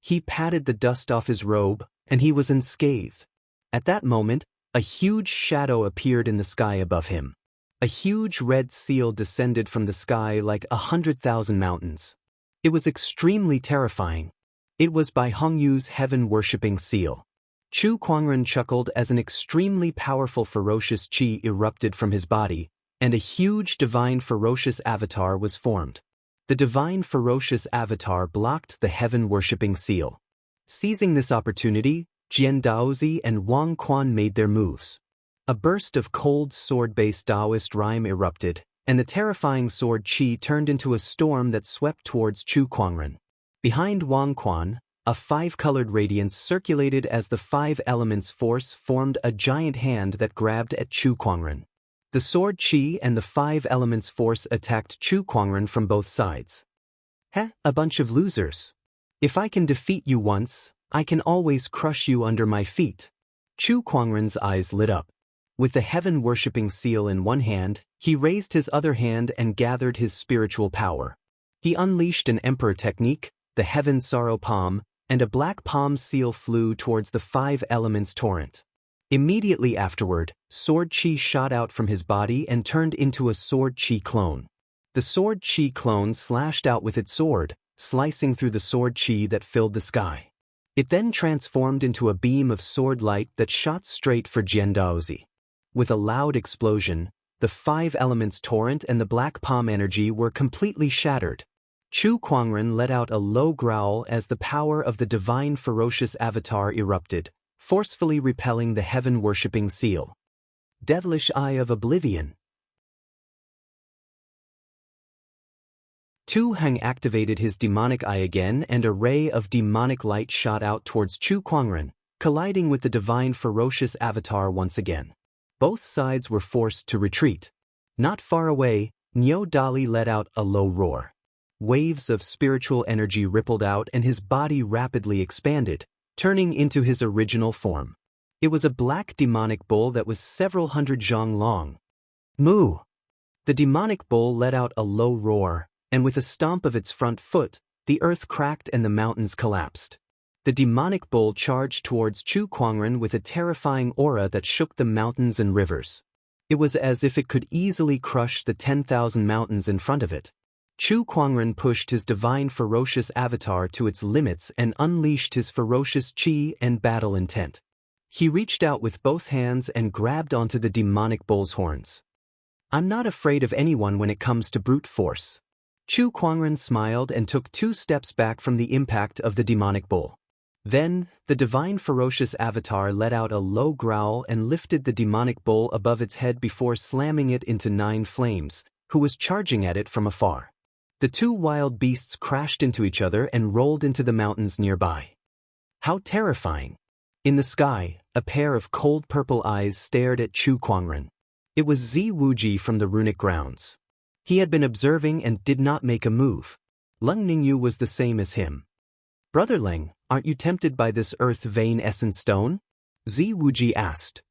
He patted the dust off his robe, and he was unscathed. At that moment, a huge shadow appeared in the sky above him. A huge red seal descended from the sky like 100,000 mountains. It was extremely terrifying. It was Bai Hongyu's heaven-worshipping seal. Chu Kuangren chuckled as an extremely powerful ferocious qi erupted from his body, and a huge divine ferocious avatar was formed. The divine ferocious avatar blocked the heaven-worshipping seal. Seizing this opportunity, Jian Daozi and Wang Quan made their moves. A burst of cold sword-based Taoist rhyme erupted, and the terrifying sword qi turned into a storm that swept towards Chu Kuangren. Behind Wang Quan, a 5-colored radiance circulated as the 5 elements force formed a giant hand that grabbed at Chu Kuangren. The sword qi and the 5 elements force attacked Chu Kuangren from both sides. Heh, a bunch of losers. If I can defeat you once, I can always crush you under my feet. Chu Kuangren's eyes lit up. With the heaven-worshipping seal in one hand, he raised his other hand and gathered his spiritual power. He unleashed an emperor technique, the heaven sorrow palm, and a black palm seal flew towards the 5 elements torrent. Immediately afterward, sword qi shot out from his body and turned into a sword qi clone. The sword qi clone slashed out with its sword, slicing through the sword qi that filled the sky. It then transformed into a beam of sword light that shot straight for Jian Daozi. With a loud explosion, the 5 elements torrent and the black palm energy were completely shattered. Chu Kuangren let out a low growl as the power of the divine ferocious avatar erupted, forcefully repelling the heaven-worshipping seal. Devilish Eye of Oblivion. Tu Heng activated his demonic eye again, and a ray of demonic light shot out towards Chu Kuangren, colliding with the divine ferocious avatar once again. Both sides were forced to retreat. Not far away, Niu Dali let out a low roar. Waves of spiritual energy rippled out and his body rapidly expanded, turning into his original form. It was a black demonic bull that was several hundred zhang long. Moo! The demonic bull let out a low roar, and with a stomp of its front foot, the earth cracked and the mountains collapsed. The demonic bull charged towards Chu Kuangren with a terrifying aura that shook the mountains and rivers. It was as if it could easily crush the 10,000 mountains in front of it. Chu Kuangren pushed his divine ferocious avatar to its limits and unleashed his ferocious qi and battle intent. He reached out with both hands and grabbed onto the demonic bull's horns. I'm not afraid of anyone when it comes to brute force. Chu Kuangren smiled and took 2 steps back from the impact of the demonic bull. Then, the divine ferocious avatar let out a low growl and lifted the demonic bull above its head before slamming it into 9 flames, who was charging at it from afar. The 2 wild beasts crashed into each other and rolled into the mountains nearby. How terrifying! In the sky, a pair of cold purple eyes stared at Chu Kuangren. It was Zi Wuji from the runic grounds. He had been observing and did not make a move. Leng Ningyu was the same as him. Brother Leng, aren't you tempted by this earth vein essence stone? Zi Wuji asked.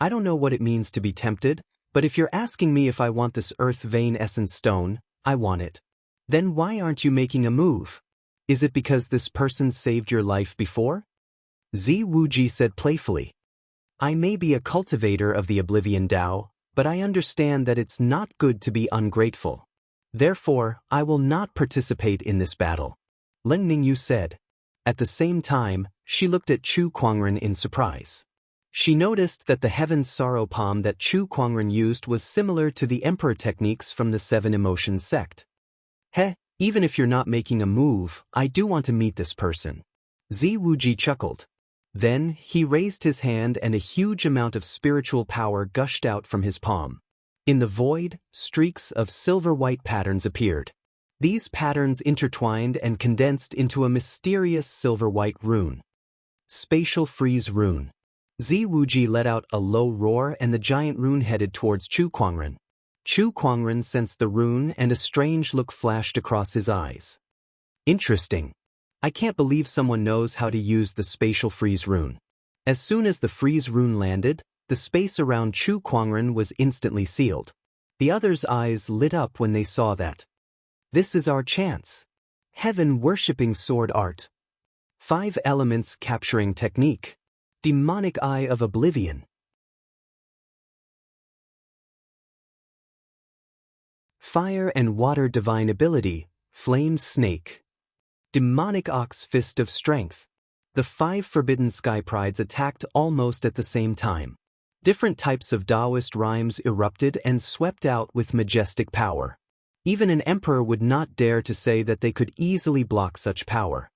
I don't know what it means to be tempted, but if you're asking me if I want this earth vein essence stone, I want it. Then why aren't you making a move? Is it because this person saved your life before? Zi Wuji said playfully. I may be a cultivator of the Oblivion Tao, but I understand that it's not good to be ungrateful. Therefore, I will not participate in this battle. Leng Ningyu said. At the same time, she looked at Chu Kuangren in surprise. She noticed that the Heaven's Sorrow palm that Chu Kuangren used was similar to the Emperor techniques from the 7 Emotions sect. Heh, even if you're not making a move, I do want to meet this person. Zi Wuji chuckled. Then, he raised his hand and a huge amount of spiritual power gushed out from his palm. In the void, streaks of silver-white patterns appeared. These patterns intertwined and condensed into a mysterious silver-white rune. Spatial Freeze Rune. Zi Wuji let out a low roar and the giant rune headed towards Chu Kuangren. Chu Kuangren sensed the rune and a strange look flashed across his eyes. Interesting. I can't believe someone knows how to use the spatial freeze rune. As soon as the freeze rune landed, the space around Chu Kuangren was instantly sealed. The others' eyes lit up when they saw that. This is our chance. Heaven-worshipping sword art. 5 elements capturing technique. Demonic eye of oblivion. Fire and water divine ability, flame snake. Demonic ox fist of strength. The 5 forbidden sky prides attacked almost at the same time. Different types of Taoist rhymes erupted and swept out with majestic power. Even an emperor would not dare to say that they could easily block such power.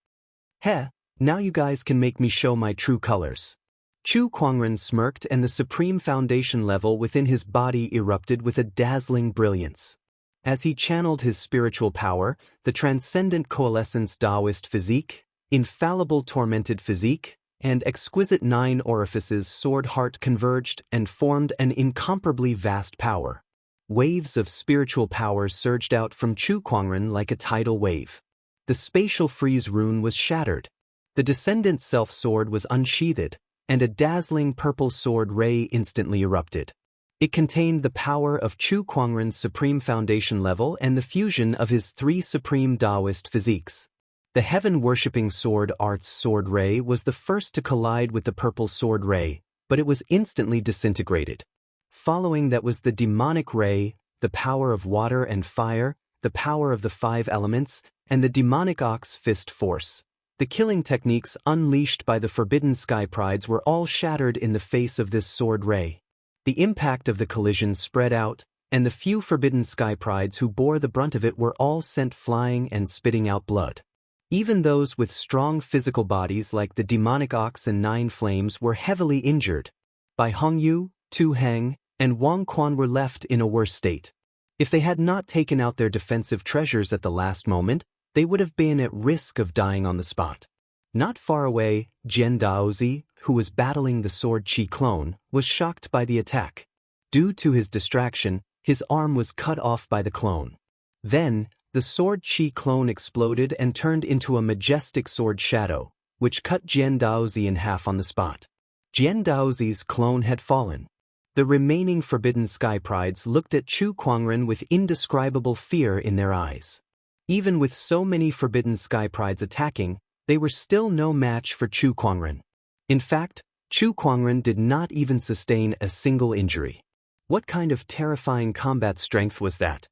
Heh, now you guys can make me show my true colors. Chu Kuangren smirked and the supreme foundation level within his body erupted with a dazzling brilliance. As he channeled his spiritual power, the transcendent coalescence Taoist physique, infallible tormented physique, and exquisite 9 orifices sword heart converged and formed an incomparably vast power. Waves of spiritual power surged out from Chu Kuangren like a tidal wave. The spatial freeze rune was shattered. The descendant self-sword was unsheathed, and a dazzling purple sword ray instantly erupted. It contained the power of Chu Kuangren's supreme foundation level and the fusion of his 3 supreme Taoist physiques. The heaven-worshipping sword art's sword ray was the first to collide with the purple sword ray, but it was instantly disintegrated. Following that was the demonic ray, the power of water and fire, the power of the 5 elements, and the demonic ox fist force. The killing techniques unleashed by the forbidden sky prides were all shattered in the face of this sword ray. The impact of the collision spread out, and the few forbidden sky prides who bore the brunt of it were all sent flying and spitting out blood. Even those with strong physical bodies like the demonic ox and 9 flames were heavily injured. Bai Hongyu, Tu Heng, and Wang Quan were left in a worse state. If they had not taken out their defensive treasures at the last moment, they would have been at risk of dying on the spot. Not far away, Jian Daozi, who was battling the sword Qi clone, was shocked by the attack. Due to his distraction, his arm was cut off by the clone. Then, the sword Qi clone exploded and turned into a majestic sword shadow, which cut Jian Daozi in half on the spot. Jian Daozi's clone had fallen. The remaining forbidden sky prides looked at Chu Kuangren with indescribable fear in their eyes. Even with so many forbidden sky prides attacking, they were still no match for Chu Kuangren. In fact, Chu Kuangren did not even sustain a single injury. What kind of terrifying combat strength was that?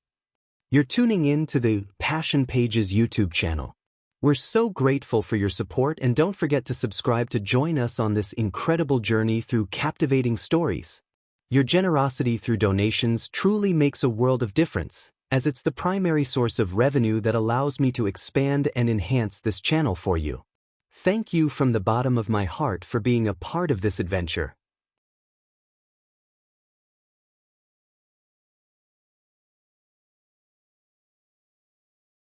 You're tuning in to the Passion Pages YouTube channel. We're so grateful for your support, and don't forget to subscribe to join us on this incredible journey through captivating stories. Your generosity through donations truly makes a world of difference, as it's the primary source of revenue that allows me to expand and enhance this channel for you. Thank you from the bottom of my heart for being a part of this adventure.